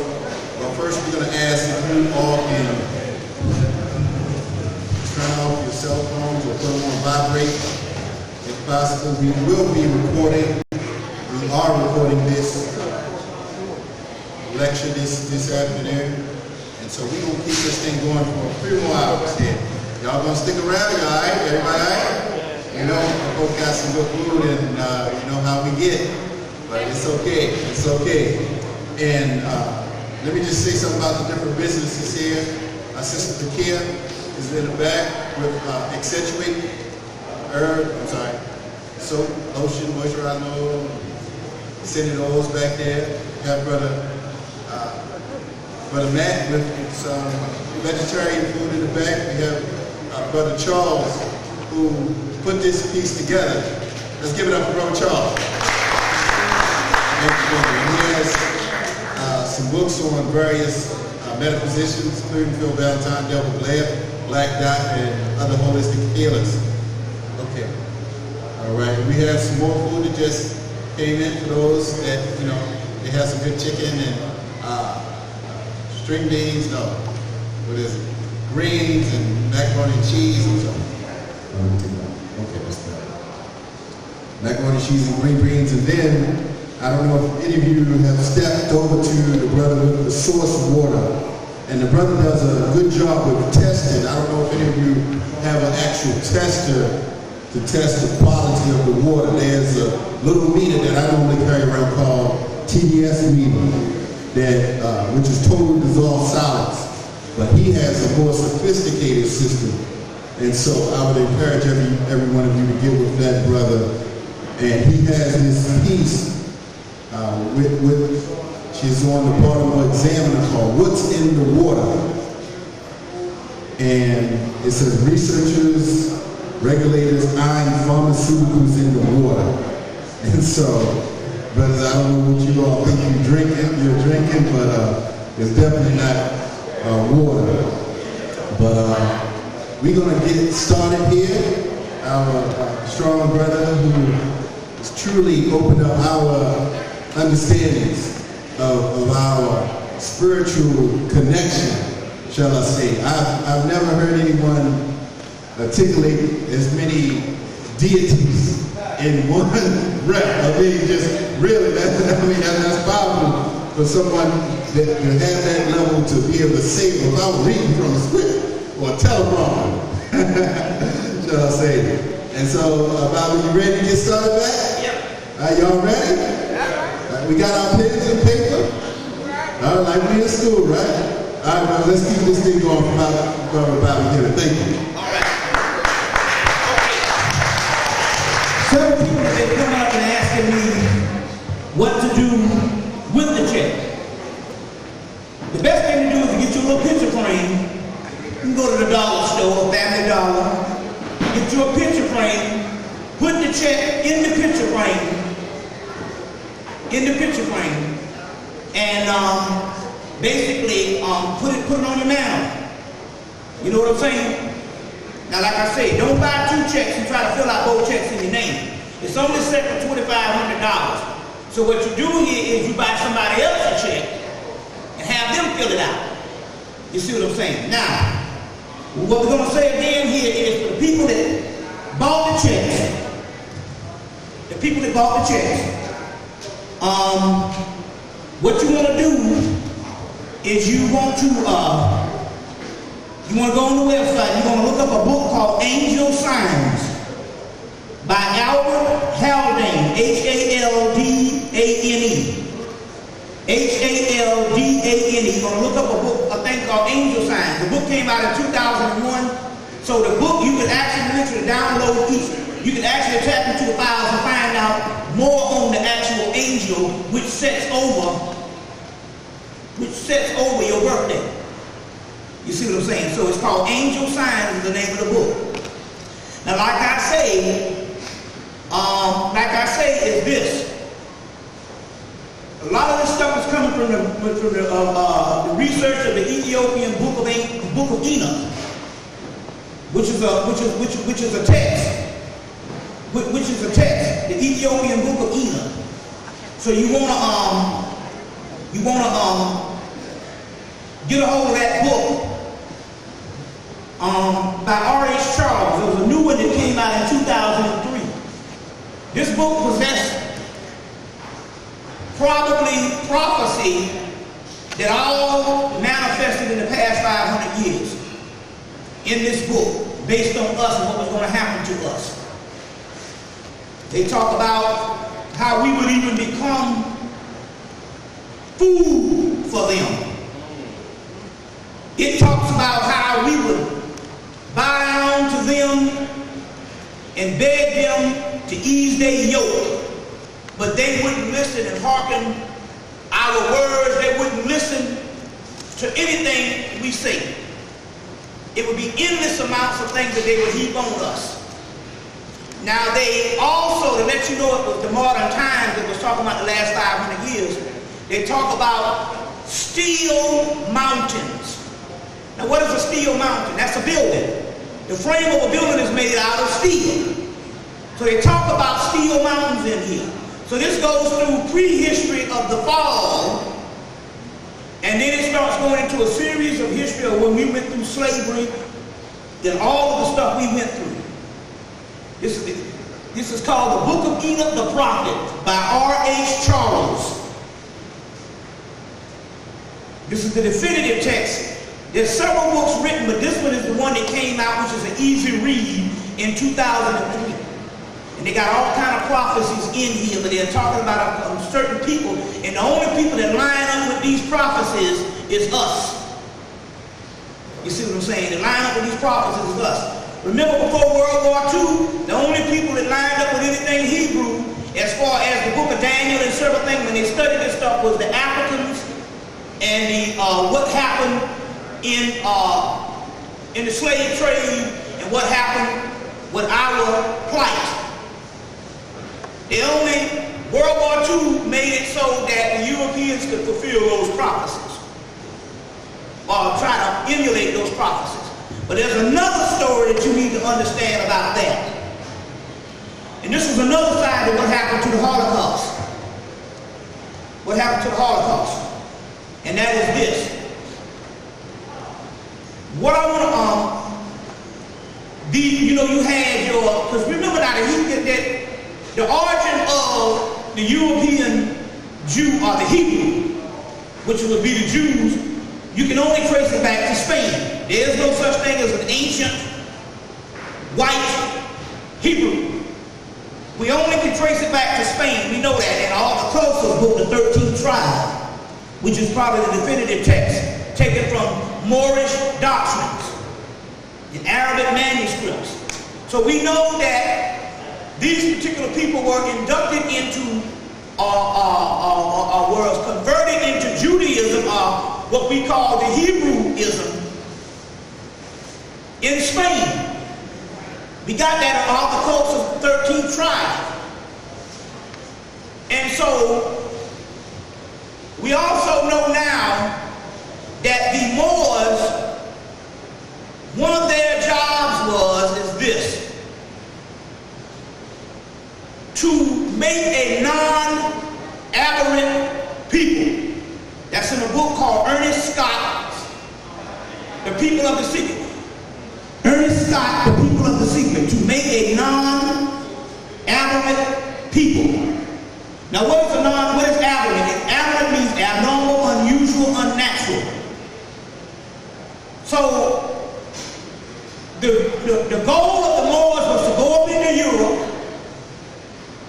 But first, we're going to ask if you all can turn off your cell phones or put them on vibrate. If possible, we will be recording. We are recording this lecture this afternoon. And so we're going to keep this thing going for a few more hours here. Y'all going to stick around? You all right? Everybody all right? You know, we both got some good food and you know how we get. But it's okay. It's okay. And let me just say something about the different businesses here. Our sister Takia is in the back with Accentuate, soap, lotion, moisturizer oil, scented oils back there. We have Brother Matt with some vegetarian food in the back. We have Brother Charles who put this piece together. Let's give it up for Brother Charles. And he has some books on various metaphysicians, including Phil Valentine, Delbert Blair, Black Dot, and other holistic healers. Okay. All right. We have some more food that just came in for those that, you know, they have some good chicken and string beans, no, what is it? Greens and macaroni and cheese and so. Okay, that's better. Macaroni, cheese, and green beans, and then I don't know if any of you have stepped over to the brother with the source water, and the brother does a good job with testing. I don't know if any of you have an actual tester to test the quality of the water. There's a little meter that I normally carry around called TDS meter. That which is total dissolved solids, but he has a more sophisticated system, and so I would encourage every one of you to get with that brother. And he has this piece she's on the Baltimore Examiner called "What's in the Water," and it says researchers, regulators, iron pharmaceuticals in the water, and so. Brothers, I don't know what you all think you're drinking, but it's definitely not water. But we're going to get started here. Our strong brother who has truly opened up our understandings of our spiritual connection, shall I say. I've never heard anyone articulate as many deities in one breath. I mean, just really, that's powerful for someone that has that level to be able to say it without reading from a script or a teleprompter. Shall I say? And so, Bobby, you ready to get started back? Yep. All right, y'all ready? All right, we got our pens and paper. All right, like we in school, right? All right, well, let's keep this thing going from Bible here. Thank you. All right. Several people have been coming up and asking me what to do with the check. The best thing to do is to get you a little picture frame. You can go to the dollar store, Family Dollar, get you a picture frame, put the check in the picture frame, and basically put it on your mantle. You know what I'm saying? Now, like I say, don't buy 2 checks and try to fill out both checks in your name. It's only set for $2,500. So what you do here is you buy somebody else's check and have them fill it out. You see what I'm saying? Now, what we're going to say again here is for the people that bought the checks, what you want to do is you want to go on the website, you're going to look up a book called Angel Signs by Albert Haldane, H-A-L-D-A-N-E. H-A-L-D-A-N-E. You're going to look up a thing called Angel Signs. The book came out in 2001. So the book, you can actually literally download you can actually tap into the files and find out more on the actual angel which sets over your birthday. You see what I'm saying? So it's called Angel Signs is the name of the book. Now, like I say is this. A lot of this stuff is coming from the research of the Ethiopian Book of Enoch, which is a text. The Ethiopian Book of Enoch. So you wanna get a hold of that book by R.H. Charles. There was a new one that came out in 2003. This book possessed probably prophecy that all manifested in the past 500 years in this book based on us and what was going to happen to us. They talk about how we would even become food for them. It talks about how we would bow down to them and beg them to ease their yoke, but they wouldn't listen and hearken our words. They wouldn't listen to anything we say. It would be endless amounts of things that they would heap on us. Now they also, to let you know it was the modern times that was talking about the last 500 years, they talk about steel mountains. Now what is a steel mountain? That's a building. The frame of a building is made out of steel. So they talk about steel mountains in here. So this goes through prehistory of the fall, and then it starts going into a series of history of when we went through slavery and all of the stuff we went through. This is called the Book of Enoch the Prophet by R.H. Charles. This is the definitive text. There's several books written, but this one is the one that came out, which is an easy read in 2003. And they got all kind of prophecies in here, but they're talking about certain people, and the only people that line up with these prophecies is us. You see what I'm saying? They line up with these prophecies is us. Remember before World War II, the only people that lined up with anything Hebrew, as far as the book of Daniel and several things, when they studied this stuff, was the Africans and the what happened in the slave trade and what happened with our plight. World War II made it so that the Europeans could fulfill those prophecies or try to emulate those prophecies. But there's another story that you need to understand about that. And this is another side of what happened to the Holocaust. What happened to the Holocaust? And that is this. What I want to, you had your, because remember now that the origin of the European Jew or the Hebrew, which would be the Jews, you can only trace it back to Spain. There is no such thing as an ancient white Hebrew. We only can trace it back to Spain. We know that. And all the closest book, the 13th tribe, which is probably the definitive text, taken from Moorish doctrines in Arabic manuscripts. So we know that these particular people were inducted into were converted into Judaism, what we call the Hebrewism, in Spain. We got that off the coast of the 13th tribe. And so we also know now that the Moors, one of their jobs is this: to make a non-aberrant people. That's in a book called Ernest Scott's The People of the Secret. Ernest Scott, The People of the Secret, to make a non-aberrant people. Now what is aberrant? Aberrant means abnormal, unusual, unnatural. So the goal of the Moors was to go up into Europe,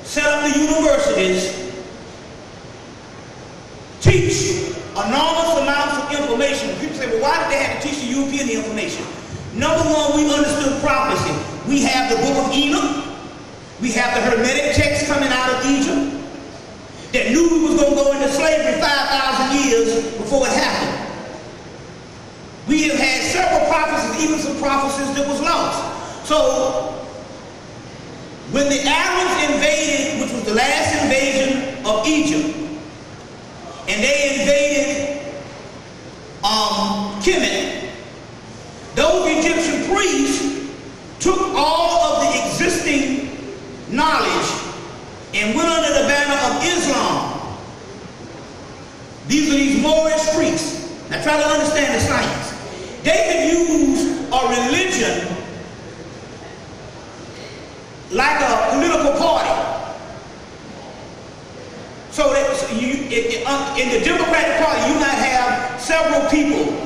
set up the universities, teach enormous amounts of information. People say, well, why did they have to teach the European the information? Number one, we understood prophecy. We have the book of Enoch. We have the Hermetic text coming out of Egypt that knew we was going to go into slavery 5,000 years before it happened. We have had several prophecies, even some prophecies that was lost. So when the Arabs invaded, which was the last invasion of Egypt, and they invaded Hemmitt, those Egyptian priests took all of the existing knowledge and went under the banner of Islam. These are these Moorish priests. Now try to understand the science. They could use a religion like a political party. So that in the Democratic Party, you might have several people,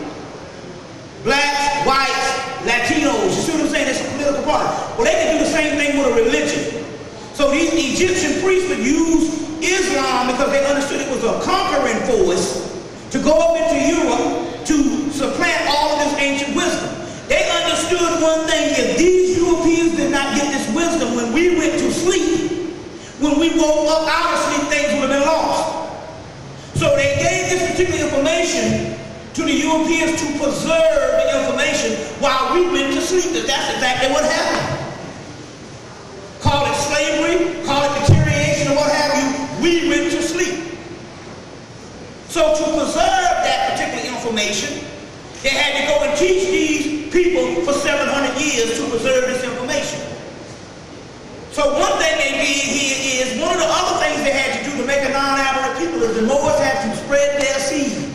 blacks, whites, Latinos. You see what I'm saying? It's a political party. Well, they can do the same thing with a religion. So these Egyptian priests would use Islam because they understood it was a conquering force to go up into Europe to supplant all of this ancient wisdom. They understood one thing: if these Europeans did not get this wisdom when we went to sleep, when we woke up out of sleep, things would have been lost. So they gave this particular information to the Europeans to preserve the information while we went to sleep. That's exactly what happened. Call it slavery, call it deterioration, or what have you, we went to sleep. So to preserve that particular information, they had to go and teach these people for 700 years to preserve this information. So one thing they did here is, one of the other things they had to do to make a non-aberrant people is the Moors had to spread their seed.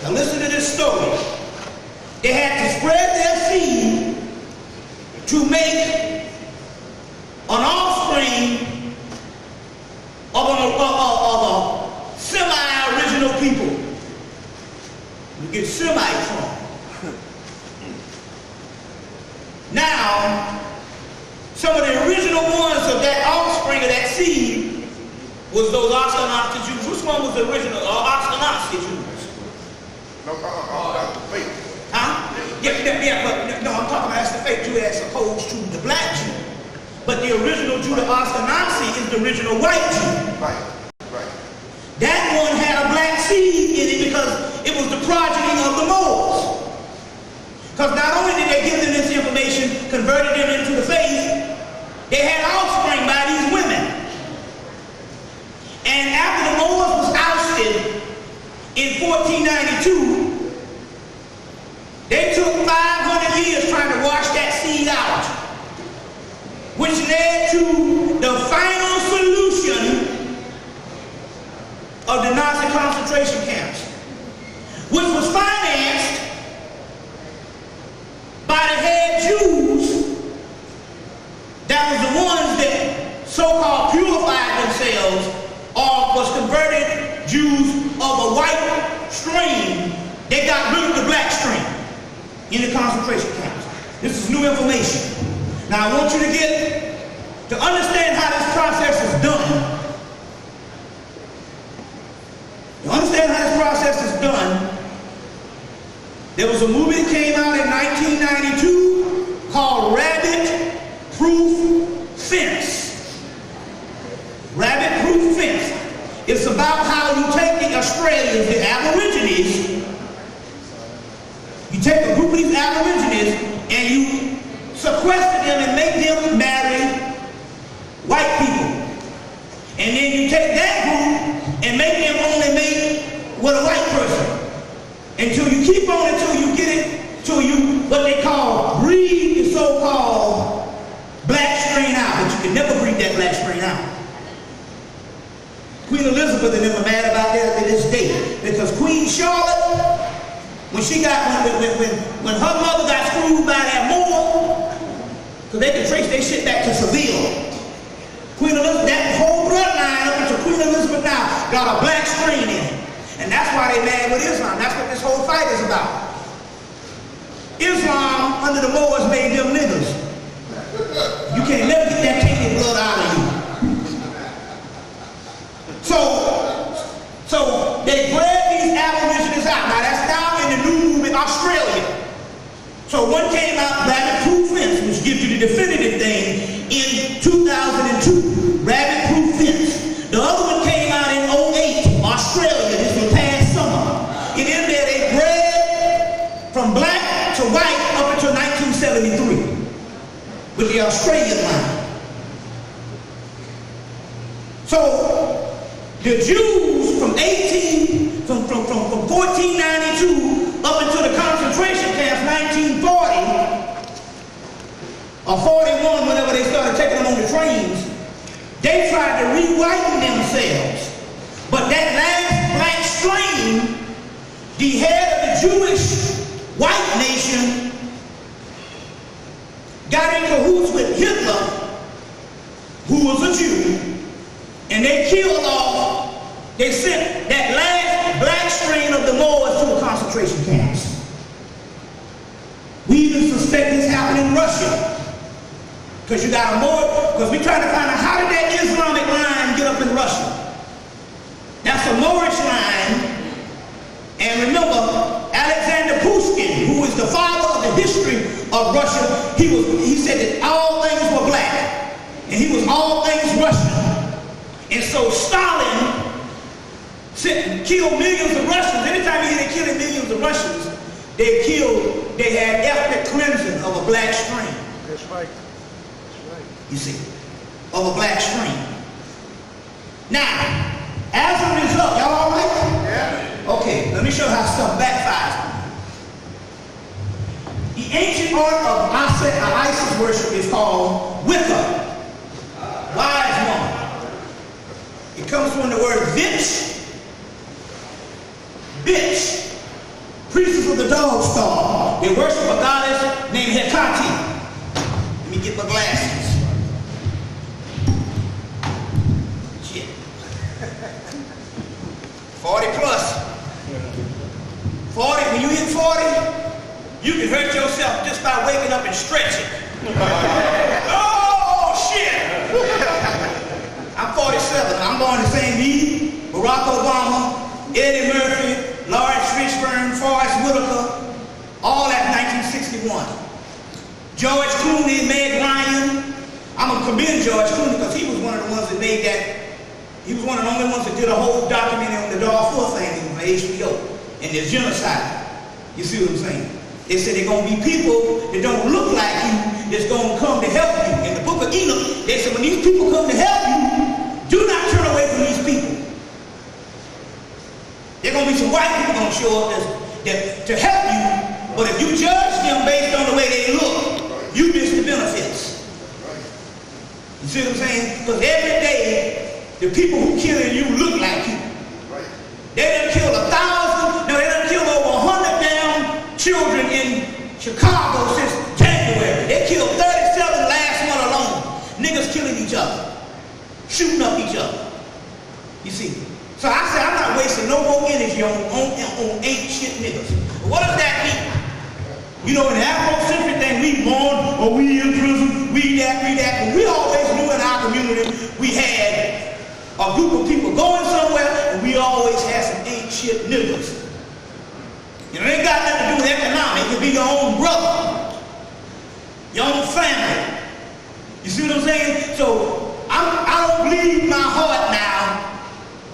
Now listen to this story. They had to spread their seed to make an offspring of a semi-original people. You get Semites from. Now, some of the original ones of that offspring of that seed was those Ashkenazi Jews. Which one was the original Ashkenazi Jews? No, that's the fake. Huh? Yeah, but no, I'm talking about that's the fake Jew as opposed to the black Jew. But the original Jew, the Ashkenazi, is the original white Jew. Right. That one had a black seed in it because it was the progeny of the Moors. Because not only did they give them this information, converted them into the faith, they had offspring by these women. And after the Moors was ousted in 1492, they took 500 years trying to wash that seed out, which led to the final solution of the Nazi concentration camps, which was financed by the head Jews that was the ones that so-called purified themselves or was converted Jews of a white strain. They got rid of the black strain in the concentration camps. This is new information. Now I want you to to understand how this process is done, there was a movie that came out in 1992 called Rabbit Proof Fence. Rabbit Proof Fence. It's about how you take the Australians, the Aborigines, you take a group of these Aborigines and you sequester them and make them marry white people. And then you take that group and make them only mate with a white person. Until you keep on until you get it, till you, what they call, breed the so-called black strain out. But you can never breed that black strain out. Queen Elizabeth and them are mad about that to this day. Because Queen Charlotte, when when her mother got screwed by that Moor, because they can trace their shit back to Seville. Queen Elizabeth, that whole bloodline up until Queen Elizabeth now got a black strain in it. And that's why they mad with Islam. That's what this whole fight is about. Islam, under the Moors, made them niggas. You can't never get that tainted blood out of you. So they bred these Aborigines out. Now that's down in the New Movement, Australia. So one came out, Rabbit Proof Fence, which gives you the definitive thing, in 2002. Rabbit Proof Fence. The other one came out in 2008, Australia. This was past summer. And in there they bred from black to white up until 1973 with the Australian line. So the Jews from 1492 up until the concentration camps 1940 or 41, whenever they started taking them on the trains, they tried to re-whiten themselves. But that last black strain, the head of the Jewish white nation, got in cahoots with Hitler, who was a Jew, and they killed off, they sent that last black strain of the Moors to the concentration camps. We even suspect this happened in Russia. Because you got a Moor, because we're trying to find out how did that Islamic line get up in Russia. That's a Moorish line. And remember, Alexander Pushkin, who is the father of the history of Russia, he said that all things were black. And he was all things Russian. And so Stalin killed millions of Russians. Anytime you hear they killing millions of Russians, they had ethnic cleansing of a black strain. That's right. You see, of a black strain. Now, as a result, y'all all right? Yeah. Okay, let me show you how stuff backfires. The ancient art of Isis worship is called Wicca, wise woman. It comes from the word bitch, priestess of the dog star. They worship a goddess named Hecate. Let me get my glasses. 40 plus. 40, when you hit 40, you can hurt yourself just by waking up and stretching. Oh, shit! I'm 47. I'm born the same year. Barack Obama, Eddie Murphy, Lawrence Fishburne, Forrest Whitaker, all at 1961. George Clooney, Meg Ryan. I'm going to commend George Clooney because he was one of the ones that made that. He was one of the only ones that did a whole documentary on the Darfur thing on HBO and the genocide. You see what I'm saying? They said they're going to be people that don't look like you that's going to come to help you. In the book of Enoch, they said when these people come to help you, do not turn away from these people. There are going to be some white people going to show up to help you, but if you judge them based on the way they look, you miss the benefits. You see what I'm saying? Because every day, the people who killing you look like you. They done killed 1,000, no, they done killed over 100 damn children in Chicago since January. They killed 37 last month alone. Niggas killing each other, shooting up each other. You see? So I said, I'm not wasting no more energy on ain't shit niggas. What does that mean? You know, in the Afrocentric thing, we mourn, or we in prison, we that, but we always knew in our our community, we had a group of people going somewhere, and we always had some ain't shit niggas. You know, it ain't got nothing to do with economics. It could be your own brother, your own family. You see what I'm saying? So I don't bleed my heart now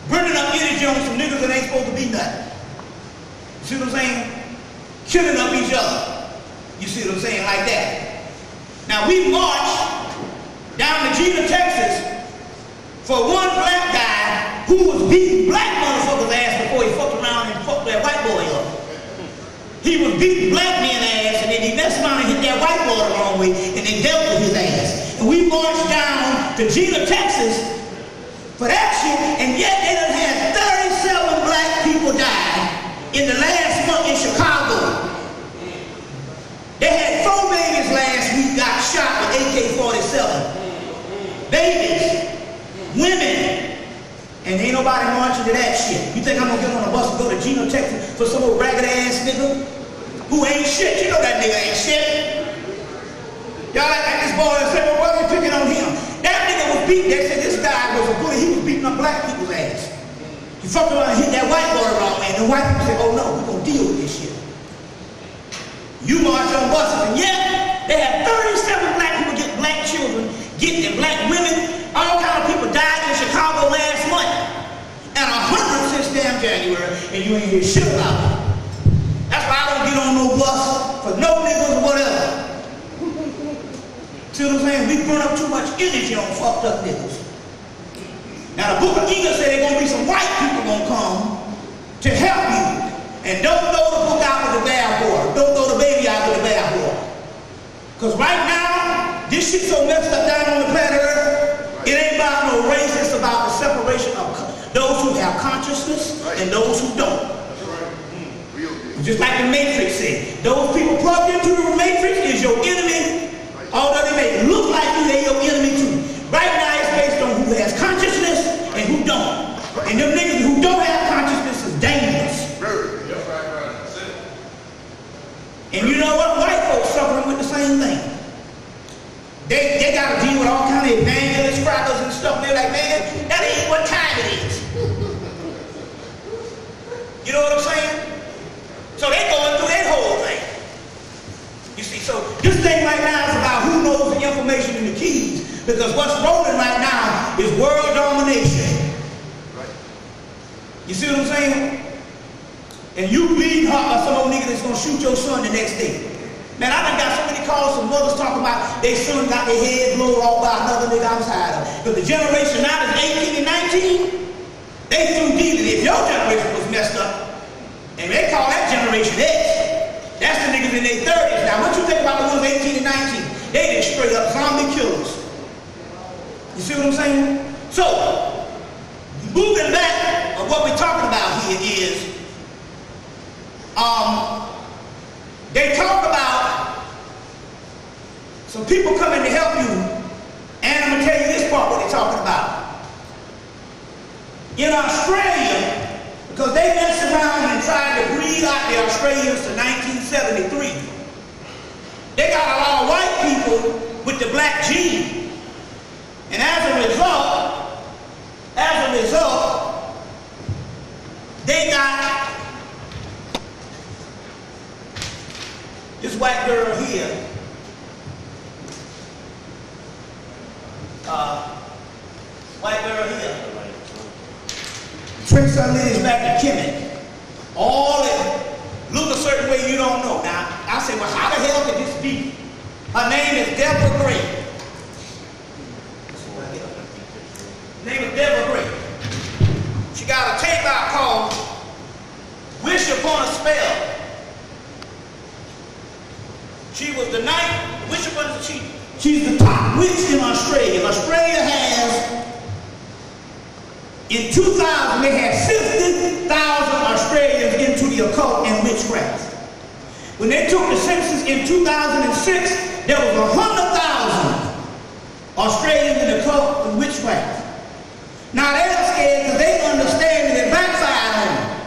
burning up energy on some niggas that ain't supposed to be nothing. You see what I'm saying? Killing up each other. You see what I'm saying? Like that. Now we marched down to Gina, Texas for one black guy who was beating black motherfuckers' ass before he fucked around and fucked that white boy up. He was beating black men's ass, and then he messed around and hit that white boy the wrong way, and they dealt with his ass. And we marched down to Gina, Texas for that shit, and yet they done had 37 black people die in the last month in Chicago. They had 4 babies last week got shot with AK-47. Babies, women, and ain't nobody marching to that shit. You think I'm gonna get on a bus and go to Gina, Texas for some old ragged ass nigga who ain't shit? You know that nigga ain't shit. Y'all like this boy and say, well, why are you picking on him? That nigga was beating. They said this guy was a bully. He was beating up black people's ass. He fucked around and hit that white boy the wrong way, and the white people said, oh no, we're gonna deal with this shit. You march on buses, and yet they had 37 black people get black children, getting black women, all kind of people died in Chicago last month, and 100 since damn January, and you ain't hear shit about it. That's why I don't get on no bus for no niggas or whatever. See what I'm saying? We burn up too much energy on fucked up niggas. Now the book of Eagle said there's gonna be some white people gonna come to help you. And don't throw the book out with the bathwater. Don't throw the baby out with the bathwater. Because right now, this shit's so messed up down on the planet Earth, it ain't about no race, it's about the separation of those who have consciousness and those who don't. Just like the Matrix said, those people plugged into the Matrix is your enemy, although they may look like you, they're your enemy too. Right now, it's based on who has consciousness and who don't. And them niggas who don't have consciousness is dangerous. And you know what? White folks suffering with the same thing. They got to deal with all kind of evangelist crackers and stuff. They're like, man, that ain't what time it is. You know what I'm saying? So they going through that whole thing. You see, so this thing right now is about who knows the information and the keys. Because what's rolling right now is world domination. You see what I'm saying? And you bleed hard by some old nigga that's gonna shoot your son the next day. Man, I done got so many calls from mothers talking about their son got their head blown off by another nigga outside of them. Because the generation now that's 18 and 19, they through dealing. If your generation was messed up, and they call that generation X, that's the niggas in their 30s. Now, what you think about the ones 18 and 19? They just straight up zombie killers. You see what I'm saying? So, moving back of what we're talking about here is, they talk about some people coming to help you, and I'm going to tell you this part what they're talking about. In Australia, because they messed around and tried to breed out the Australians to 1973, they got a lot of white people with the black gene. And as a result, they got this white girl here, tricks her legs back to Hemmitt. All that look a certain way you don't know. Now, I say, well, how the hell could this be? Her name is Deborah Gray. Her name is Deborah Gray. She got a tape out called Wish Upon a Spell. She was the ninth, which one is she? She's the top witch in Australia. Australia has, in 2000, they had 50,000 Australians into the occult and witchcraft. When they took the census in 2006, there was 100,000 Australians in the occult and witchcraft. Now they're scared because they understand that it backfired on them.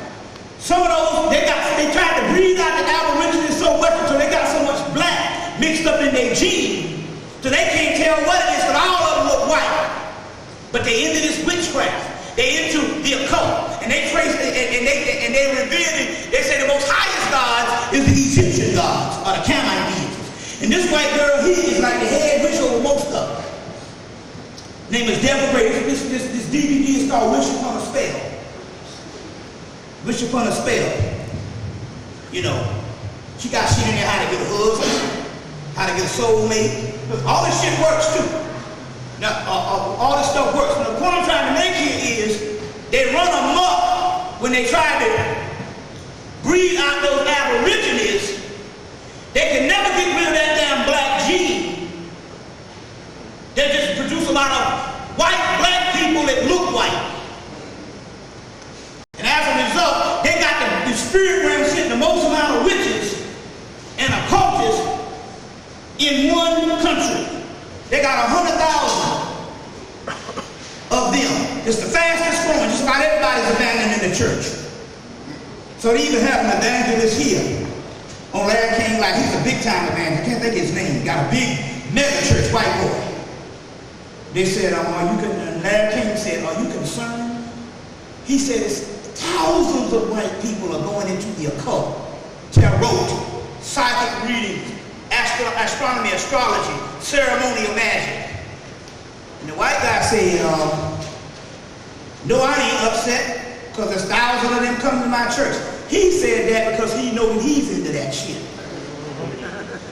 Some of those, they tried to breathe out the Aborigines so much until they got so much black mixed up in their gene, so they can't tell what it is, but all of them look white. But they into this witchcraft. They into the occult. And they trace it, and they reveal it. They say the most highest gods is the Egyptian gods, or the Canaanite deities. And this white girl here is like the head witch over most of them. Name is Deborah Gray. This DVD is called Wish Upon a Spell. Wish Upon a Spell. You know, she got shit in there how to get a husband, how to get a soulmate. All this shit works too. Now, all this stuff works. Now, the point I'm trying to make here is they run amok when they try to breed out those aborigines. They can never get rid of that damn black gene. They just produce a lot of white, black people that look white. And as a result, they got the spirit realm sitting the most amount of witches and occultists in one country. They got 100,000 of them. It's the fastest growing. Just about everybody's abandoning the church. So they even have an evangelist here on Larry King, like he's a big time evangelist. I can't think of his name. He got a big mega church white boy. They said, Larry King said, are you concerned? He said, thousands of white people are going into the occult, tarot, psychic readings, astronomy, astrology, ceremonial magic. And the white guy said, no, I ain't upset because there's thousands of them coming to my church. He said that because he knows he's into that shit.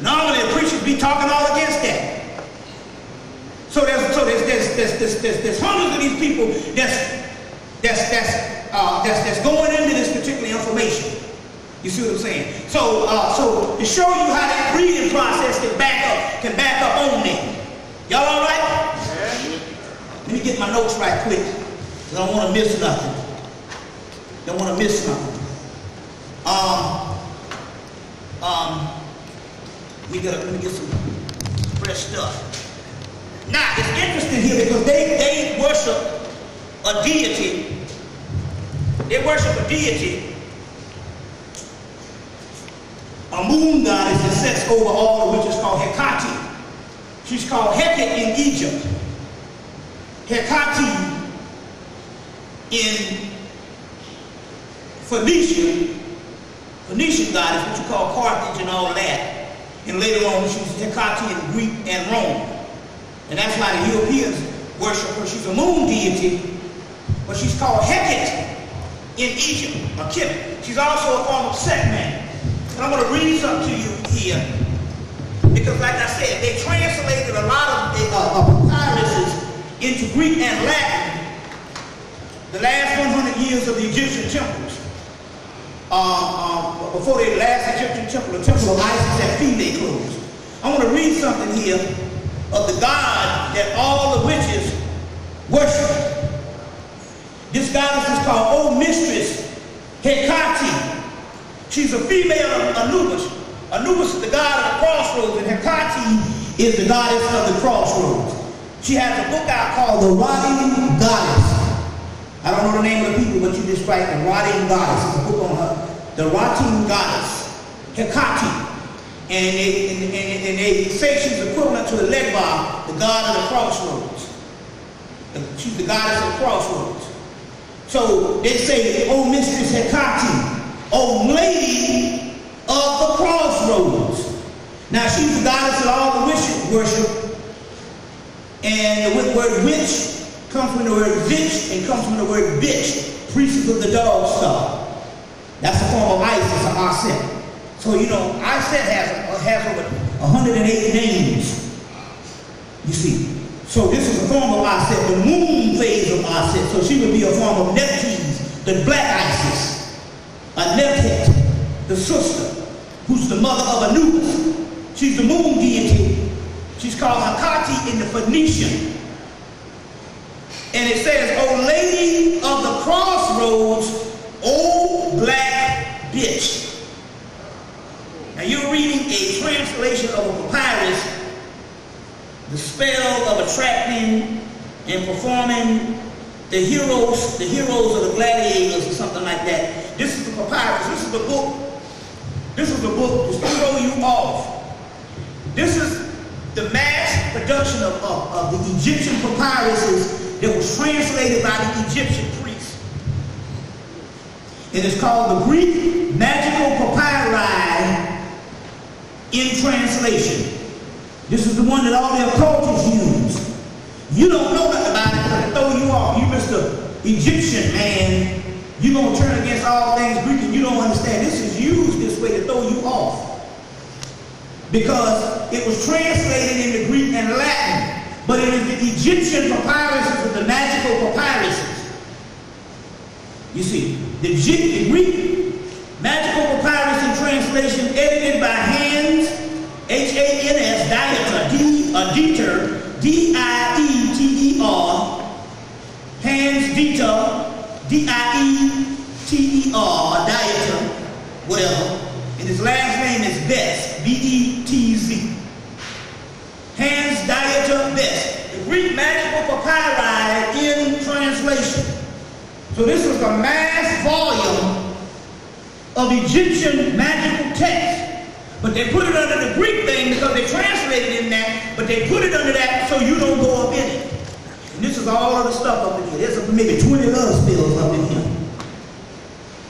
Normally the preachers be talking all against that. So there's hundreds of these people that's going into this particular information. You see what I'm saying? So to show you how that breeding process can back up on them. Y'all all right? Yeah. Let me get my notes right quick. I don't want to miss nothing. Don't want to miss nothing. Let me get some fresh stuff. Now, it's interesting here because they worship a deity. They worship a deity, a moon goddess that sets over all, which is called Hecate. She's called Hecate in Egypt. Hecate in Phoenician goddess, what you call Carthage and all that. And later on, she's Hecate in Greek and Rome. And that's why the Europeans worship her. She's a moon deity, but she's called Hecate in Egypt, or Kemet. She's also a form of Setman. And I'm going to read something to you here, because like I said, they translated a lot of papyruses into Greek and Latin the last 100 years of the Egyptian temples. Before the last Egyptian temple, the temple of Isis had female clothes. I want to read something here of the god that all the witches worship. This goddess is called Old Mistress Hecate. She's a female of Anubis. Anubis is the god of the crossroads, and Hecate is the goddess of the crossroads. She has a book out called The Rotting Goddess. I don't know the name of the people, but you just write The Rotting Goddess. It's a book on her. The Rotting Goddess, Hecate. And they say she's equivalent to the Legba, the god of the crossroads. She's the goddess of the crossroads. So they say, "Oh, Mistress Hecate, oh, Lady of the crossroads." Now she's the goddess that all the witches worship. And the word witch comes from the word vitch and comes from the word bitch, priestess of the dog star. That's a form of Isis or Aset. So, you know, Iset has over 108 names, you see. So this is a form of Aset, the moon phase of Aset. So she would be a form of Neptune, the black Isis, a Nephet, the sister, who's the mother of Anubis. She's the moon deity. She's called Hecate in the Phoenician. And it says, "O Lady of the crossroads, O black bitch." Now you're reading a translation of a papyrus, the spell of attracting and performing the heroes of the gladiators or something like that. This is the papyrus. This is the book. This is the book to throw you off. This is the mass production of the Egyptian papyruses that was translated by the Egyptian priests. It is called the Greek Magical Papyri in translation. This is the one that all the occultists use. You don't know nothing about it, but it throw you off. You Mr. Egyptian man, you're going to turn against all things Greek and you don't understand. This is used this way to throw you off. Because it was translated into Greek and Latin, but it is the Egyptian papyruses of the magical papyruses. You see, the Greek magical papyrus in translation edited by Hans, H-A-N-S, Dieter, D-I-E-T-E-R, Hans Dieter, D-I-E-T-E-R, Dieter, whatever. And his last name is Best, B-E-T-Z. Hans Dieter Best. The Greek magical papyri in translation. So this was a mass volume of Egyptian magical text. But they put it under the Greek thing because they translated it in that, but they put it under that so you don't go up in it. And this is all of the stuff up in here. There's maybe 20 other spells up in here.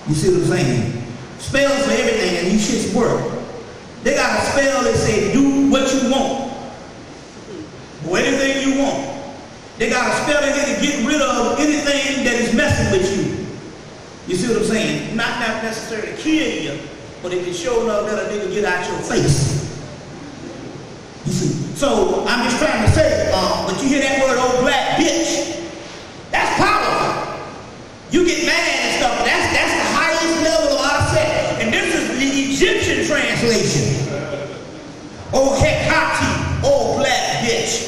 You see what I'm saying? Spells for everything, and these shits work. They got a spell that says do what you want. Or anything you want. They got a spell in here to get rid of anything that is messing with you. You see what I'm saying? Not necessarily kill you, but it can show enough that a nigga get out your face. You see? So I'm just trying to say, but you hear that word old black bitch. That's powerful. You get mad and stuff, that's the highest level of our set. And this is the Egyptian translation. Oh Hekati, old black bitch.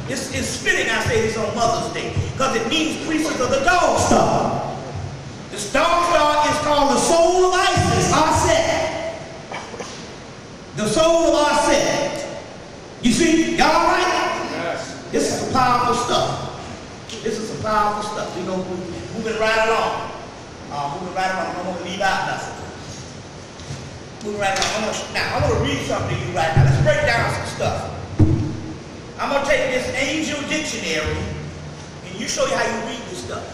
It's fitting I say this on Mother's Day, because it means priestess of the dog star. This dog star is called the soul of Isis, Aset. The soul of Aset. You see, y'all all right? Yes. This is some powerful stuff. This is some powerful stuff. We're going to move it right along. Moving right along. I don't want to leave out nothing. Moving right along. Now, I want to read something to you right now. Let's break down some stuff. I'm going to take this angel dictionary and you show you how you read this stuff.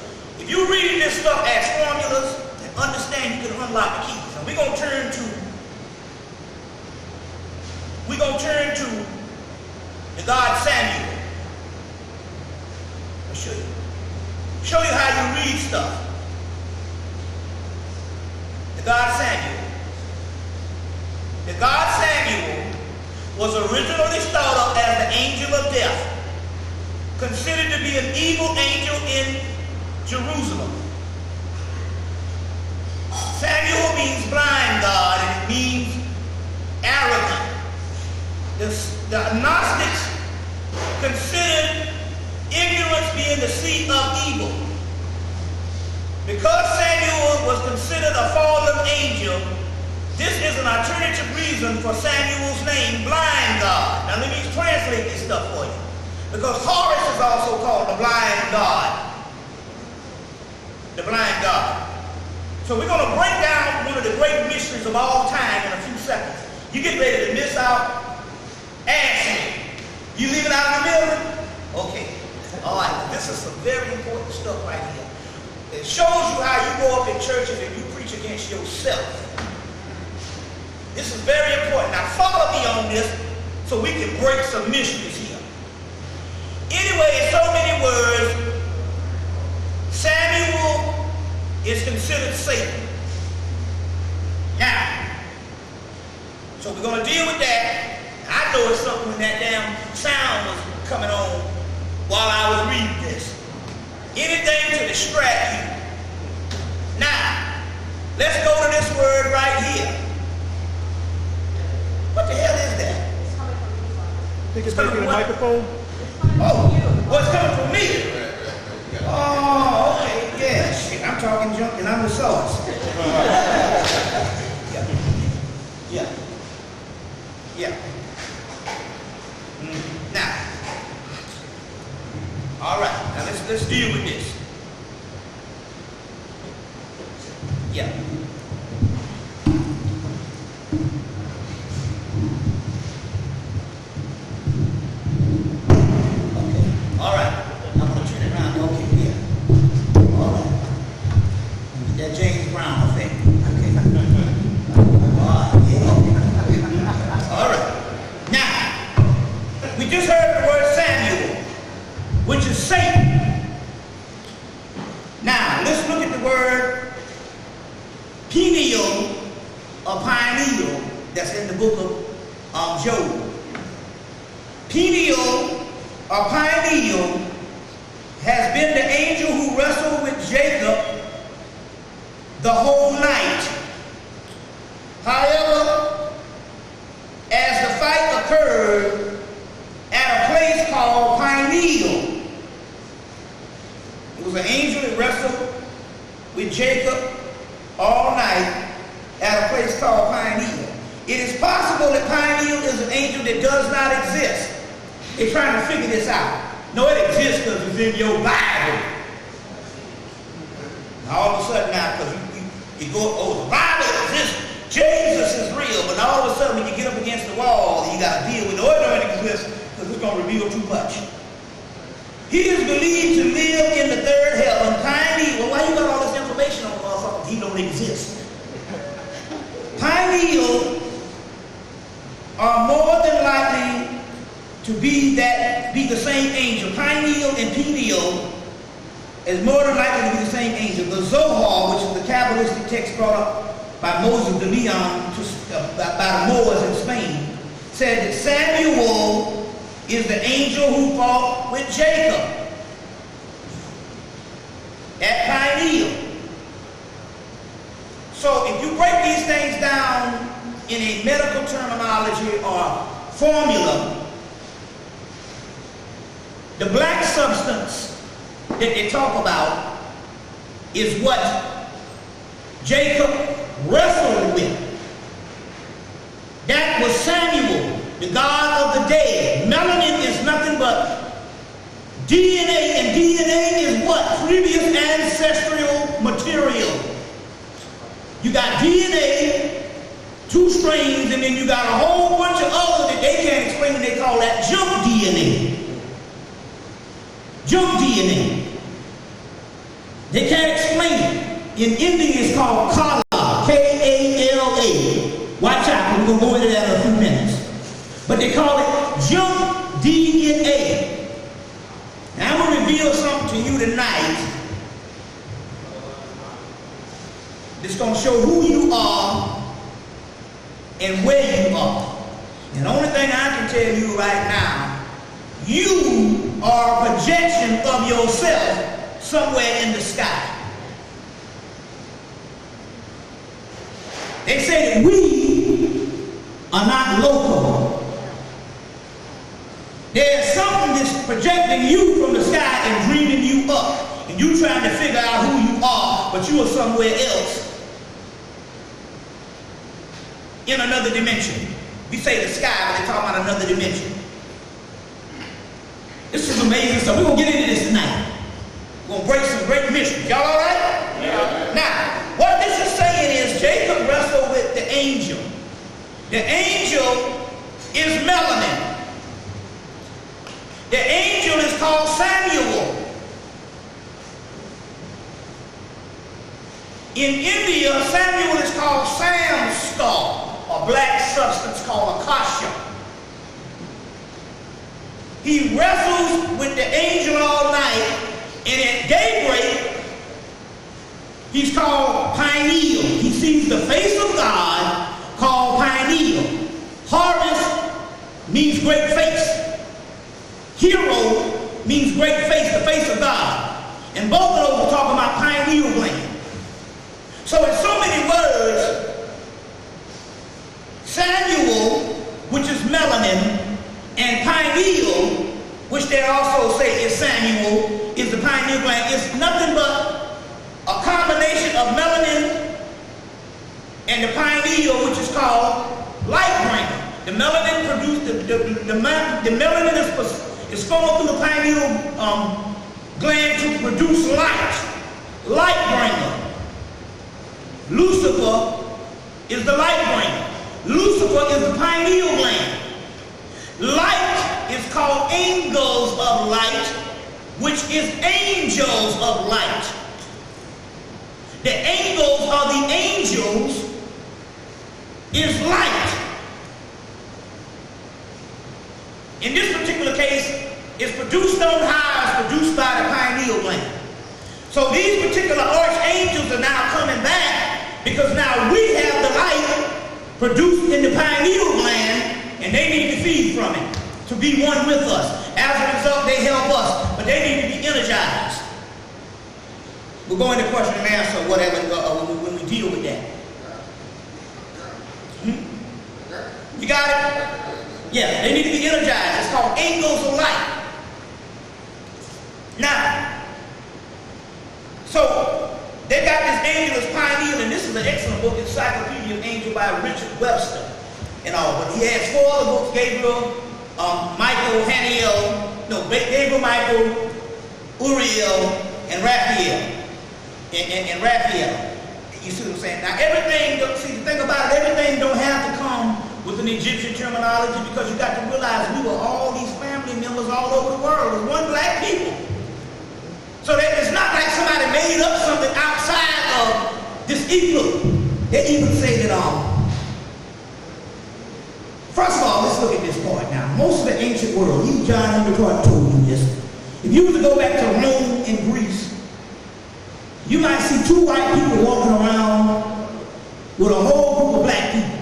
If you're reading this stuff as formulas, then understand you can unlock the keys. And we're going to turn to the God Samuel. I'll show you. Show you how you read stuff. The God Samuel. The God Samuel was originally thought of as the angel of death, considered to be an evil angel in Jerusalem. Samuel means blind God, and it means arrogant. The Gnostics considered ignorance being the seed of evil. Because Samuel was considered a fallen angel, this is an alternative reason for Samuel's name, blind God. Now let me translate this stuff for you. Because Horus is also called the blind God. The blind God. So we're going to break down one of the great mysteries of all time in a few seconds. You get ready to miss out? Ask me. You leave it out in the middle? Okay. All right. This is some very important stuff right here. It shows you how you go up in churches and you preach against yourself. This is very important. Now follow me on this so we can break some mysteries here. Anyway, in so many words, Samuel is considered Satan. Now, so we're going to deal with that. I know it's something when that damn sound was coming on while I was reading this. Anything to distract you. Now, let's go to this word right here. What the hell is that? Think it's making a microphone? Oh, it's coming from me. Oh, okay, yeah. Shit, I'm talking junk and I'm the sauce. Yeah. Now, all right. Now let's deal with this. Yeah. just heard the word Samuel, which is Satan. Now, let's look at the word Peniel or pineal that's in the book of Job. Peniel or pineal has been the angel who wrestled with Jacob the whole night. However, as the fight occurred at a place called Pineal, it was an angel that wrestled with Jacob all night at a place called Pineal. It is possible that Pineal is an angel that does not exist. They're trying to figure this out. No, it exists because it's in your Bible. Now, all of a sudden now, because you go, oh, the Bible exists, Jesus is real, but all of a sudden when you get up against the wall, you got to deal with, no, it don't exist because it's going to reveal too much. He is believed to live in the third heaven, Pineal. Well, why you got all this information on the motherfucker? He don't exist. Pineal are more than likely to be the same angel. Pineal and Peniel is more than likely to be the same angel. The Zohar, which is the Kabbalistic text brought up by Moses de Leon by the Moors in Spain, said that Samuel is the angel who fought with Jacob at Pineal. So if you break these things down in a medical terminology or formula, the black substance that they talk about is what Jacob wrestled with. That was Samuel, the God of the dead. Melanin is nothing but DNA, and DNA is what? Previous ancestral material. You got DNA, 2 strains, and then you got a whole bunch of others that they can't explain, and they call that junk DNA. Junk DNA. They can't explain it. In Indian, it's called Kala, K-A-L-A. Watch out, we're going to go into that in a few minutes. But they call it junk DNA. Now, I'm going to reveal something to you tonight that's going to show who you are and where you are. And the only thing I can tell you right now, you are a projection of yourself somewhere in the sky. They say that we are not local. There's something that's projecting you from the sky and dreaming you up. And you trying to figure out who you are, but you are somewhere else in another dimension. We say the sky, but they're talking about another dimension. This is amazing stuff. We're going to get into this tonight. We're going to break some great mysteries. Y'all all right? Yeah. Now, what this is saying is Jacob wrestled with the angel. The angel is melanin. The angel is called Samuel. In India, Samuel is called samstar, a black substance called akasha. He wrestles with the angel all night, and at daybreak, he's called Pineal. He sees the face of God called Pineal. Harvest means great face. Hero means great face, the face of God. And both of those are talking about pineal gland. So in so many words, Samuel, which is melanin, and pineal, which they also say is Samuel, is the pineal gland. It's nothing but a combination of melanin and the pineal, which is called light bringer. The melanin produced, the melanin is formed through the pineal gland to produce light. Light bringer. Lucifer is the light bringer. Lucifer is the pineal gland. Light is called angels of light, which is angels of light. The angels are the angels is light. In this particular is produced on high, is produced by the pineal gland. So these particular archangels are now coming back because now we have the light produced in the pineal gland, and they need to feed from it to be one with us. As a result, they help us, but they need to be energized. We'll go into question and answer whatever when we deal with that. You got it? Yeah, they need to be energized. It's called angels of light. Now, so they got this angel as pineal, and this is an excellent book, Encyclopedia of Angel by Richard Webster. And all, but he has 4 other books: Gabriel, Michael, Gabriel, Michael, Uriel, and Raphael. And Raphael. You see what I'm saying? Now everything, see the thing about it, everything don't have to come with an Egyptian terminology, because you got to realize we were all these family members all over the world. There's one black people. So that it's not like somebody made up something outside of this ebook. They even say that, first of all, let's look at this part now. Most of the ancient world, even John Henry Clark told you this. If you were to go back to Rome and Greece, you might see 2 white people walking around with a whole group of black people.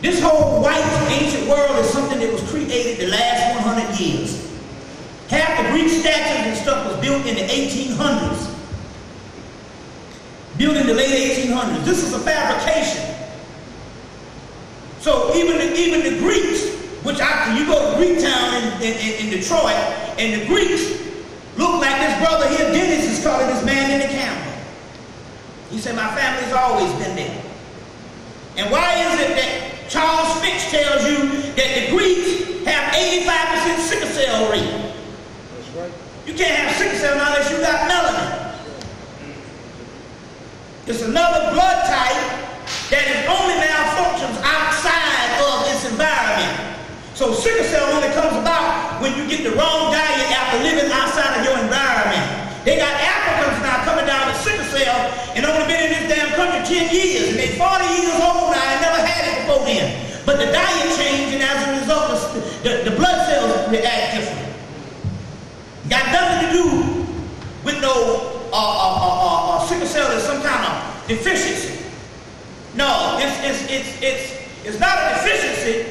This whole white ancient world is something that was created the last 100 years. Half the Greek statues and stuff was built in the 1800s. Built in the late 1800s. This is a fabrication. So even the Greeks, which you go to Greek town in Detroit, and the Greeks look like this brother here, Dennis, is calling this man in the camera. He said, my family's always been there. And why is it that Charles Fitch tells you that the Greeks have 85% sickle cell rate? That's right. You can't have sickle cell unless you got melanin. It's another blood type that is only malfunctions outside of its environment. So sickle cell only comes about when you get the wrong diet after living outside of your environment. They got Africans now coming down with sickle cell and only been in this damn country 10 years. And they 40 years old now and never had it before then. But the diet changed, and as a result, the blood cells react different. Got nothing to do with no sickle cell is some kind of deficiency. No, it's not a deficiency.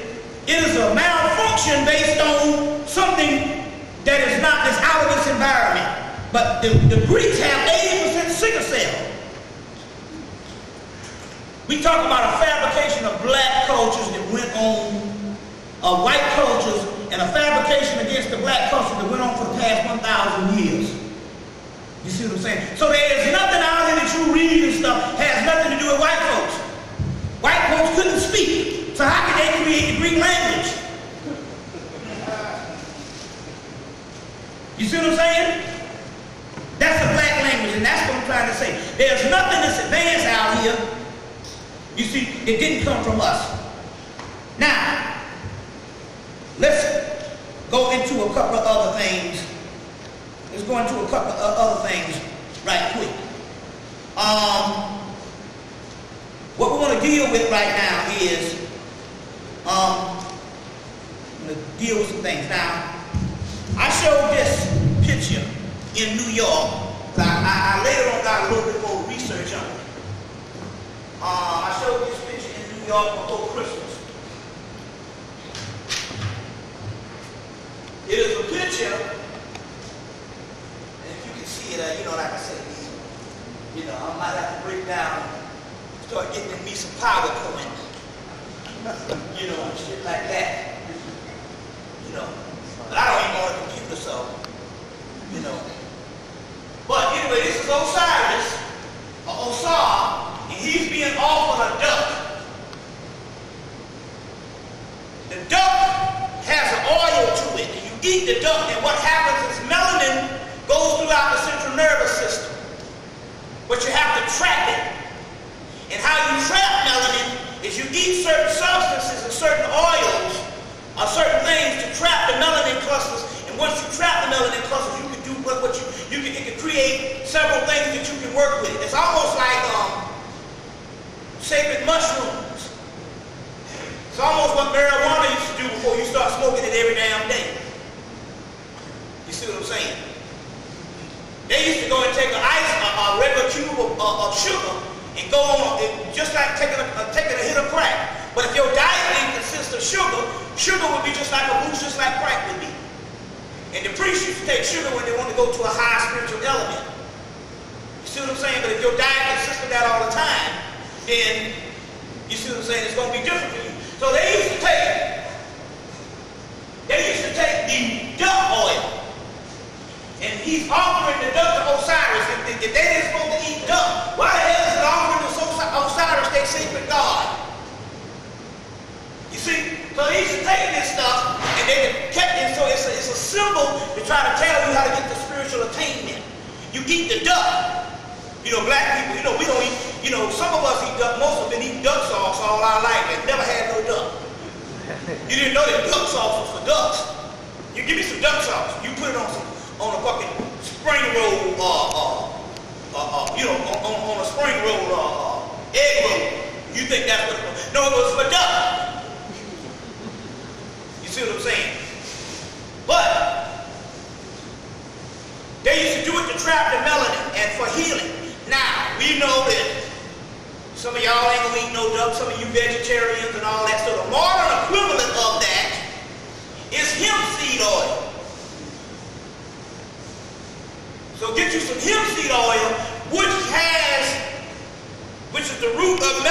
It is a malfunction based on something that is not that's out of its environment. But the Greeks have 80% sickle cell. We talk about a fabrication of black cultures that went on, white cultures, and a fabrication against the black culture that went on for the past 1,000 years. You see what I'm saying? So there is nothing out here that you read and stuff has nothing to do with white folks. White folks couldn't speak, so how could they create the Greek language? You see what I'm saying? That's the black language, and that's what I'm trying to say. There's nothing that's advanced out here. You see, it didn't come from us. Now, let's go into a couple of other things. Let's go into a couple of other things right quick. What we want to deal with right now is, I'm going to deal with some things. Now, I showed this picture in New York. I later on got a little bit more research on it. I showed this picture in New York before Christmas. It is a picture, and if you can see it, like I said, I might have to break down, start getting in me some PowerPoint, and shit like that, But I don't even know a computer, so, But anyway, this is Osiris, or Osar, and he's being offered a duck. The duck has an oil to it, and you eat the duck, and what happens is melanin goes throughout the central nervous system. But you have to trap it. And how you trap melanin is you eat certain substances and certain oils or certain things to trap the melanin clusters. And once you trap the melanin clusters, you can do it can create several things that you can work with. It's almost like sacred mushrooms. It's almost what marijuana used to do before you start smoking it every damn day. to take a regular cube of sugar and go on, just like taking a hit of crack. But if your diet didn't consist of sugar, sugar would be just like a boost, just like crack would be. And the priests used to take sugar when they want to go to a high spiritual element. You see what I'm saying? But if your diet consists of that all the time, then you see what I'm saying, it's going to be different for you. So they used to take the duck oil. And he's offering the duck to Osiris. If they didn't supposed to eat duck, why the hell is it offering to Osiris, their sacred god? You see? So they used to take this stuff and they kept it, so it's a symbol to try to tell you how to get the spiritual attainment. You eat the duck. You know, black people, you know, we don't eat, you know, some of us eat duck, most of them eat duck sauce all our life. They've never had no duck. You didn't know that duck sauce was for ducks. You give me some duck sauce, you put it on a fucking spring roll, you know, on a spring roll, egg roll. You think that's what it was? No, it was for duck. You see what I'm saying? But they used to do it to trap the melanin and for healing. Now, we know that some of y'all ain't gonna eat no duck, some of you vegetarians and all that. So the modern equivalent of that is hemp seed oil. So get you some hemp seed oil, which is the root of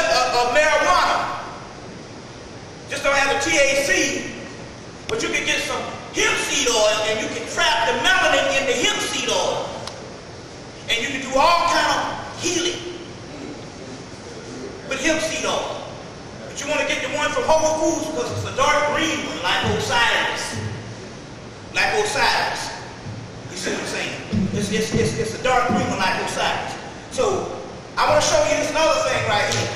marijuana. Just don't have the THC, but you can get some hemp seed oil and you can trap the melanin in the hemp seed oil. And you can do all kind of healing with hemp seed oil. But you want to get the one from Whole Foods because it's a dark green one, like Osiris. Like Osiris. You see what I'm saying? It's a dark green one like Osiris. So I want to show you this other thing right here.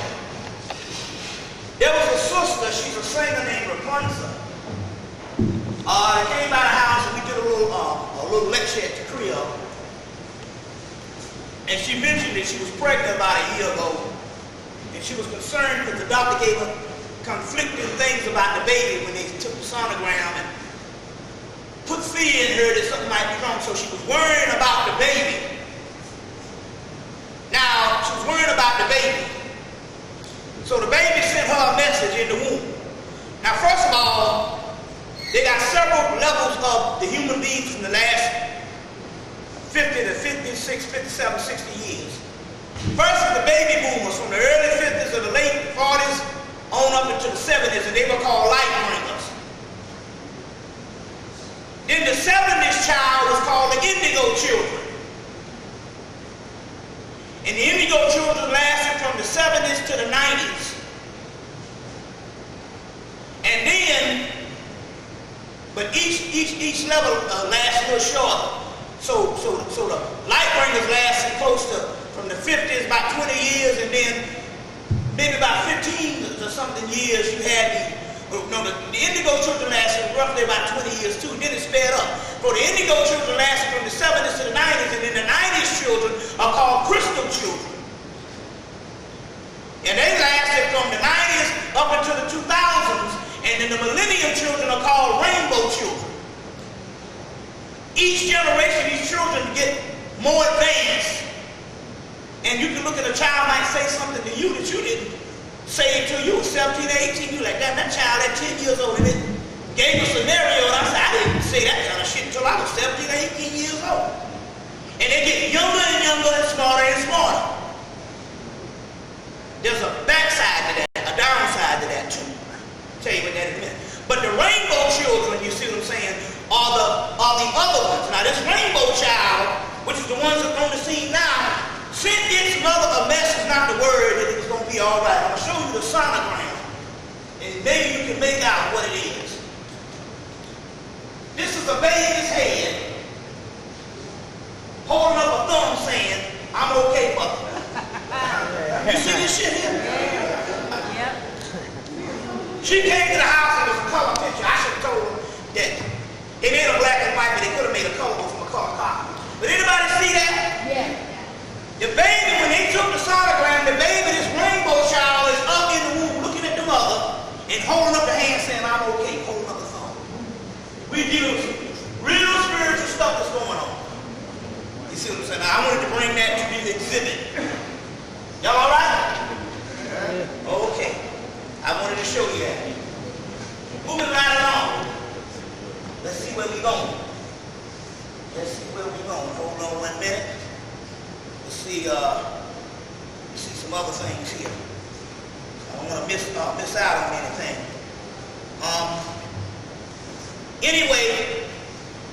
There was a sister, she's a singer named Rapunzel. They came by the house and we did a little lecture at the crib. And she mentioned that she was pregnant about a year ago. And she was concerned because the doctor gave her conflicting things about the baby when they took the sonogram and put fear in her that something might be wrong. So she was worrying about the baby. Now, she was worrying about the baby. So the baby sent her a message in the womb. Now, first of all, they got several levels of the human beings from the last 50 to 56, 57, 60 years. First is the baby boomers from the early 50s or the late 40s on up into the 70s, and they were called light bringers. Then the 70s child was called the indigo children. And the indigo children lasted from the 70s to the 90s. And then, but each level lasts a little shorter. So the light bringers lasted close to, from the 50s, about 20 years, and then maybe about 15 or something years you had the indigo children lasted roughly about 20 years too, then it sped up. So the indigo children lasted from the 70s to the 90s, and then the 90s children are called crystal children. And they lasted from the 90s up into the 2000s, and then the millennium children are called rainbow children. Each generation, these children get more advanced. And you can look at a child might say something to you that you didn't say until you were 17, 18. You're like, that child at 10 years old, and it gave a scenario, and I said, I didn't say that kind of shit until I was 17, 18 years old. And they get younger and younger and smarter and smarter. There's a backside to that, a downside to that too. I'll tell you what that is in a minute. But the rainbow children, you see what I'm saying, are the other ones. Now this rainbow child, which is the ones that's on the scene now, sent its mother a message, not the word, that it was going to be all right. I'm going to show you the sonogram, and maybe you can make out what it is. This is a baby's head holding up a thumb saying, I'm okay, mother. You see this shit here? Yep. She came to the house and it was a color picture. I should have told her that they made a black and white, but they could have made a color from a color copy. But anybody see that? Yeah. The baby, when they took the sonogram, the baby, this rainbow child, is up in the womb looking at the mother and holding up the hand saying, I'm okay, holding up the thumb. We deal with some real spiritual stuff that's going on. You see what I'm saying? Now, I wanted to bring we going. Let's see where we going. Hold on 1 minute. Let's see some other things here. I don't want to miss out on anything. Anyway,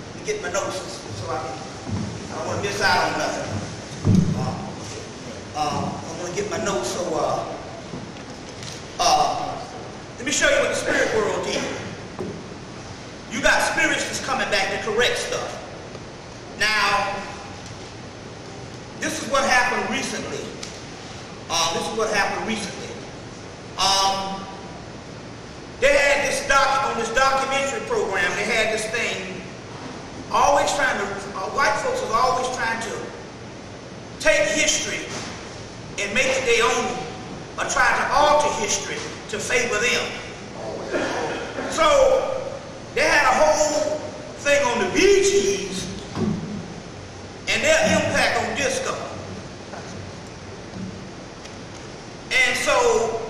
let me get my notes so I don't want to miss out on nothing. I'm going to get my notes so let me show you what the spirit world did. You got spirits that's coming back to correct stuff. Now, this is what happened recently. They had this on this documentary program, they had this thing, always trying to, white folks are always trying to take history and make it their own, or try to alter history to favor them. So, they had a whole thing on the Bee Gees and their impact on disco. And so,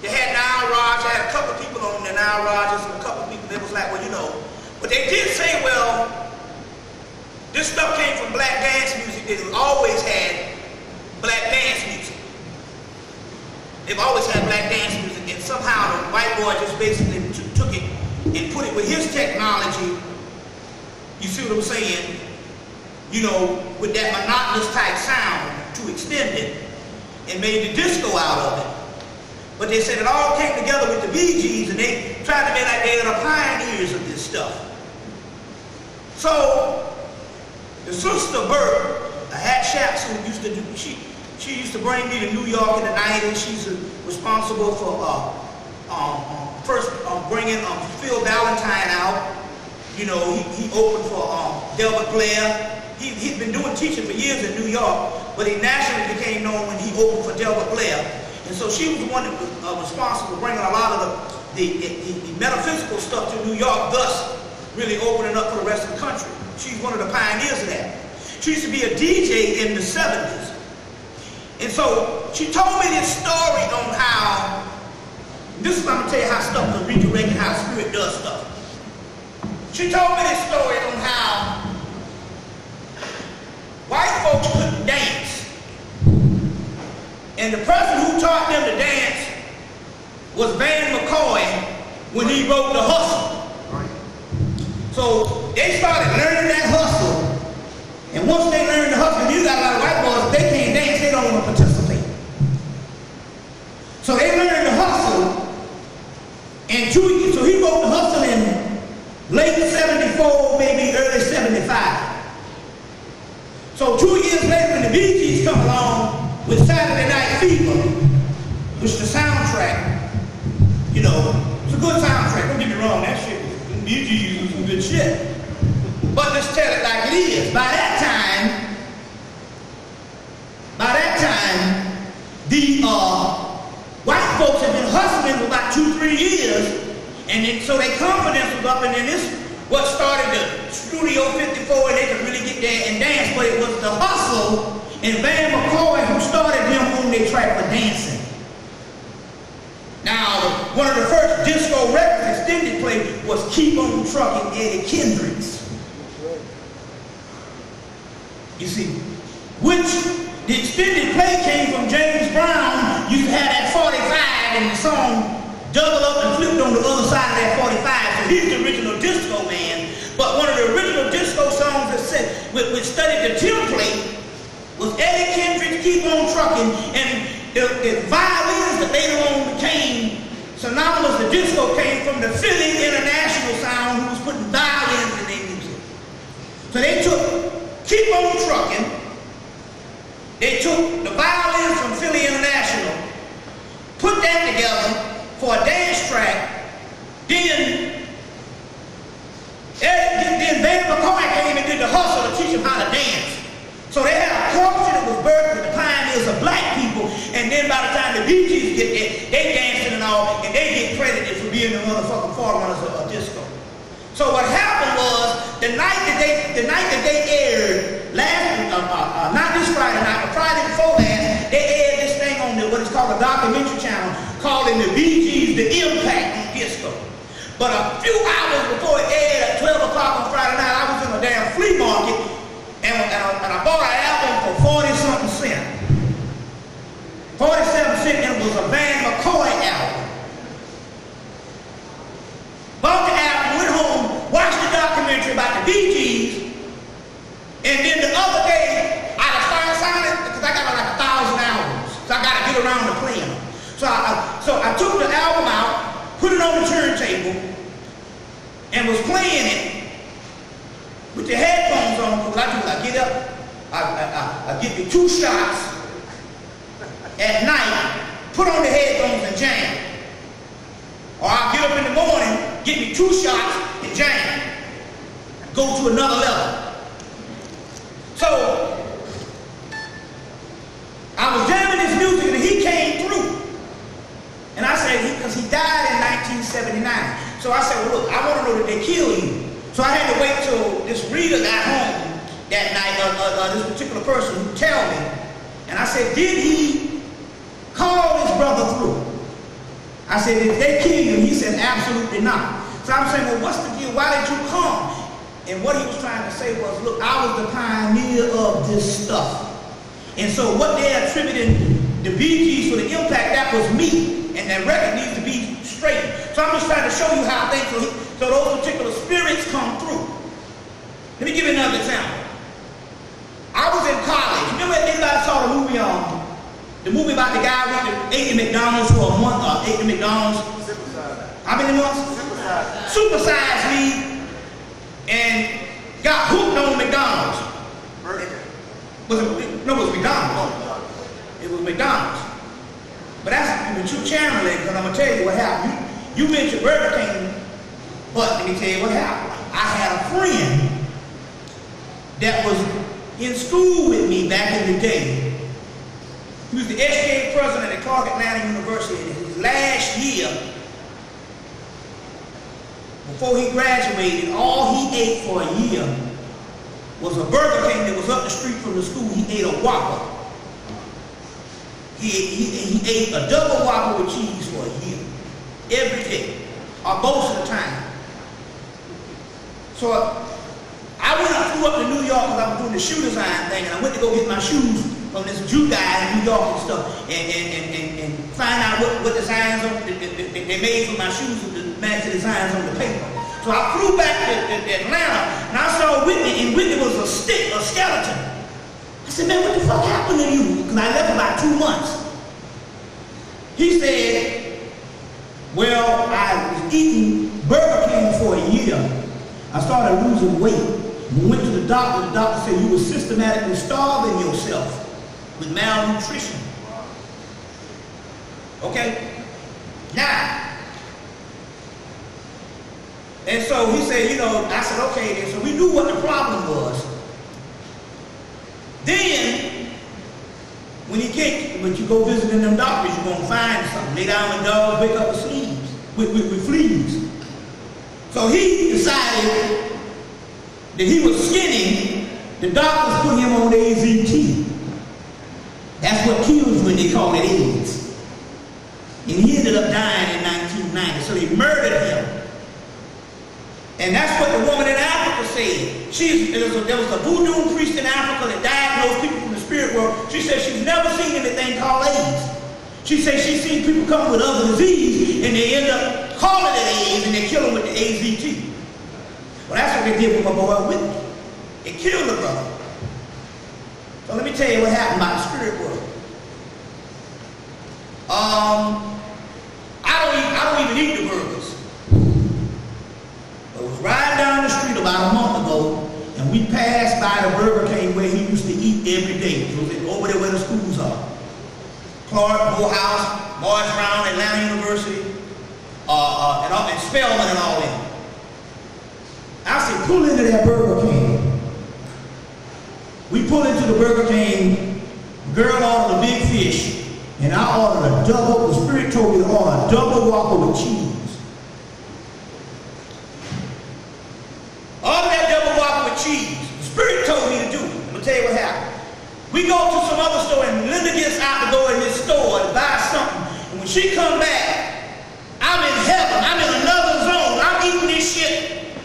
they had Nile Rodgers, I had a couple of people on the Nile Rodgers and a couple of people that was like, well, you know, but they did say, well, this stuff came from black dance music. They've always had black dance music. They've always had black dance music, and somehow the white boy just basically took it and put it with his technology. You see what I'm saying? You know, with that monotonous type sound to extend it and made the disco out of it. But they said it all came together with the Bee Gees, and they tried to be like they were the pioneers of this stuff. So, the sister Bert, a hat shaps who used to do, she used to bring me to New York in the 90s. She's responsible for first bringing Phil Valentine out. You know, he opened for Delbert Blair. He'd been doing teaching for years in New York, but he nationally became known when he opened for Delbert Blair. And so she was the one that was responsible for bringing a lot of the metaphysical stuff to New York, thus really opening up for the rest of the country. She's one of the pioneers of that. She used to be a DJ in the 70s. And so she told me this story on how, this is, I'm going to tell you how stuff is redirected, how the spirit does stuff. She told me this story on how white folks couldn't dance. And the person who taught them to dance was Van McCoy when he wrote The Hustle. So they started learning that hustle. And once they learned the hustle, you got a lot of white boys, they can't dance, they don't want to participate. So they learned the hustle, and so he wrote The Hustle in late 74, maybe early 75. So 2 years later, when the Bee Gees come along with Saturday Night Fever, which is the soundtrack, you know, it's a good soundtrack, don't get me wrong, that shit, the Bee Gees was some good shit. But let's tell it like it is. By that time, the white folks had been hustling for about 2-3 years, and then, so their confidence was up, and then this what started the Studio 54, and they could really get there and dance. But it was The Hustle and Van McCoy who started them on their track for dancing. Now, one of the first disco records extended play was Keep On Truckin', Eddie Kendricks. You see, which the extended play came from James Brown. Used to have that 45 and the song doubled up and flipped on the other side of that 45. So he's the original disco man. But one of the original disco songs that said, which studied the template was Eddie Kendricks' Keep On Truckin', and the violins that later on became synonymous to disco came from the Philly International sound, who was putting violins in their music. So they took Keep On Truckin', they took the violins from Philly International, put that together for a dance track, then Van McCoy came and did The Hustle to teach them how to dance. So they had a culture that was birthed with the pioneers of black people, and then by the time the Bee Gees get there, they dancing and all, and they get credited for being the motherfucking forerunners of disco. So what happened was, the night that they aired not this Friday night, but Friday before last, they aired this thing on what is called a documentary channel, calling the Bee Gees the Impact on Disco. But a few hours before it aired at 12 o'clock on Friday night, I was in a damn flea market, and I bought an album for 40-something cents. 47 cents, and it was a Van McCoy album. Bought the album, went home, watched the documentary about the Bee Gees, and then the other day, I started signing, because I got like 1,000 albums, so I got to get around to playing them. So I took the album out, put it on the turntable, and was playing it with the headphones on, because I get up, I get me 2 shots at night, put on the headphones and jam. Or I'll get up in the morning, get me 2 shots and jam. Go to another level. So, I was jamming this music and he came through. And I said, because he died in 1979. So I said, well look, I want to know that they killed you. So I had to wait till this reader got home that night, this particular person who tell me. And I said, did he call his brother through? I said, did they kill you? He said, absolutely not. So I'm saying, well, what's the deal? Why did you come? And what he was trying to say was, look, I was the pioneer of this stuff. And so what they're attributing the Bee Gees for the impact, that was me. And that record needs to be straight. So I'm just trying to show you how things, so those particular spirits come through. Let me give you another example. I was in college. Remember anybody saw the movie the movie about the guy who went to ate at McDonald's for a month, ate at McDonald's. How many months? Supersized me and got hooked on McDonald's. No, it was McDonald's. It was McDonald's. But that's the true channel, because I'm going to tell you what happened. You mentioned Burger King, but let me tell you what happened. I had a friend that was in school with me back in the day. He was the SK president at Clark Atlanta University. In his last year, before he graduated, all he ate for a year was a Burger King that was up the street from the school. He ate a Whopper. He ate a double Whopper with cheese for a year. Every day. Or most of the time. So I flew up to New York because I was doing the shoe design thing, and I went to go get my shoes from this Jew guy in New York and stuff, and find out what designs they made for my shoes to match the designs on the paper. So I flew back to Atlanta, and I saw Whitney, and Whitney was a skeleton. I said, man, what the fuck happened to you? Because I left about 2 months. He said, well, I was eating Burger King for a year. I started losing weight. We went to the doctor said you were systematically starving yourself with malnutrition. Okay? Now, and so he said, I said, okay, then. So we knew what the problem was. Then, when he can't, when you go visiting them doctors, you're going to find something. Lay down with dogs, wake up with sleeves, with fleas. So he decided that he was skinny. The doctors put him on AZT. That's what kills when they call it AIDS. And he ended up dying in 1990. So they murdered him. And that's what the woman in Africa said. There was a voodoo priest in Africa that diagnosed people from the spirit world. She said she's never seen anything called AIDS. She said she's seen people come with other disease and they end up calling it AIDS and they kill them with the AZT. Well, that's what they did with my boy Whitney. They killed the brother. So let me tell you what happened about the spirit world. I don't even eat the burgers. I was riding down the street about a month ago, and we passed by the Burger King where he used to eat every day. It was over there where the schools are. Clark, Morehouse, Morris Brown, Atlanta University, and Spelman and all that. I said, pull into that Burger King. We pull into the Burger King, girl ordered a big fish, and I ordered a double, the spirit told me to order a double Whopper with cheese. Order that double Whopper with cheese. The spirit told me to do it. I'm going to tell you what happened. We go to some other store, and Linda gets out to go in this store and buy something. And when she come back, I'm in heaven. I'm in another zone. I'm eating this shit.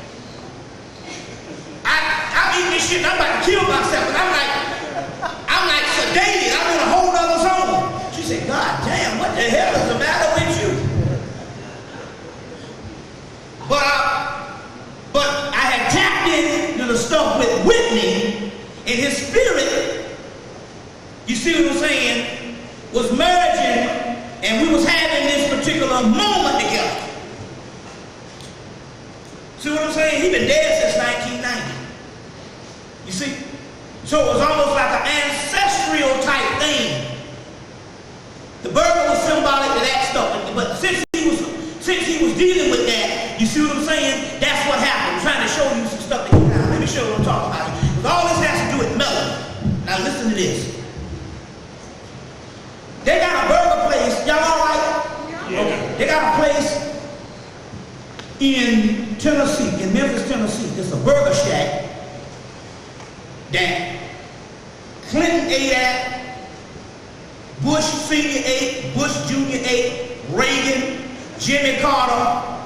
to kill myself. And I'm like sedated. I'm in a whole other zone. She said, God damn, what the hell is the matter with you? But I had tapped into the stuff with Whitney, and his spirit, you see what I'm saying, was merging, and we was having this particular moment together. See what I'm saying? He's been dead since 1990. You see? So it was almost like an ancestral type thing. The burger was symbolic to that stuff, but since he was dealing with that, you see what I'm saying? That's what happened. I'm trying to show you some stuff that now. Let me show you what I'm talking about. Because all this has to do with melanin. Now listen to this. They got a burger place. Y'all all right? Yeah. Okay. They got a place in Tennessee, in Memphis, Tennessee. It's a burger shack that Clinton ate at, Bush Sr. ate, Bush Jr. ate, Reagan, Jimmy Carter,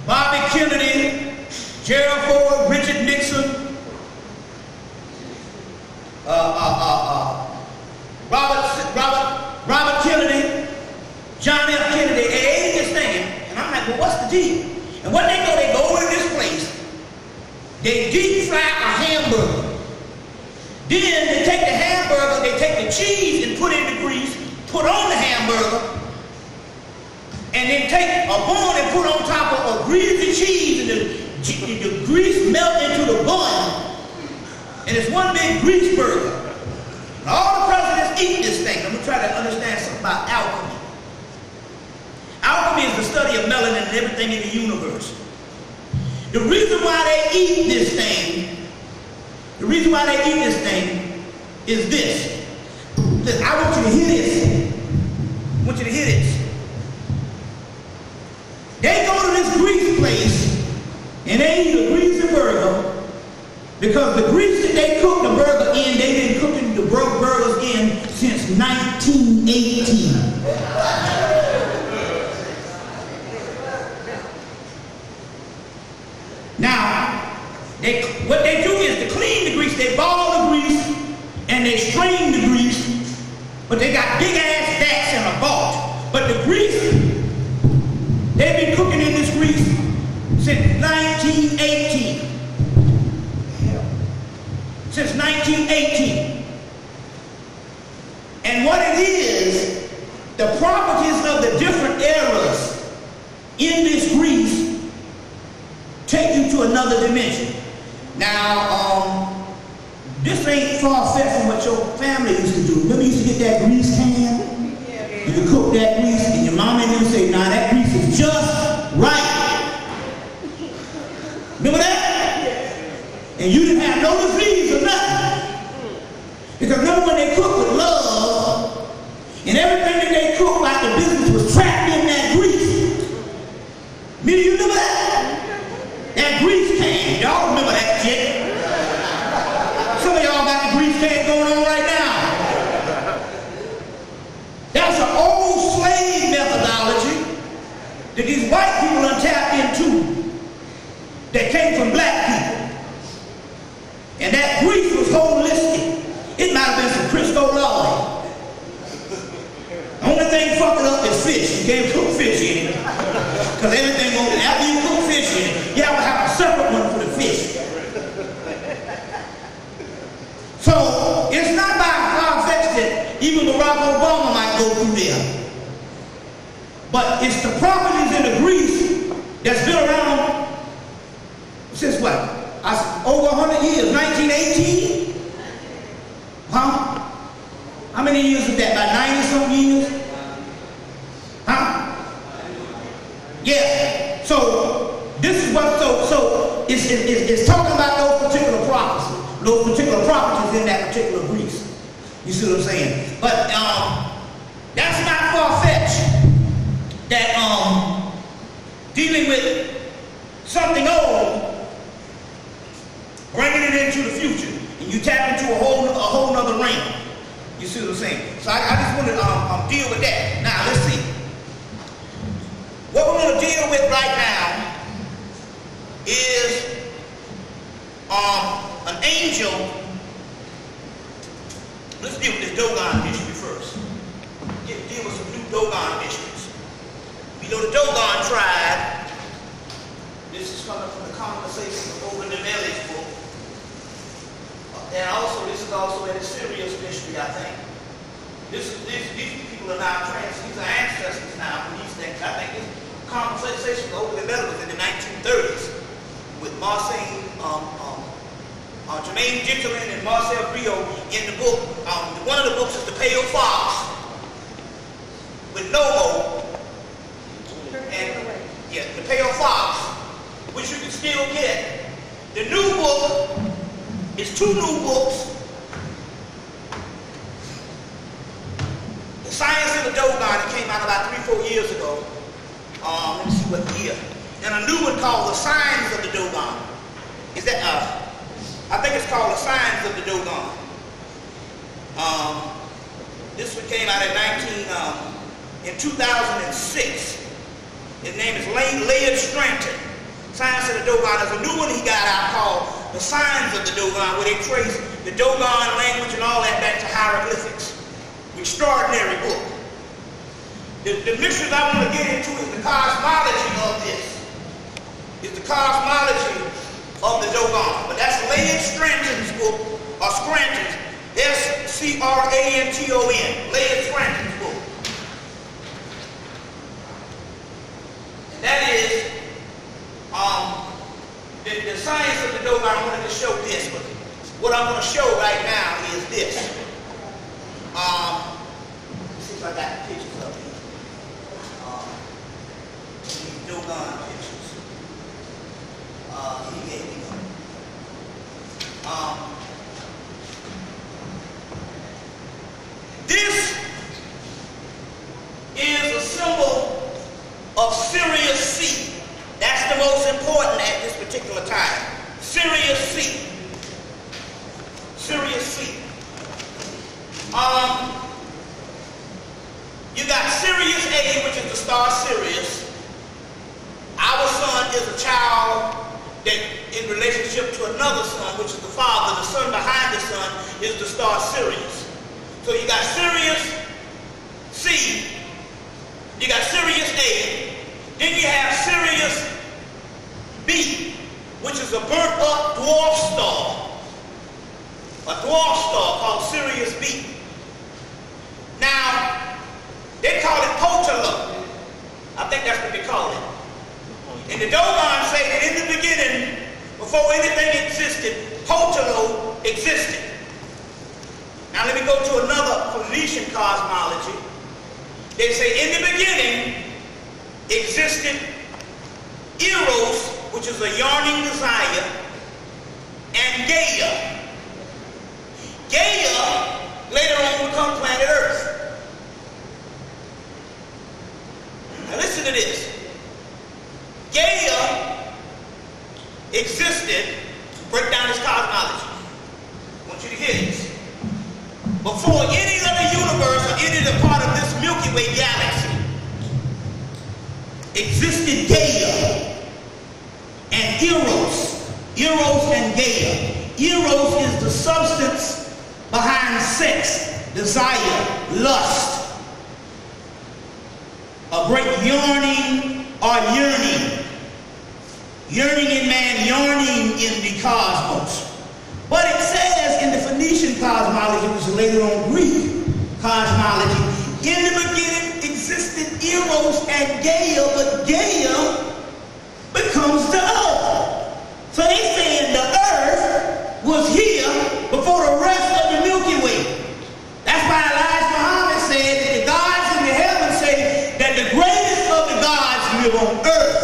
Bobby Kennedy, Gerald Ford, Richard Nixon, Robert Kennedy, John F. Kennedy, they ate this thing. And I'm like, well, what's the deal? And what they go to this place, they deep fry a hamburger. Then they take the hamburger, they take the cheese and put it in the grease, put on the hamburger, and then take a bun and put on top of a greasy cheese, and the grease melt into the bun, and it's one big grease burger. And all the presidents eat this thing. I'm going to try to understand something about alchemy. Alchemy is the study of melanin and everything in the universe. The reason why they eat this thing, is this. I want you to hear this. I want you to hear this. They go to this grease place and they eat a greasy burger because the grease that they cook the burger in, they've been cooking the burgers in since 1918. Now, what they do is to clean the grease, they ball the grease and they strain the grease, but they got big ass vats in a vault. But the grease, they've been cooking in this grease since 1918. Since 1918. And what it is, the properties of the different eras in this grease take you to another dimension. Now, this ain't far-fetched from what your family used to do. Remember you used to get that grease can? You could cook that grease, and your mom and them say, nah, that grease is just right. Remember that? And you didn't have no disease or nothing. Because remember when they cook with love, and everything that they cooked like the business was trapped in that grease. Do you remember that? That grease can. Y'all remember that shit? Some of y'all got the grease can going on right now. That's an old slave methodology that these white people done tapped into that came from black people. And that grease was holistic. It might have been some Crisco lolly. Only thing fucking up is fish. You can't cook fish in it. Because everything goes, after you cook fish in it, you have to have a separate one for the fish. So, it's not by far-fetched that even Barack Obama might go through there. But it's the properties in the grease that's been around since what? Over 100 years, 1918? Huh? How many years is that? About 90-something years? Huh? Yeah. So this is what. So it's talking about those particular properties in that particular grease. You see what I'm saying? But that's not far-fetched. That dealing with something old, bringing it into the future, and you tap into a whole nother ring. You see what I'm saying? So I just want to deal with that. Now, let's see. What we're going to deal with right now is an angel. Let's deal with this Dogon history first. Deal with some new Dogon histories. You know the Dogon tribe. This is coming from the Conversations of Over the Valley's book. And also, this is also in the Syria's history, I think. These people are now these are ancestors now from these things. I think this conversation over the Valley was in the 1930s with Marcel, Jermaine Gentleman and Marcel Rio in the book. One of the books is The Pale Fox with Nomo. And yeah, The Pale Fox, which you can still get. The new book is 2 new books. The Science of the Dogon, that came out about 3-4 years ago. Let me see what year. And a new one called The Signs of the Dogon. Is that, I think it's called The Signs of the Dogon. This one came out in 2006. His name is Laird Stranton. Science of the Dogon. There's a new one he got out called The Signs of the Dogon, where they trace the Dogon language and all that back to hieroglyphics. Extraordinary book. The mysteries I want to get into is the cosmology of this. It's the cosmology of the Dogon. But that's Laird Stranton's book, or Scranton's, S-C-R-A-N-T-O-N, Laird Scranton's book. And that is the Science of the Dogon. I wanted to show this, but what I'm going to show right now is this. Let's see if I got the pictures up here. These Dogon pictures. He gave me them. This is a symbol of Sirius C. That's the most important at this particular time. Sirius C. Sirius C. You got Sirius A, which is the star Sirius. Our sun is a child that in relationship to another sun, which is the father. The sun behind the sun is the star Sirius. So you got Sirius C, you got Sirius A, then you have Sirius B, which is a burnt up dwarf star. A dwarf star called Sirius B. Now, they call it Potolo. I think that's what they call it. And the Dogon say that in the beginning, before anything existed, Potolo existed. Now let me go to another Phoenician cosmology. They say in the beginning existed Eros, which is a yearning desire, and Gaia. Gaia later on will become planet Earth. Now listen to this. Gaia existed, break down this cosmology. I want you to hear this. Before any other universe or any other part of this Milky Way galaxy existed Gaia and Eros. Eros and Gaia. Eros is the substance behind sex, desire, lust. A great yearning or yearning. Yearning in man, yearning in the cosmos. But it says in the Phoenician cosmology, which is later on Greek cosmology, in the beginning existed Eros and Gaia, but Gaia becomes the earth. So they saying the earth was here before the rest of the Milky Way. That's why Elijah Muhammad said that the gods in the heavens say that the greatest of the gods live on earth.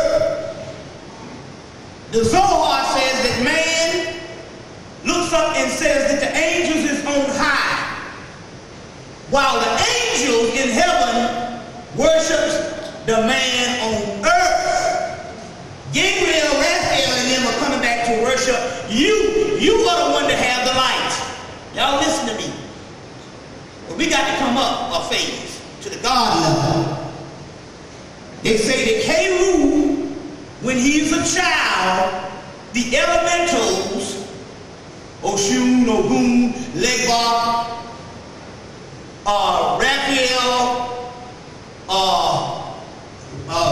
The Zohar says that man looks up and says that the angels is on high, while the angels in heaven worships the man on earth. Gabriel, Raphael, and them are coming back to worship you. You are the one that have the light. Y'all listen to me. But we got to come up a phase to the God level. They say that Heru, when he's a child, the elementals Oshun, Ogun, Legba,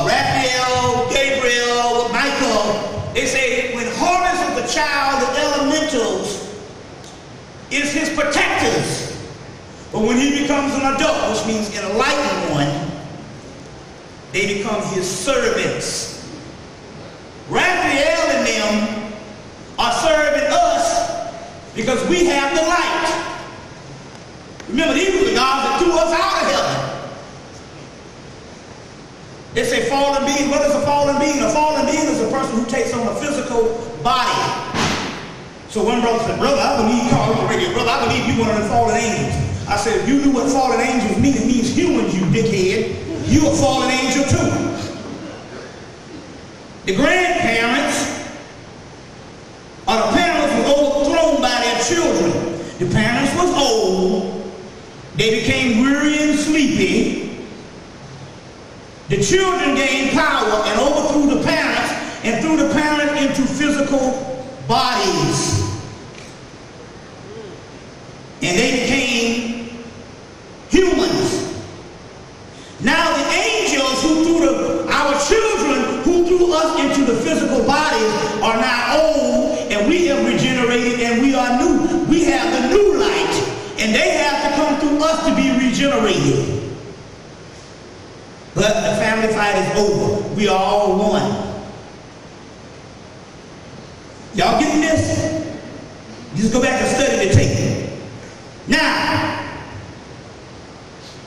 Raphael, Gabriel, Michael. They say when Horus is the child, the elementals is his protectors. But when he becomes an adult, which means an enlightened one, they become his servants. Raphael and them are serving us because we have the light. Remember, these were the gods that threw us out of heaven. They say fallen being. What is a fallen being? A fallen being is a person who takes on a physical body. So one brother said, brother, I believe, call on the radio, brother, I believe you one of the fallen angels. I said, if you knew what fallen angels mean, it means humans, you dickhead. You a fallen angel too. The grandparents or the parents were overthrown by their children. The parents was old. They became weary and sleepy. The children gained power and overthrew the parents and threw the parents into physical bodies. And they became humans. Now the angels who threw our children who threw us into the physical bodies are now old, and we have regenerated and we are new. We have the new light, and they have to come through us to be regenerated. But the family fight is over. We are all one. Y'all getting this? Just go back and study the tape. Now,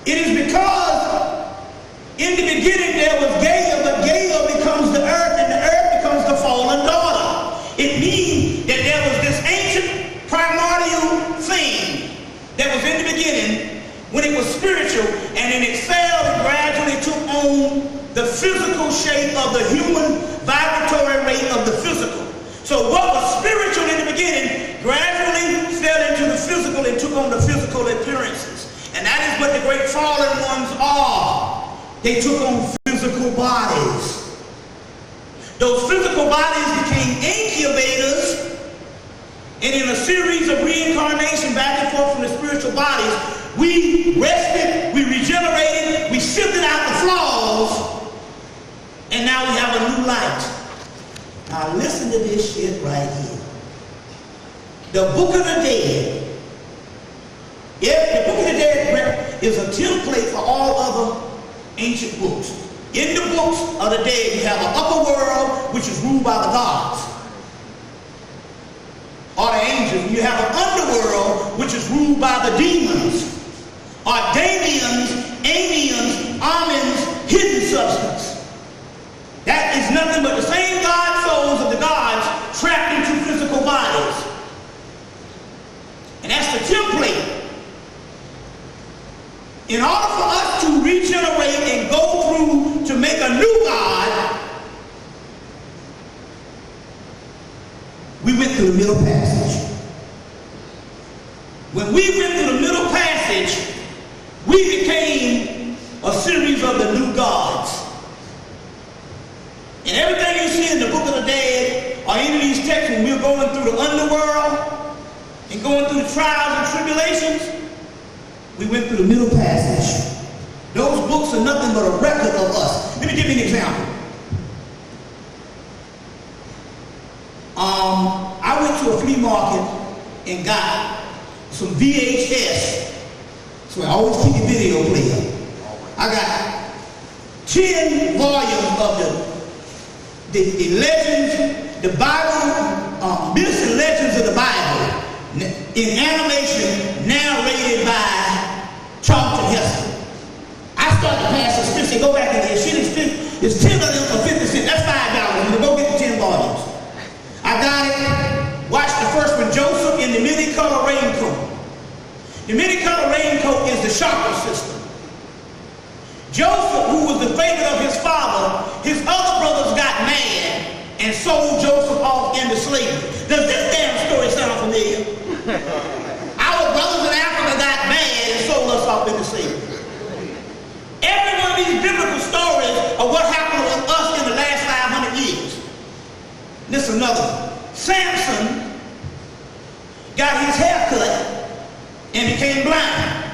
it is because in the beginning there was Gaia, but Gaia becomes the earth, and the earth becomes the fallen daughter. It means that there was this ancient primordial thing that was in the beginning when it was spiritual, and then it fell and gradually took on the physical shape of the human vibratory rate of the physical. So what was spiritual in the beginning gradually fell into the physical and took on the physical appearances. And that is what the great fallen ones are. They took on physical bodies. Those physical bodies became incubators, and in a series of reincarnation back and forth from the spiritual bodies, we rested, we regenerated, we sifted out the flaws, and now we have a new light. Now listen to this shit right here. The Book of the Dead. The Book of the Dead is a template for all other ancient books. In the books of the dead, you have an upper world, which is ruled by the gods, or the angels. You have an underworld, which is ruled by the demons, or Damians, Amians, Amins, hidden substance. That is nothing but the same God souls of the gods trapped into physical bodies. And that's the template. In order for us to regenerate and go through to make a new God, we went through the middle passage. When we went through the middle passage, we became a series of the new gods. And everything you see in the Book of the Dead or any of these texts, when we're going through the underworld and going through the trials and tribulations, we went through the middle passage. Those books are nothing but a record of us. Let me give you an example. I went to a flea market and got some VHS. So I always keep a video player. I got 10 volumes of the legends, the Bible, myths and legends of the Bible in animation narrated by Charlton Heston. I started to pass a stick, go back in there. Shit is 10 of them for 50 cents. That's $5. Go get the 10 volumes. I got it. Watch the first one, Joseph in the mini-color raincoat. The mini-color raincoat is the chakra system. Joseph, who was the favorite of his father, his other brothers got mad and sold Joseph off into slavery. Does this damn story sound familiar? Our brothers in Africa got mad and sold us off into slavery. Every one of these biblical stories are what happened with us in the last 500 years. This is another one. Samson got his hair cut and became blind.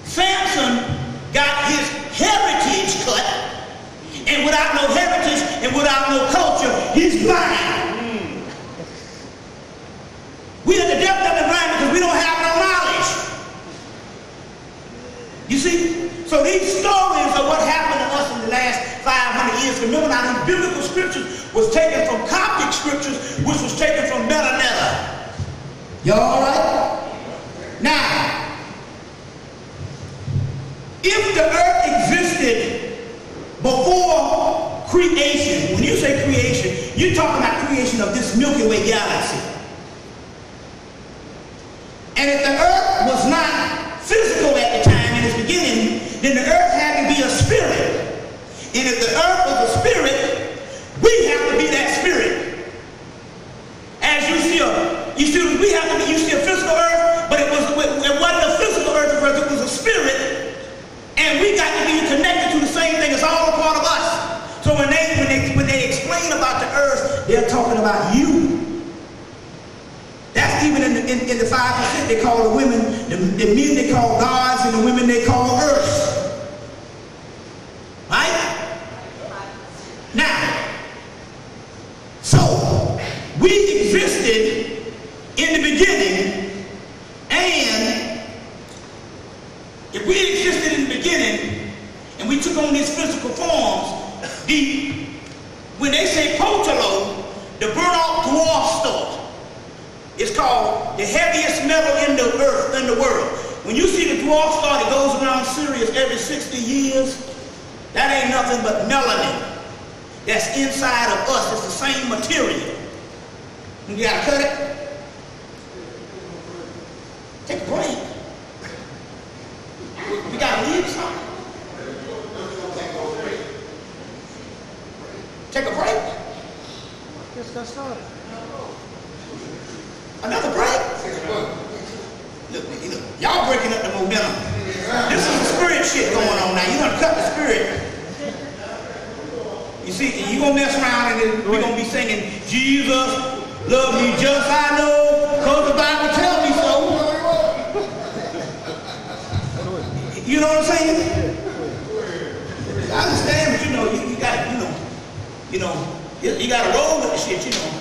Samson got his heritage cut, and without no heritage and without no culture, he's blind. We are the deaf, dumb, and blind because we don't have no knowledge. You see? So these stories are what happened to us in the last 500 years. Remember now, these biblical scriptures was taken from Coptic scriptures, which was taken from Melanetta. Y'all all right? Now, if the earth existed before creation, when you say creation, you're talking about creation of this Milky Way galaxy. And if the earth was not physical at the time in its beginning, then the earth had to be a spirit. And if the earth was a spirit, we have to be that spirit. As you see, we have to be, you see a physical earth, but it wasn't a physical earth, it was a spirit. And we got to be connected to the same thing. It's all a part of us. So when they explain about the earth, they're talking about you. That's even in the 5% they call the women, the men they call gods, and the women they call earth. Right? Now, so we existed in the beginning, and if we existed in the beginning and we took on these physical forms, when they say potolo, the burnt-off dwarf star, it's called the heaviest metal in the earth, in the world. When you see the dwarf star that goes around Sirius every 60 years, that ain't nothing but melanin that's inside of us. It's the same material. You gotta cut it. Take a break. We gotta leave something. Take a break. Just got started. Another break? Look, y'all breaking up the momentum. This is the spirit shit going on now. You're gonna cut the spirit. You see, you're gonna mess around and then we're gonna be singing, Jesus, love me just I know, cause the Bible tells me so. You know what I'm saying? I understand, but you gotta roll with the shit, you know.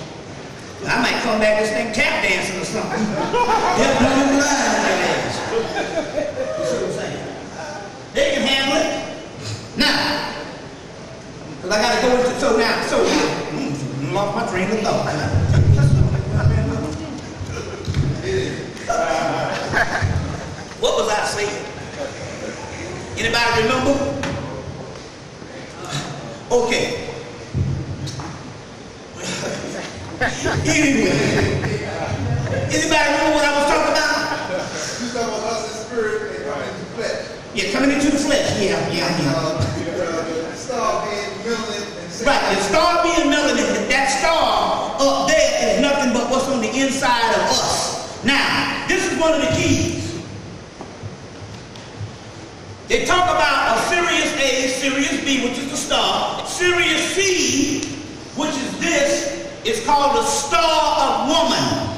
I might come back this thing tap dancing or something. Yep, no blind ass. You see what I'm saying? They can handle it. Now, because I gotta go into so now, lost my train of thought. What was I saying? Anybody remember? Okay. Anyway, anybody remember what I was talking about? You talking about us in spirit and coming into flesh. Yeah, coming into the flesh. Yeah. The star being melanin and right, the star being melanin, that star up there is nothing but what's on the inside of us. Now, this is one of the keys. They talk about a Sirius A, Sirius B, which is the star. Sirius C, which is this, is called the star of woman.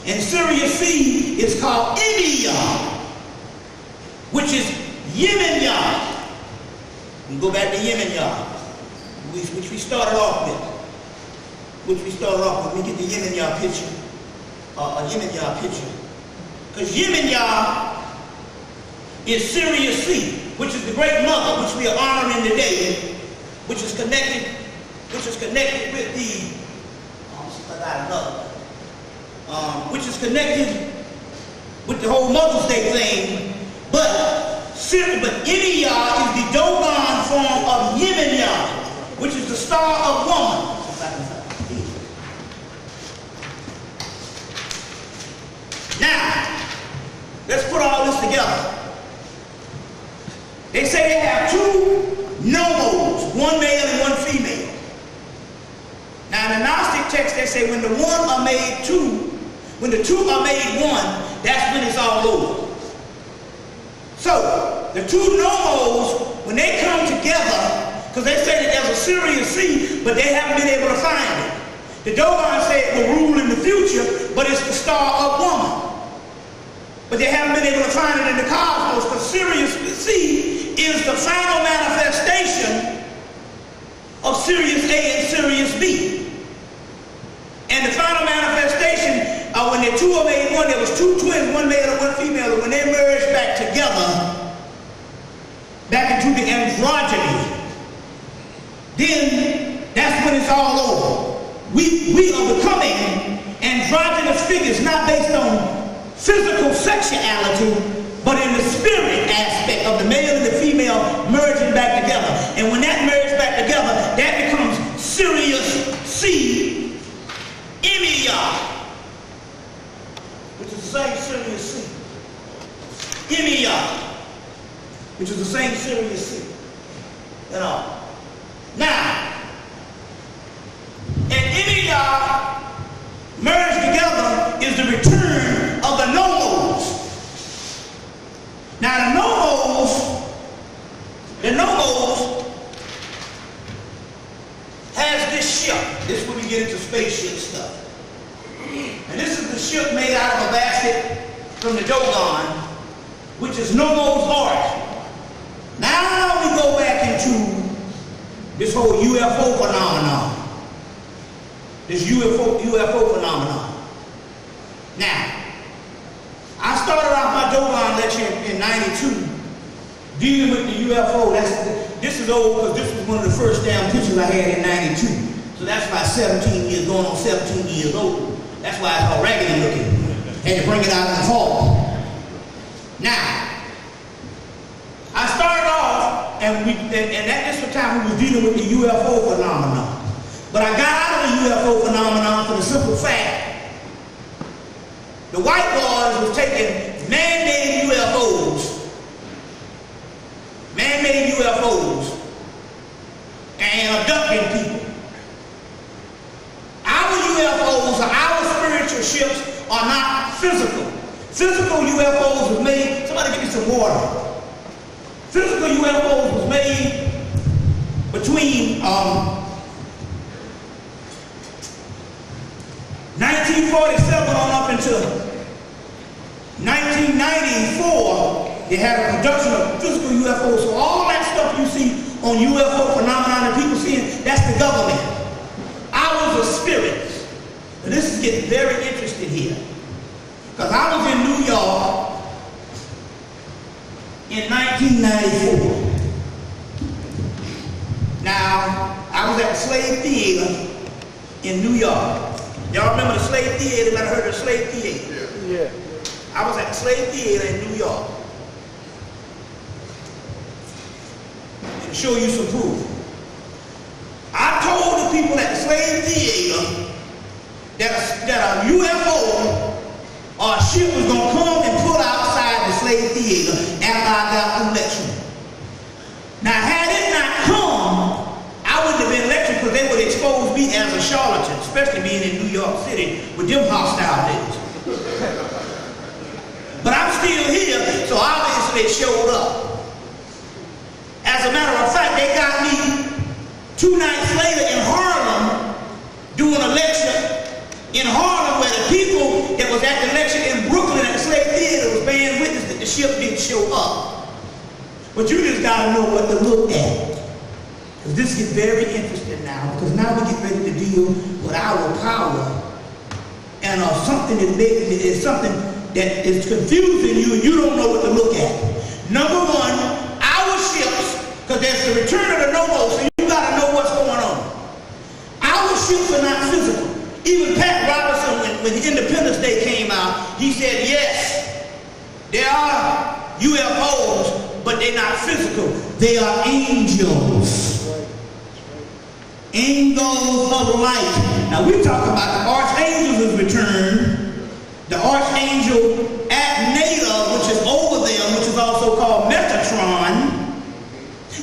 And Sirius C is called Hemmitt, which is Hemmitt. We go back to Hemmitt, which we started off with. Let me get the Hemmitt picture. Hemmitt picture. Because Hemmitt is Sirius C, which is the great mother, which we are honoring today, which is connected with the which is connected with the whole Mother's Day thing, but Hemmitt is the Dogon form of Hemmitt, which is the star of woman. Now, let's put all this together. They say they have two nomos, one male and one female. Now in the Gnostic text they say when the one are made two, when the two are made one, that's when it's all over. So the two nomos, when they come together, because they say that there's a Sirius C, but they haven't been able to find it. The Dogon said will rule in the future, but it's the star of woman. But they haven't been able to find it in the cosmos, because Sirius C is the final manifestation of Sirius A and Sirius B. And the final manifestation, when the two of them made one, there was two twins, one male and one female, and when they merged back together, back into the androgyny, then that's when it's all over. We are becoming androgynous figures, not based on physical sexuality, but in the spirit aspect of the male and the female merging back together. And when that merges back together, that becomes Sirius C, Hemmitt, which is the same Sirius C. Hemmitt, which is the same Sirius C. You know. Now, and Hemmitt merged together is the return of the nomos. Now the nomos has this ship. This is when we get into spaceship stuff. And this is the ship made out of a basket from the Dogon, which is Nomos Ark. Now we go back into this whole UFO phenomenon. This UFO phenomenon. Now, I started off my Dogon lecture in '92 dealing with the UFO. This is old because this was one of the first damn pictures I had in '92. So that's about 17 years, going on 17 years old. That's why it's all raggedy looking. Had to bring it out in the fall. Now, I started off, and this was the time we were dealing with the UFO phenomenon. But I got out of the UFO phenomenon for the simple fact the white boys were taking man-made UFOs, and abducting people. Our UFOs, our spiritual ships, are not physical. Physical UFOs was made, somebody give me some water. Physical UFOs was made between 1947 on up until 1994, they had a production of physical UFOs. So all that stuff you see on UFO phenomenon that people seeing, that's the government. Ours are spirits. And this is getting very interesting here. Because I was in New York in 1994. Now, I was at the Slave Theater in New York. Y'all remember the Slave Theater? Everybody heard of the Slave Theater? Yeah. I was at the Slave Theater in New York. And to show you some proof. I told the people at the Slave Theater that a UFO or a ship was going to come and pull outside the Slave Theater after I got through lecturing. Now, had it not come, I wouldn't have been lecturing because they would expose me as a charlatan, especially being in New York City with them hostile niggas. But I'm still here, so obviously they showed up. As a matter of fact, they got me 2 nights later in Harlem doing a lecture in Harlem where the people that was at the lecture in Brooklyn at the Slave Theater was bearing witness that the ship didn't show up. But you just got to know what to look at. Because this gets very interesting now, because now we get ready to deal with our power and something that is something that is confusing you and you don't know what to look at. Number one, our ships, because there's the return of the nomos, so you got to know what's going on. Our ships are not physical. Even Pat Robertson, when Independence Day came out, he said, yes, there are UFOs, but they're not physical. They are angels. Angels of light. Now we talk about the archangel's return. The archangel Nada, which is over them, which is also called Metatron.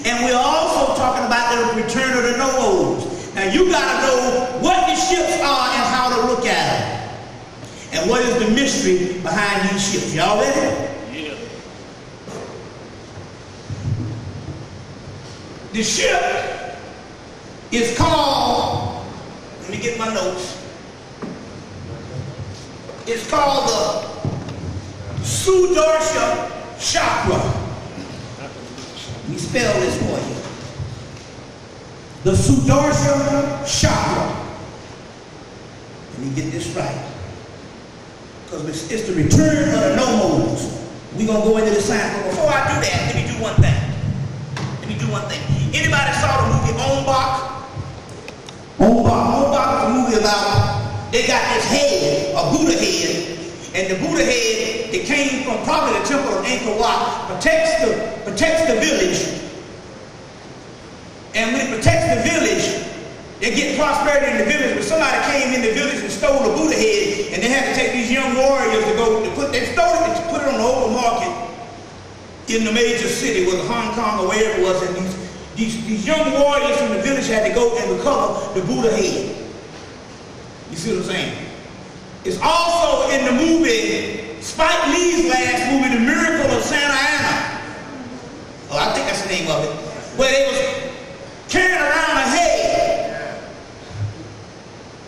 And we're also talking about the return of the nomos. Now you got to know what the ships are and how to look at them. And what is the mystery behind these ships. Y'all ready? Yeah. The ship is called, let me get my notes. It's called the Sudarsha chakra. Let me spell this for you. The Sudarsha chakra. Let me get this right. Because it's the return of the nomos. We're going to go into the science. But before I do that, let me do one thing. Anybody saw the movie Ombak? Ombak is a movie about, they got this head, a Buddha head, and the Buddha head, it came from probably the temple of Angkor Wat, protects the village. And when it protects the village, they get prosperity in the village. But somebody came in the village and stole the Buddha head, and they had to take these young warriors they stole it and put it on the open market in the major city, whether Hong Kong or wherever it was, and these young warriors from the village had to go and recover the Buddha head. You see what I'm saying? It's also in the movie, Spike Lee's last movie, The Miracle of Santa Ana. Oh, I think that's the name of it. Where they was carrying around a head.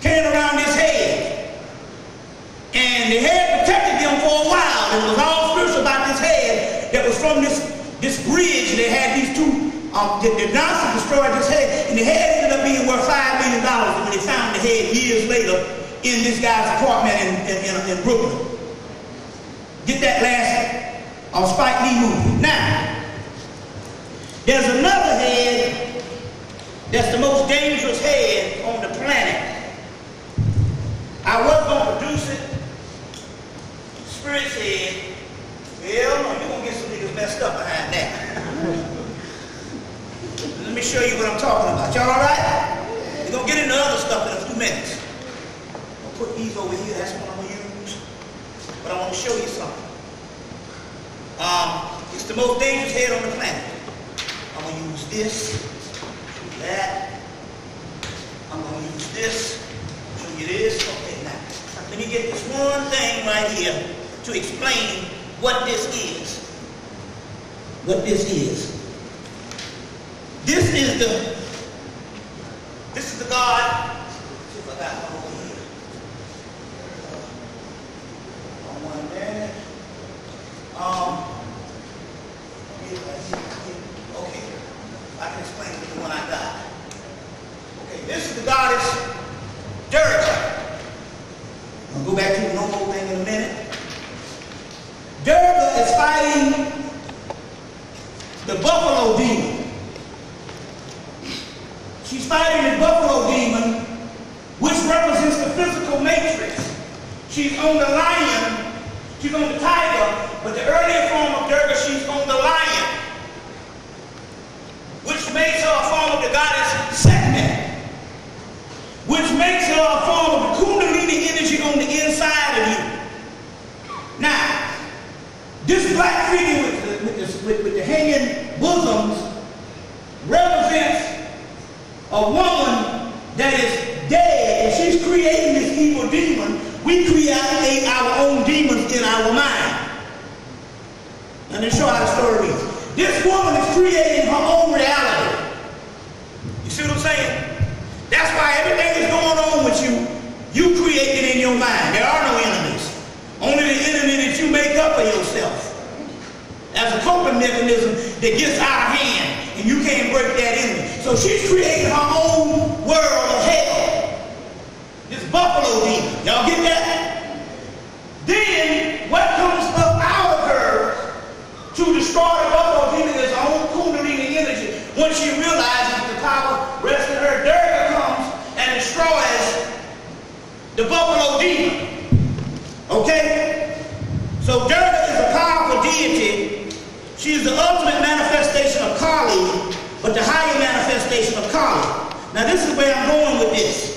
Carrying around this head. And the head protected them for a while. It was all spiritual about this head that was from this bridge. They had these two, the Nazis destroyed this head, and the head ended up being worth $5 million when they found the head years later in this guy's apartment in Brooklyn. Get that last Spike Lee movie. Now, there's another head that's the most dangerous head on the planet. I was going to produce it. Spirit's head. Hell no, you're going to get some niggas messed up behind that. Let me show you what I'm talking about. Y'all all right? We're going to get into other stuff in a few minutes. I'll put these over here. That's what I'm going to use. But I want to show you something. It's the most dangerous head on the planet. I'm going to use this, that. I'm going to use this, show you this. Okay, now, let me get this one thing right here to explain what this is. What this is. This is the God. Let's see if I got one over here. On one minute. Okay. I can explain it to the one I got. Okay, this is the goddess Durga. I'll go back to the normal thing in a minute. Durga is fighting the buffalo demon. She's fighting the buffalo demon, which represents the physical matrix. She's on the lion, she's on the tiger, but the earlier form of Durga, she's on the lion, which makes her a form of the goddess Sekhmet, which makes her a form of the Kundalini energy on the inside of you. Now, this black figure with the hanging bosoms represents a woman that is dead, and she's creating this evil demon. We create our own demons in our mind. And then show how the story is. This woman is creating her own reality. You see what I'm saying? That's why everything that's going on with you, you create it in your mind. There are no enemies. Only the enemy that you make up for yourself. That's a coping mechanism that gets out of hand, and you can't break that enemy. So she's creating her own world of hell. This buffalo demon. Y'all get that? Then what comes up out of her to destroy the buffalo demon is her own Kundalini energy. Once she realizes the power rests in her, Durga comes and destroys the buffalo demon. Okay? So Durga is a powerful deity. She is the ultimate manifestation of Kali, but the higher manifestation of Kali. Now this is where I'm going with this.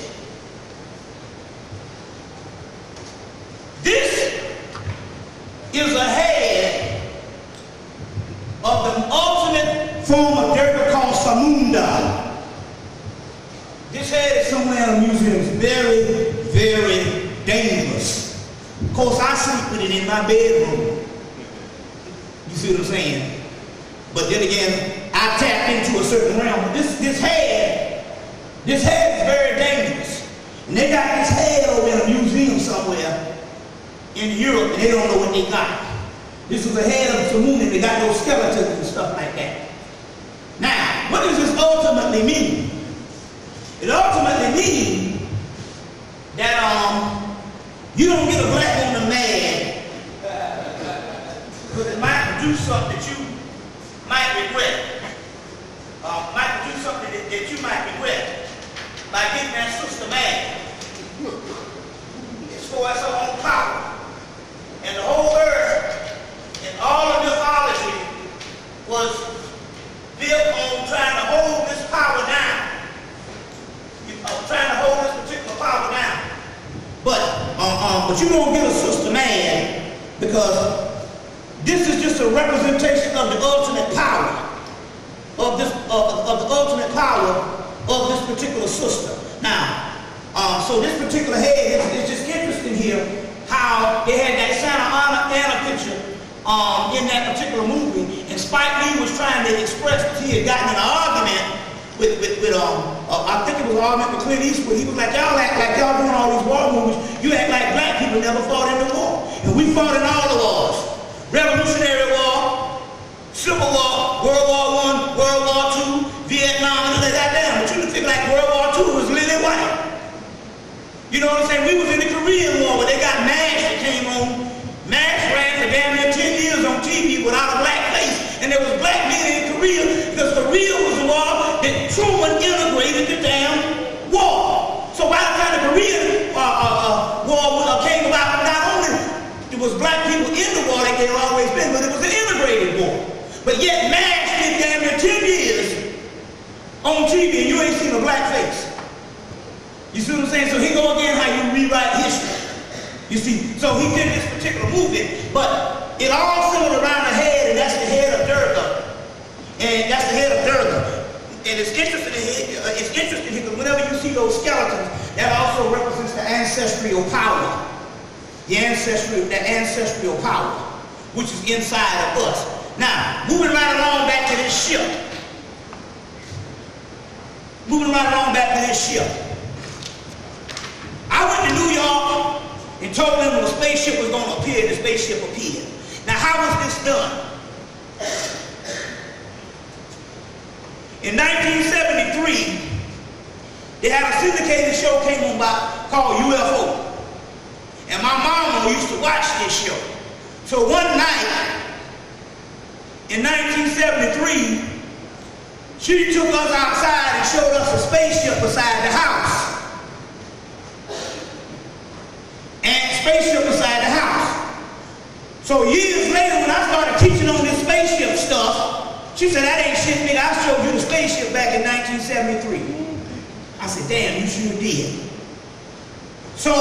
This is a head of the ultimate form of Durga called Samunda. This head is somewhere in a museum. It's very, very dangerous. Of course, I sleep with it in my bedroom. You see what I'm saying? But then again, I tapped into a certain realm. This head is very dangerous. And they got this head over in a museum somewhere in Europe, and they don't know what they got. This was the head of Samoon, and they got those skeletons and stuff like that. Now, what does this ultimately mean? It ultimately means that you don't get a black woman mad because it might do something that you might regret. Might do something that you might regret by getting that sister mad. It's for its own power. And the whole earth and all of mythology was built on trying to hold this power down. Trying to hold this particular power down. But you don't get a sister mad because this is just a representation of the ultimate power of this particular sister. Now, so this particular head, it's just interesting here how they had that Santa Ana picture in that particular movie, and Spike Lee was trying to express that he had gotten in an argument with I think it was an argument with Clint Eastwood. He was like, y'all act like y'all doing all these war movies. You act like black people never fought in the war. And we fought in all the wars. Revolutionary War, Civil War, World War I, World War II, Vietnam, and all that down. But you can think like World War II was lily white. You know what I'm saying? We was in the Korean War where they got MASH that came on. MASH ran for damn near 10 years on TV without a black face. And there was black men in Korea because Korea was the war that Truman integrated the damn war. So by the time the Korean war came about, not only there was black people in the war like they had always been, but it was an integrated war. But yet MASH did damn near 10 years on TV and you ain't seen a black face. You see what I'm saying? So here go again how you rewrite history. You see, so he did this particular movie, but it all centered around the head, and that's the head of Durga. And that's the head of Durga. And it's interesting because whenever you see those skeletons, that also represents the ancestral power. The ancestral power, which is inside of us. Now, moving right along back to this ship. I went to New York and told them when a spaceship was going to appear, the spaceship appeared. Now, how was this done? In 1973, they had a syndicated show came on called UFO. And my mama used to watch this show. So one night, in 1973, she took us outside and showed us a spaceship beside the house. So years later, when I started teaching on this spaceship stuff, she said, that ain't shit, nigga. I showed you the spaceship back in 1973. I said, damn, you sure did. So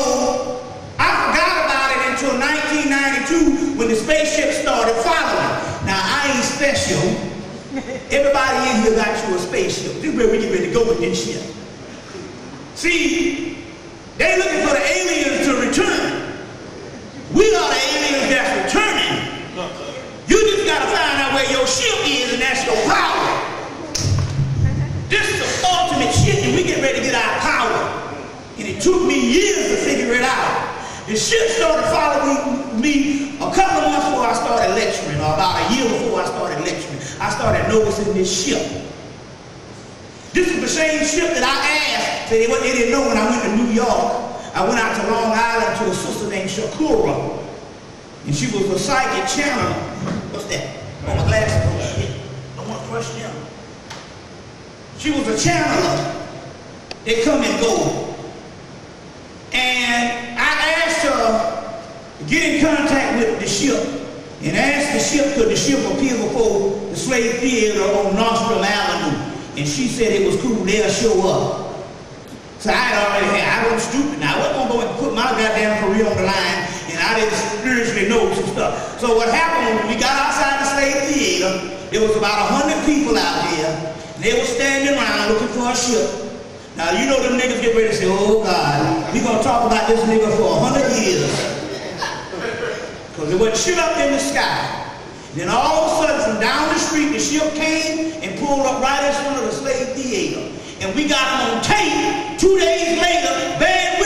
I forgot about it until 1992 when the spaceship started following. Now, I ain't special. Everybody in here got you a spaceship. This is where we get ready to go with this shit. See, they looking for the aliens to return. We are the aliens that's returning. You just gotta find out where your ship is, and that's your power. This is the ultimate shit, and we get ready to get our power. And it took me years to figure it out. The shit started following me a couple of months before I started lecturing, or about a year before I started lecturing. I started noticing this ship. This is the same ship that I asked, they didn't know when I went to New York. I went out to Long Island to a sister named Shakura. And she was a psychic channeler. What's that? Oh, my glasses. Oh, shit. I want to crush them. She was a channeler. They come and go. And I asked her to get in contact with the ship and asked the ship, could the ship appear before the slave theater on Nostrum Avenue? And she said it was cool, they'll show up. So I wasn't stupid now. I wasn't going to go and put my goddamn career on the line, and I didn't spiritually know some stuff. So what happened when we got outside the slave theater, there was about 100 people out there, and they were standing around looking for a ship. Now, you know them niggas get ready to say, oh God, we're going to talk about this nigga for 100 years. Because there wasn't shit up in the sky. Then all of a sudden, from down the street, the ship came and pulled up right in front of the slave theater. And we got them on tape 2 days later, bad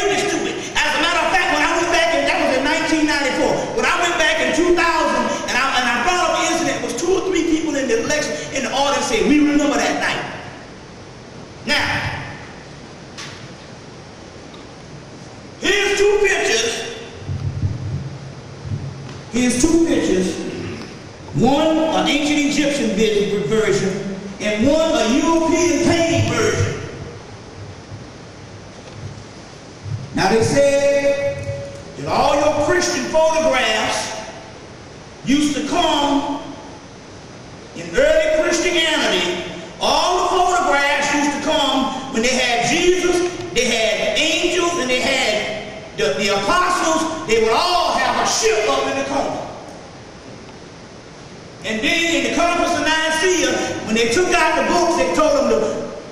two pictures. Here's two pictures. One, an ancient Egyptian version, and one, a European painting version. Now they said that all your Christian photographs used to come in early Christianity. All the photographs used to come when they had Jesus, they had angels, and they had the apostles. They would all have a ship up in the corner. And then in the Conference of Nicaea, when they took out the books, they told them to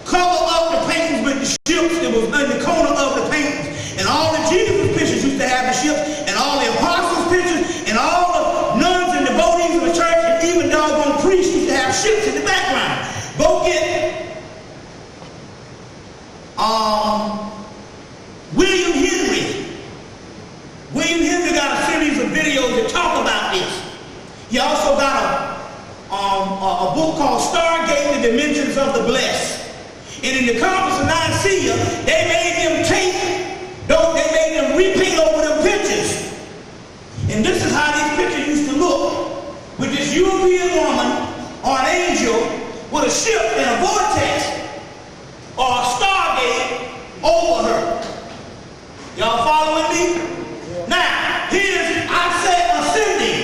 cover up the paintings with the ships that was in the corner of the paintings. And all the Jesus pictures used to have the ships, and all the apostles' pictures, and all the nuns and devotees of the church, and even doggone priests used to have ships in the background. Go get William Henry. William Henry got a series of videos that talk about this. He also got a book called Stargate, the Dimensions of the Blessed. And in the Conference of Nicaea, they made them they made them repaint over them pictures. And this is how these pictures used to look, with this European woman or an angel with a ship and a vortex or a stargate over her. Y'all following me? Now, here's, I said, ascending.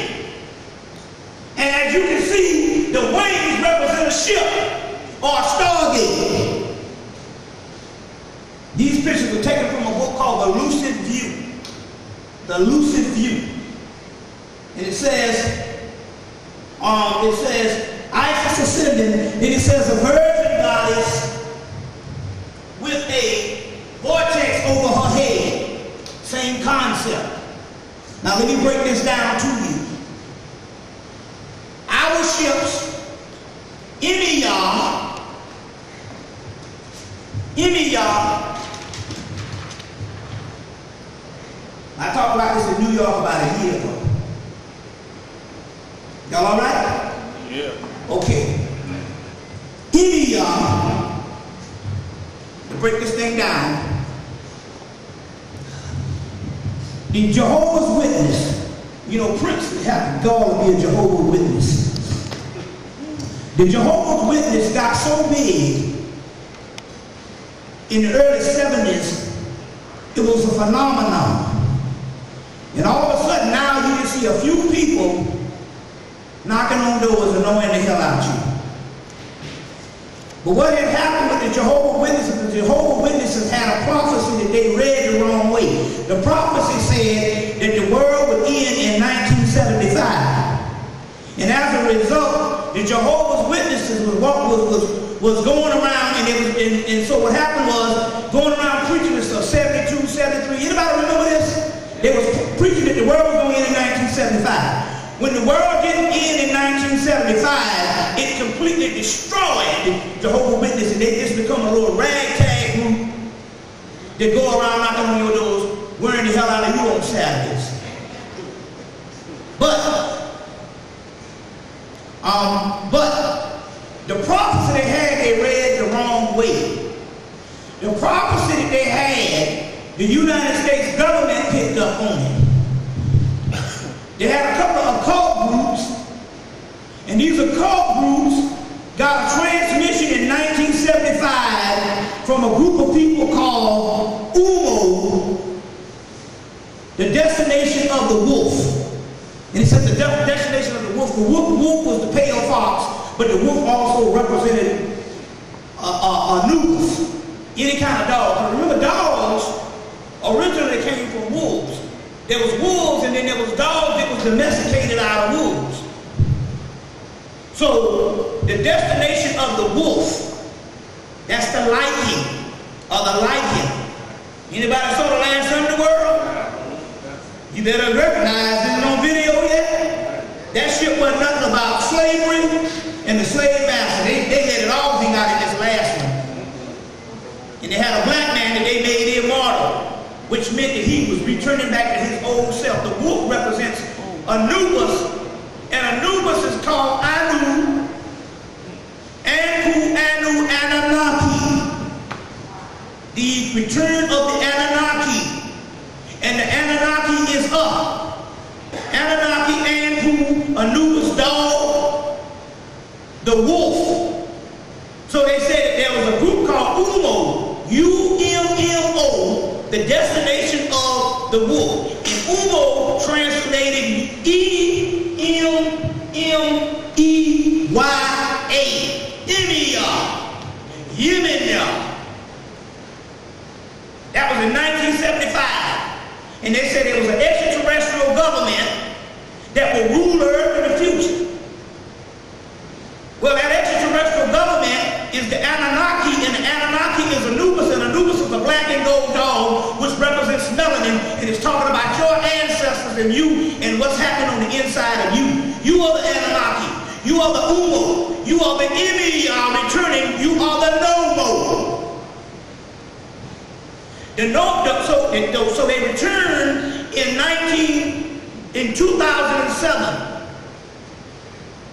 And as you can see, the wings represent a ship or a stargate. These pictures were taken from a book called The Lucid View. The Lucid View. And it says, Isis ascending, and it says a virgin goddess with a vortex over her head. Same concept. Now let me break this down to you. Our ships, Hemmitt, I talked about this in New York about a year ago. Y'all all right? Yeah. Okay. Hemmitt, to break this thing down, the Jehovah's Witness, you know, Prince had the gall to be a Jehovah's Witness. The Jehovah's Witness got so big in the early 70s, it was a phenomenon. And all of a sudden now you can see a few people knocking on doors and annoying the hell out you. But what had happened with the Jehovah's Witnesses had a prophecy that they read the wrong way. The prophecy said that the world would end in 1975. And as a result, the Jehovah's Witnesses was going around, and so what happened was going around preaching this stuff, 72, 73. Anybody remember this? They was preaching that the world was going to end in 1975. When the world didn't end in 1975, it completely destroyed the Jehovah's Witnesses. They just become a little ragtag group that go around knocking on your doors, wearing the hell out of you on Saturdays. But the prophecy they had, they read the wrong way. The prophecy that they had, the United States government picked up on it. They had a couple of occult groups, and these occult groups got a transmission in 1975 from a group of people called UMO, the destination of the wolf. And it said the destination of the wolf was the pale fox, but the wolf also represented Anubis, any kind of dog. Because remember, dogs originally came from wolves. There was wolves, and then there was dogs that was domesticated out of wolves. So the destination of the wolf, that's the liking, or the liking. Anybody saw The Last Son of the World? You better recognize this on video yet? That shit wasn't nothing about slavery and the slave master. They had it all thing out in this last one. And they had a black man that they made immortal, which meant that he was returning back to his old self. The wolf represents Anubis, and Anubis is called Anu, Anu, Anunnaki, the return of the Anunnaki. And the the wolf. So they said there was a group called UMO, U-M-M-O, the destination of the wolf. And UMO translated E-M-M-E-Y-A, Yemenia. That was in 1975. And they said it was an extraterrestrial government that will rule the earth in the future. Well, that extraterrestrial government is the Anunnaki, and the Anunnaki is Anubis, and Anubis is a black and gold dog, which represents melanin, and it's talking about your ancestors and you and what's happening on the inside of you. You are the Anunnaki. You are the Umo. You are the Emi returning. You are the Nomo. So they returned in 2007.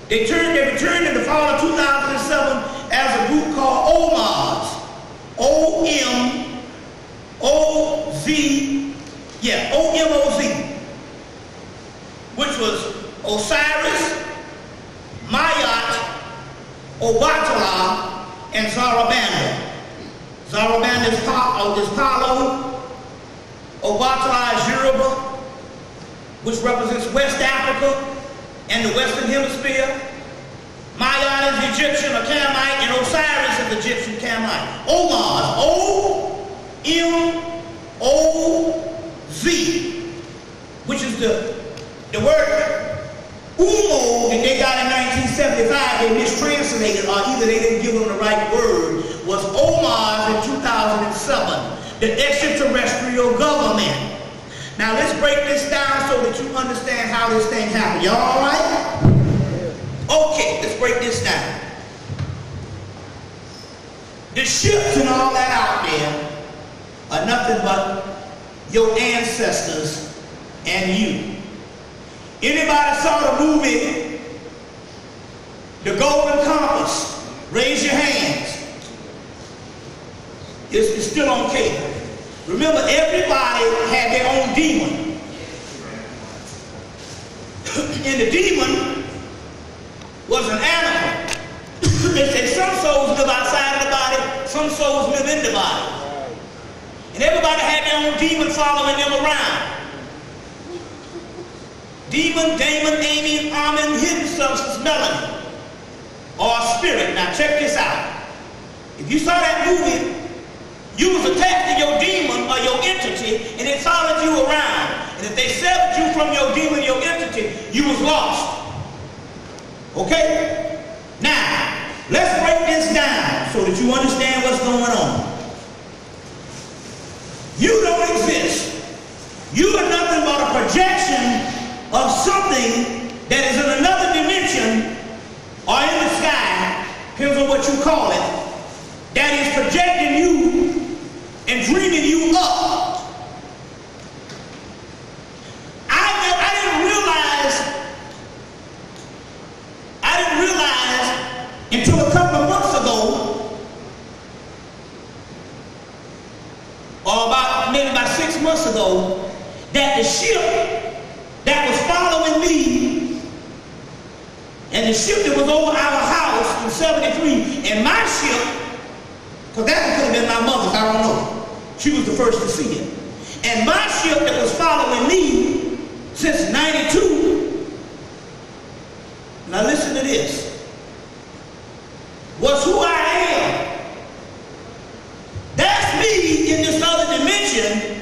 They returned in the fall of 2007 as a group called OMOZ. O-M-O-Z. Yeah, O-M-O-Z. Which was Osiris, Mayat, Obatala, and Zarabanda. Zarabanda is Palo, Obatala is Yoruba, which represents West Africa and the Western Hemisphere. Mayat is Egyptian or Camite, and Osiris is Egyptian Camite. OMOZ, O-M-O-Z, which is the word Umo that they got in 1975, they mistranslated, or either they didn't give them the right word, was OMOZ in 2007, the extraterrestrial government. Now let's break this down so that you understand how this thing happened. Y'all all right? Okay, let's break this down. The ships and all that out there are nothing but your ancestors and you. Anybody saw the movie The Golden Compass? Raise your hands. It's still on cable. Remember, everybody had their own demon. And the demon was an animal. They say some souls live outside of the body, some souls live in the body. And everybody had their own demon following them around. Demon, daemon, Damien, Amen, hidden substance, melanin, or spirit. Now check this out. If you saw that movie, you was attached to your demon or your entity, and it followed you around. And if they severed you from your demon, your entity, you was lost. Okay? Now, let's break this down so that you understand what's going on. You don't exist. You are nothing but a projection of something that is in another dimension or in the sky, depends on what you call it, that is projecting you and dreaming you up. I didn't realize until a couple of months ago, or maybe about 6 months ago, that the ship that was following me, and the ship that was over our house in 73, and my ship, because that could have been my mother's, I don't know. She was the first to see it. And my ship that was following me since 92, now listen to this, was who I am. That's me in this other dimension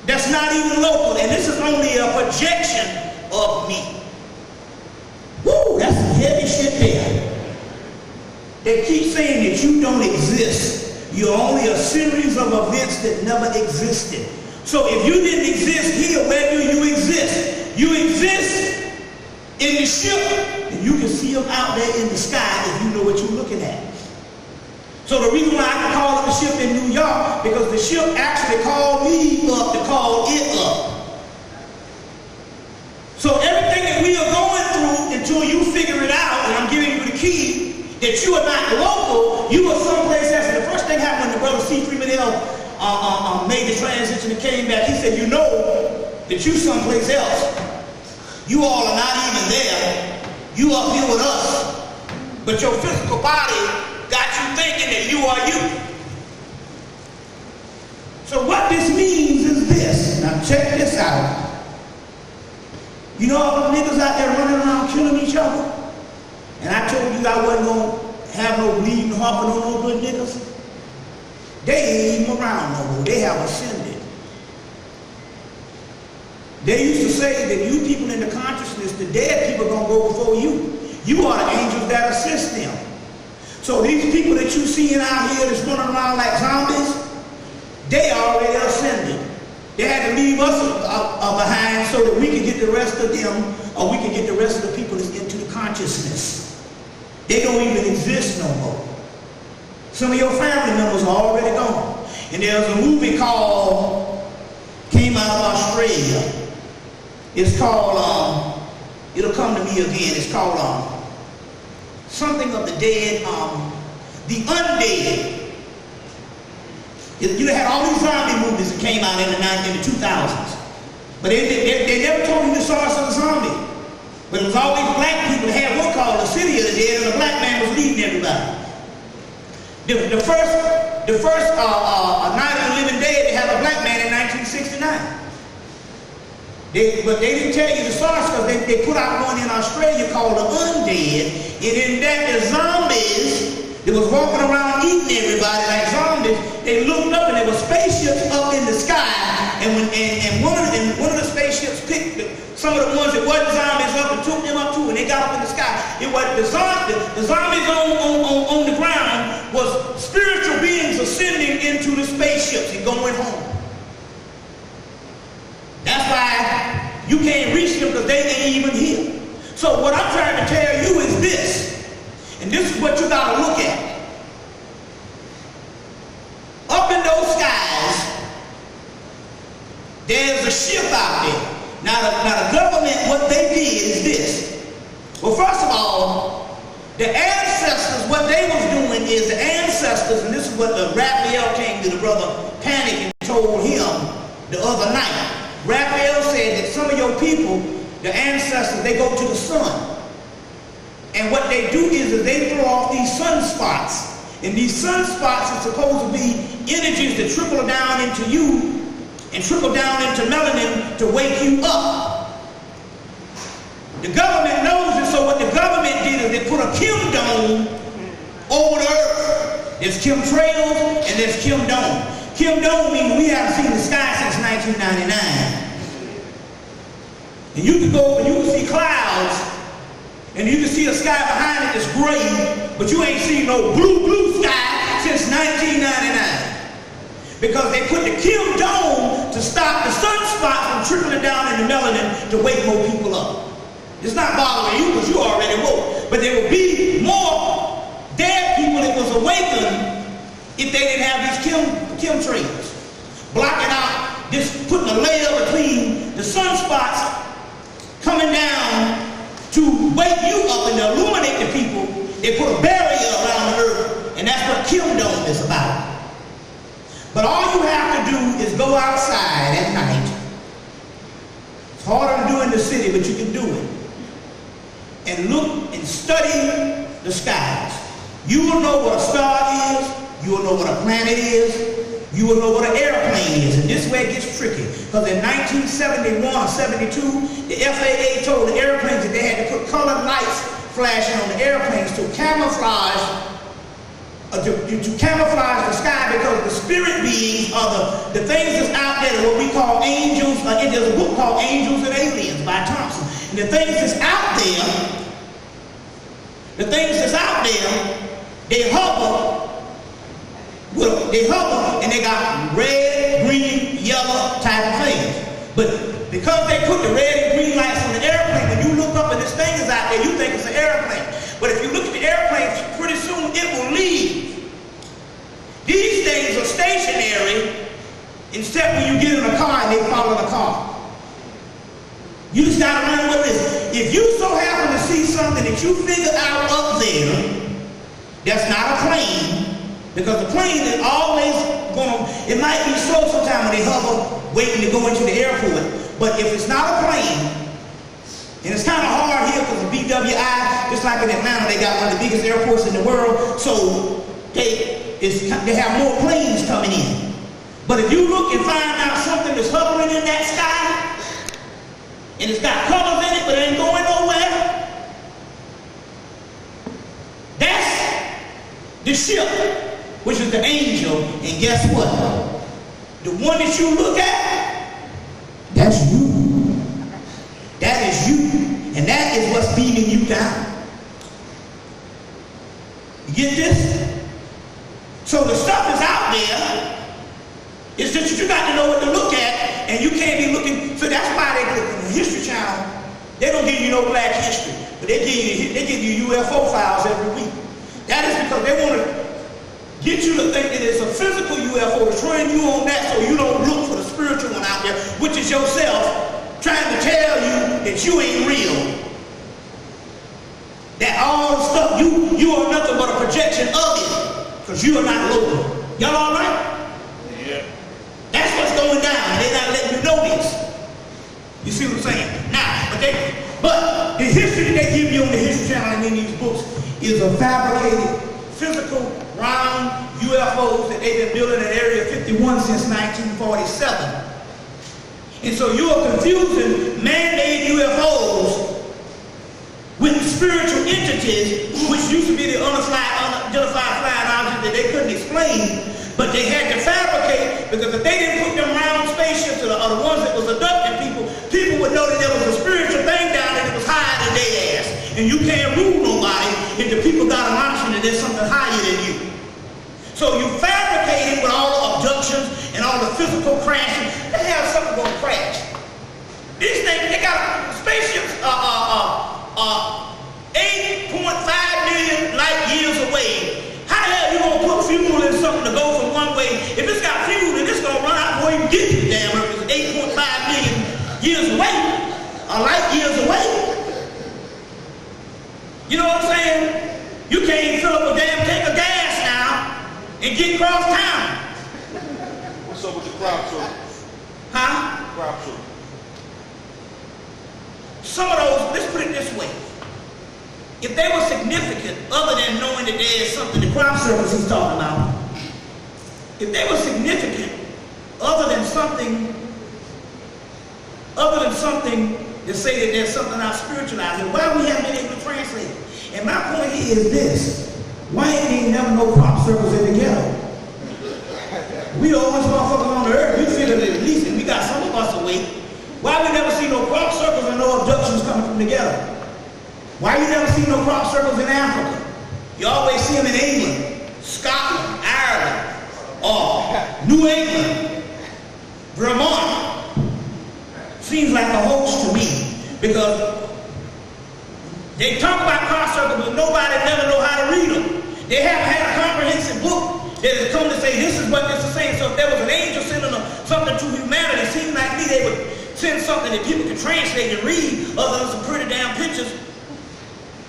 that's not even local, and this is only a projection of me. Woo, that's some heavy shit there. They keep saying that you don't exist. You're only a series of events that never existed. So if you didn't exist here, where do you exist? You exist in the ship, and you can see them out there in the sky if you know what you're looking at. So the reason why I can call up the ship in New York, because the ship actually called me up to call it up. So everything that we are going through until you figure it out, and I'm giving you the key, that you are not local, you are someplace else. And the first thing happened when the brother C. Freeman made the transition and came back, he said, you know that you someplace else. You all are not even there. You up here with us. But your physical body got you thinking that you are you. So what this means is this. Now check this out. You know all the niggas out there running around killing each other? And I told you I wasn't going to have no bleeding heart on no good niggas. They ain't even around no more. They have ascended. They used to say that you people in the consciousness, the dead people are going to go before you. You are the angels that assist them. So these people that you seeing out here that's running around like zombies, they already ascended. They had to leave us behind so that we could get the rest of them, or we could get the rest of the people that's into the consciousness. They don't even exist no more. Some of your family members are already gone. And there's a movie came out of Australia. It's called, it'll come to me again, it's called something of the dead, the undead. You had all these zombie movies that came out in the 2000s. But they never told you the source of the zombie. But it was all these black people that had one called the City of the Dead, and the black man was leading everybody. The first Night of the Living Dead, they had a black man in 1969. But they didn't tell you the source because they put out one in Australia called the Undead, and in that the zombies that was walking around eating everybody like zombies, they looked up and there were spaceships up in the sky, and one of the spaceships picked some of the ones that wasn't zombies up and took them up too, and they got up in the sky. It was the zombies on the ground was spiritual beings ascending into the spaceships and going home. That's why you can't reach them because they ain't even here. So what I'm trying to tell you is this, and this is what you got to look at. Up in those skies, there's a ship out there. Now the government, what they did is this. Well, first of all, the ancestors, what they was doing is the ancestors, and this is what the Raphael came to the brother Panic and told him the other night. Raphael said that some of your people, the ancestors, they go to the sun. And what they do is they throw off these sunspots. And these sunspots are supposed to be energies that trickle down into you and trickle down into melanin to wake you up. The government knows it, so what the government did is they put a Kim dome over the earth. There's chemtrails and there's Kim dome. Kim dome means we haven't seen the sky since 1999. And you can go and you can see clouds, and you can see a sky behind it that's gray, but you ain't seen no blue sky since 1999. Because they put the Kim dome to stop the sunspot from trickling down into melanin to wake more people up. It's not bothering you because you already woke. But there would be more dead people that was awakened if they didn't have these chemtrails. Blocking out, just putting a layer between the sunspots coming down to wake you up and to illuminate the people. They put a barrier around the earth, and that's what Kim dome is about. But all you have to do is go outside at night. It's harder to do in the city, but you can do it. And look and study the skies. You will know what a star is. You will know what a planet is. You will know what an airplane is. And this way it gets tricky. Because in 1971 or 72, the FAA told the airplanes that they had to put colored lights flashing on the airplanes to camouflage the sky, because the spirit beings are the things that's out there, what we call angels. There's a book called Angels and Aliens by Thompson. And the things that's out there, they hover and they got red, green, yellow type of things. But because they put the red and green lights on the airplane, when you look up and this thing is out there, you think it's an airplane. But if you look at the airplane, pretty soon it will leave. These things are stationary, except when you get in a car and they follow the car. You just got to learn what this. If you so happen to see something that you figure out up there, that's not a plane, because the plane is always going to, it might be slow sometimes when they hover, waiting to go into the airport. But if it's not a plane, And it's kind of hard here because of BWI, just like in Atlanta, they got one of the biggest airports in the world, so they have more planes coming in. But if you look and find out something that's hovering in that sky, and it's got colors in it, but it ain't going nowhere, that's the ship, which is the angel. And guess what? The one that you look at, that's you. That is you. And that is what's beating you down. You get this? So the stuff is out there. It's just that you got to know what to look at, and you can't be looking. So that's why they do it. The History Channel, they don't give you no black history, but they give you UFO files every week. That is because they want to get you to think that it's a physical UFO, train you on that so you don't look for the spiritual one out there, which is yourself trying to tell you that you ain't real. That all the stuff, you are nothing but a projection of it, because you are not local. Y'all all right? Yeah. That's what's going down, and they're not letting you know this. You see what I'm saying? Now, but the history that they give you on the History Channel and in these books is a fabricated, physical, round UFOs that they've been building in Area 51 since 1947. And so you are confusing man-made UFOs with spiritual entities, which used to be the unidentified flying objects that they couldn't explain, but they had to fabricate, because if they didn't put them round spaceships or the ones that was abducting people would know that there was a spiritual thing down there that was higher than their ass. And you can't rule nobody if the people got a notion that there's something higher than you. So you fabricate it with all the abductions and all the physical crashing. They have something going to crash. These things, they got spaceships 8.5 million light years away. How the hell you gonna put fuel in something to go from one way? If it's got fuel, then it's gonna run out before you get to the damn Earth. It's 8.5 million years away, or light years away. You know what I'm saying? You can't even fill up a damn tank of gas now and get across town. What's up with the crowd tour? Huh? Crowd tour. Some of those, let's put it this way. If they were significant, other than knowing that there is something, the crop circles he's talking about, if they were significant, other than something to say that there's something out spiritual out here, why we haven't been able to translate it? And my point here is this: why ain't there never no crop circles in the ghetto? We the only motherfuckers on the earth. We figure that at least we got some of us awake. Why we never see no crop circles and no abductions coming from the ghetto? Why you never see no crop circles in Africa? You always see them in England, Scotland, Ireland, or New England, Vermont. Seems like a hoax to me, because they talk about crop circles, but nobody never know how to read them. They haven't had a comprehensive book that has come to say this is what this is saying. So if there was an angel sending something to humanity, it seemed like me they would send something that people can translate and read, other than some pretty damn pictures.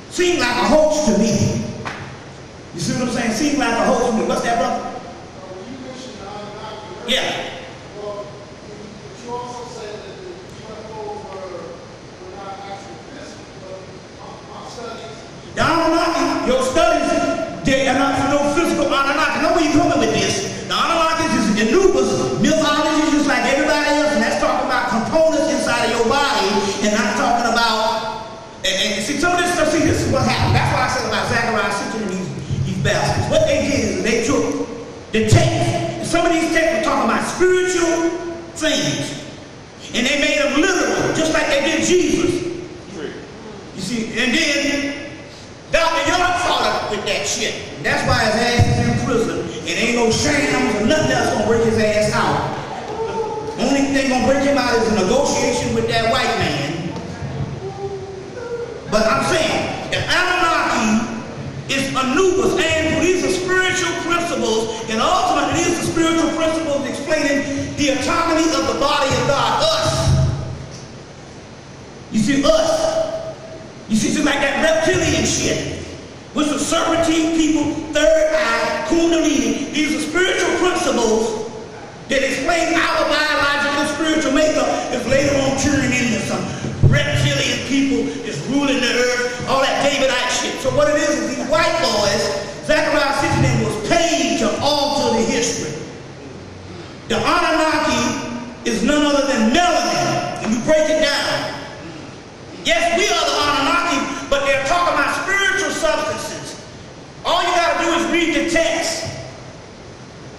Seemed like a hoax to me. You see what I'm saying? Seemed like a hoax to me. What's that, brother? You mentioned the Anunnaki. Yeah. Well, you also said that the UFOs were not actually physical, but my studies. The Anunnaki, your studies, they are not no physical Anunnaki. Know where you're coming with this. The Anunnaki is the Anubis, mythology, just like everybody else, and that's talking about components inside of your body, and not talking about. And see, some of this stuff, this is what happened. That's why I said about Zachariah Sitchin and these bastards. What they did is they took the text, and some of these texts were talking about spiritual things, and they made them literal, just like they did Jesus. You see, and then Dr. Young fought up with that shit. And that's why his ass is in prison, and ain't no shams or nothing else gonna break his ass out. Only thing gonna break him out is a negotiation with that white man. But I'm saying, if Anunnaki is Anubis, and these are spiritual principles, and ultimately these are spiritual principles explaining the autonomy of the body of God, us. You see, us. You see, just like that reptilian shit, which the serpentine people, third eye, kundalini, these are spiritual principles that explain our biological spiritual makeup, is later on turning into some reptilian people is none other than melanin. When you break it down. Yes, we are the Anunnaki, but they're talking about spiritual substances. All you got to do is read the text.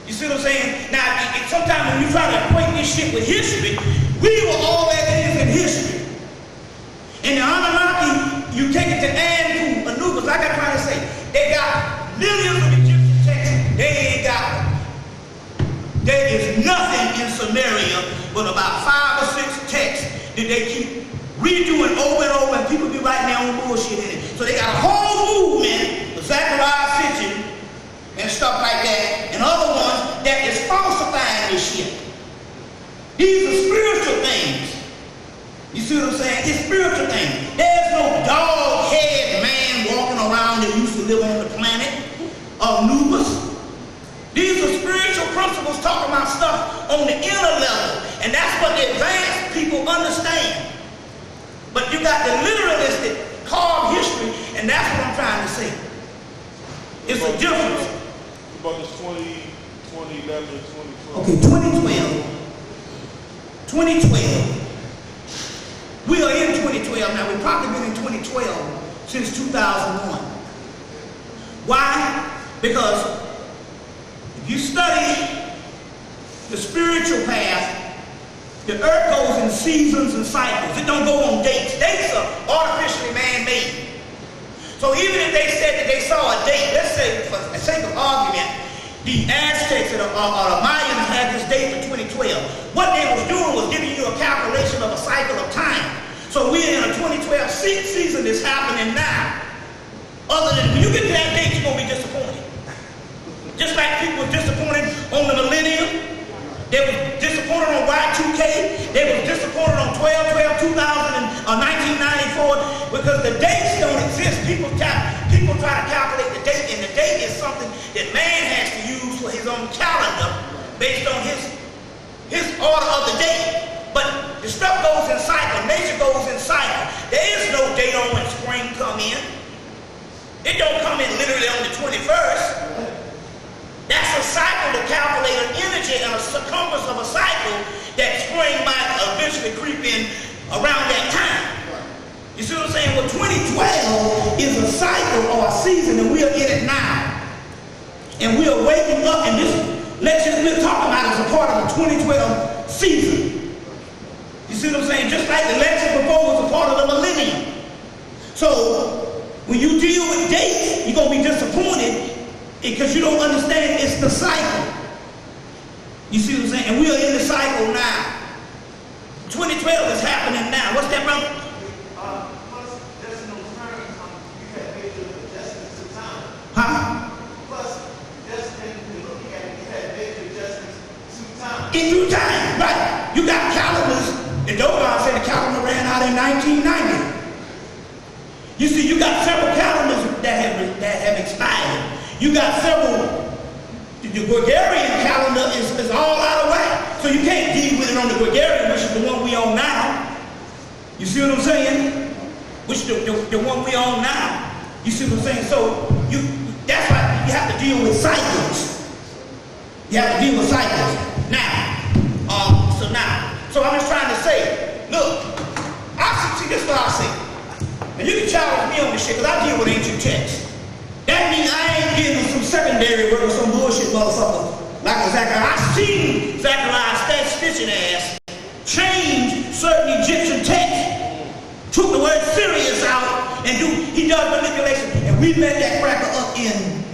You see what I'm saying? Now, sometimes when you try to equate this shit with history, we were all that is in history. And the Anunnaki, you take it to Anpu, Anubis, like I'm trying to say, they got millions of Egyptian texts. They ain't got one. There is nothing in Samaria but about 5 or 6 texts that they keep redoing over and over, and people be writing their own bullshit in it. So they got a whole movement of Zechariah Sitchin and stuff like that, and other ones that is falsifying this shit. These are spiritual things. You see what I'm saying? It's spiritual things. There's no dog-head man walking around that used to live on the planet of Anubis. These are spiritual principles talking about stuff on the inner level, and that's what the advanced people understand. But you got the literalists that carve history, and that's what I'm trying to say. It's a difference. About this 2011 and 2012. Okay, 2012. We are in 2012 now. We've probably been in 2012 since 2001. Why? Because if you study the spiritual path, the earth goes in seasons and cycles. It don't go on dates. Dates are artificially man-made. So even if they said that they saw a date, let's say for the sake of argument, the Aztecs or the Mayans had this date for 2012. What they was doing was giving you a calculation of a cycle of time. So we're in a 2012 season that's happening now. Other than when you get to that date, you're going to be disappointed. Just like people were disappointed on the millennium. They were disappointed on Y2K. They were disappointed on 12/12/2000 and 1994 because the dates don't exist. People try to calculate the date, and the date is something that man has to use for his own calendar based on his order of the day. But the stuff goes in cycle. Nature goes in cycle. There is no date on when spring come in. It don't come in literally on the 21st. That's a cycle to calculate an energy and a circumference of a cycle that spring might eventually creep in around that time. You see what I'm saying? Well, 2012 is a cycle or a season, and we are in it now. And we are waking up, and this lecture we're talking about is a part of the 2012 season. You see what I'm saying? Just like the lecture before was a part of the millennium. So when you deal with dates, you're going to be disappointed because you don't understand it's the cycle. You see what I'm saying? And we are in the cycle now. 2012 is happening now. What's that, brother? Plus, just in those terms, you had major adjustments to time. Huh? Plus, just in looking at it, you had major adjustments to time. In due time, right. You got calendars, and Dogon said the calendar ran out in 1990. You see, you got several calendars that have expired. You got several, the Gregorian calendar is all out of whack. So you can't deal with it on the Gregorian, which is the one we on now. You see what I'm saying? Which the one we on now. You see what I'm saying? So that's why you have to deal with cycles. You have to deal with cycles. So I'm just trying to say, look, see this is what I say. And you can challenge me on this shit, because I deal with ancient texts. That means I ain't getting some secondary work or some bullshit motherfucker like a Zechariah. I seen Zechariah stitching ass change certain Egyptian texts, took the word Sirius out, and he does manipulation. And we met that cracker up in,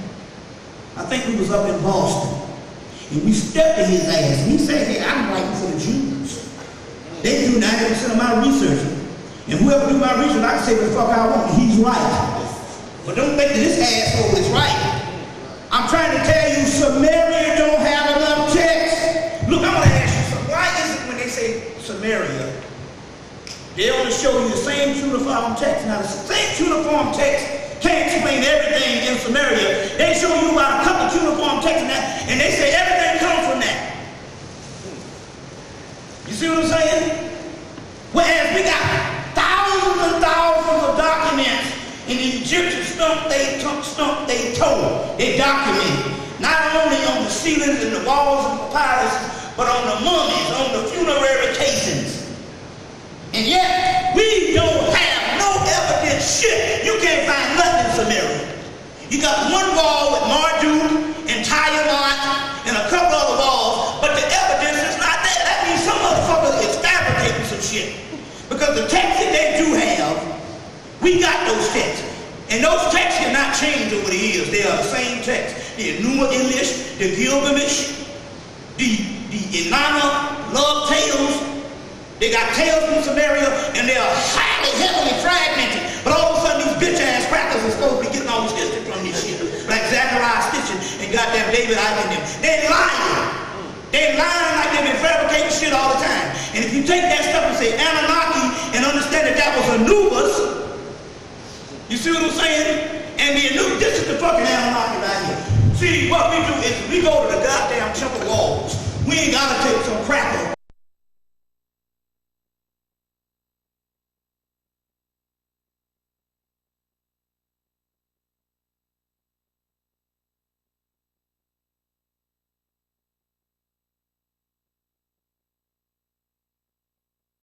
I think we was up in Boston. And we stepped to his ass. And he said, hey, I'm writing for the Jews. They do 90% of my research. And whoever do my research, I can say what the fuck I want, and he's right. But don't think that this asshole is right. I'm trying to tell you, Samaria don't have enough text. Look, I'm going to ask you something. Why is it when they say Samaria, they only show you the same cuneiform text? Now, the same cuneiform text can't explain everything in Samaria. They show you about a couple cuneiform texts in that, and they say everything comes from that. You see what I'm saying? Whereas we got thousands and thousands of documents, and the Egyptians stump they toe. They document not only on the ceilings and the walls and papyrus, but on the mummies, on the funerary casings. And yet, we don't have no evidence shit. You can't find nothing in Samaria. You got one wall with Marduk and Tiamat and a couple other walls, but the evidence is not there. That means some motherfucker is fabricating some shit. Because the texts that they do have, we got those texts. And those texts cannot change over the years. They are the same texts. The Enuma Elish, the Gilgamesh, the Inanna love tales. They got tales from Samaria, and they are highly, heavily fragmented. But all of a sudden, these bitch-ass crackers are supposed to be getting all this history from this shit. Like Zachariah Stitchin and goddamn David Icke and them. They're lying. They're lying like they've been fabricating shit all the time. And if you take that stuff and say Anunnaki and understand that that was Anubis, you see what I'm saying? And the Anubis, this is the fucking Anunnaki right here. See, what we do is we go to the goddamn temple walls. We ain't gotta take some crack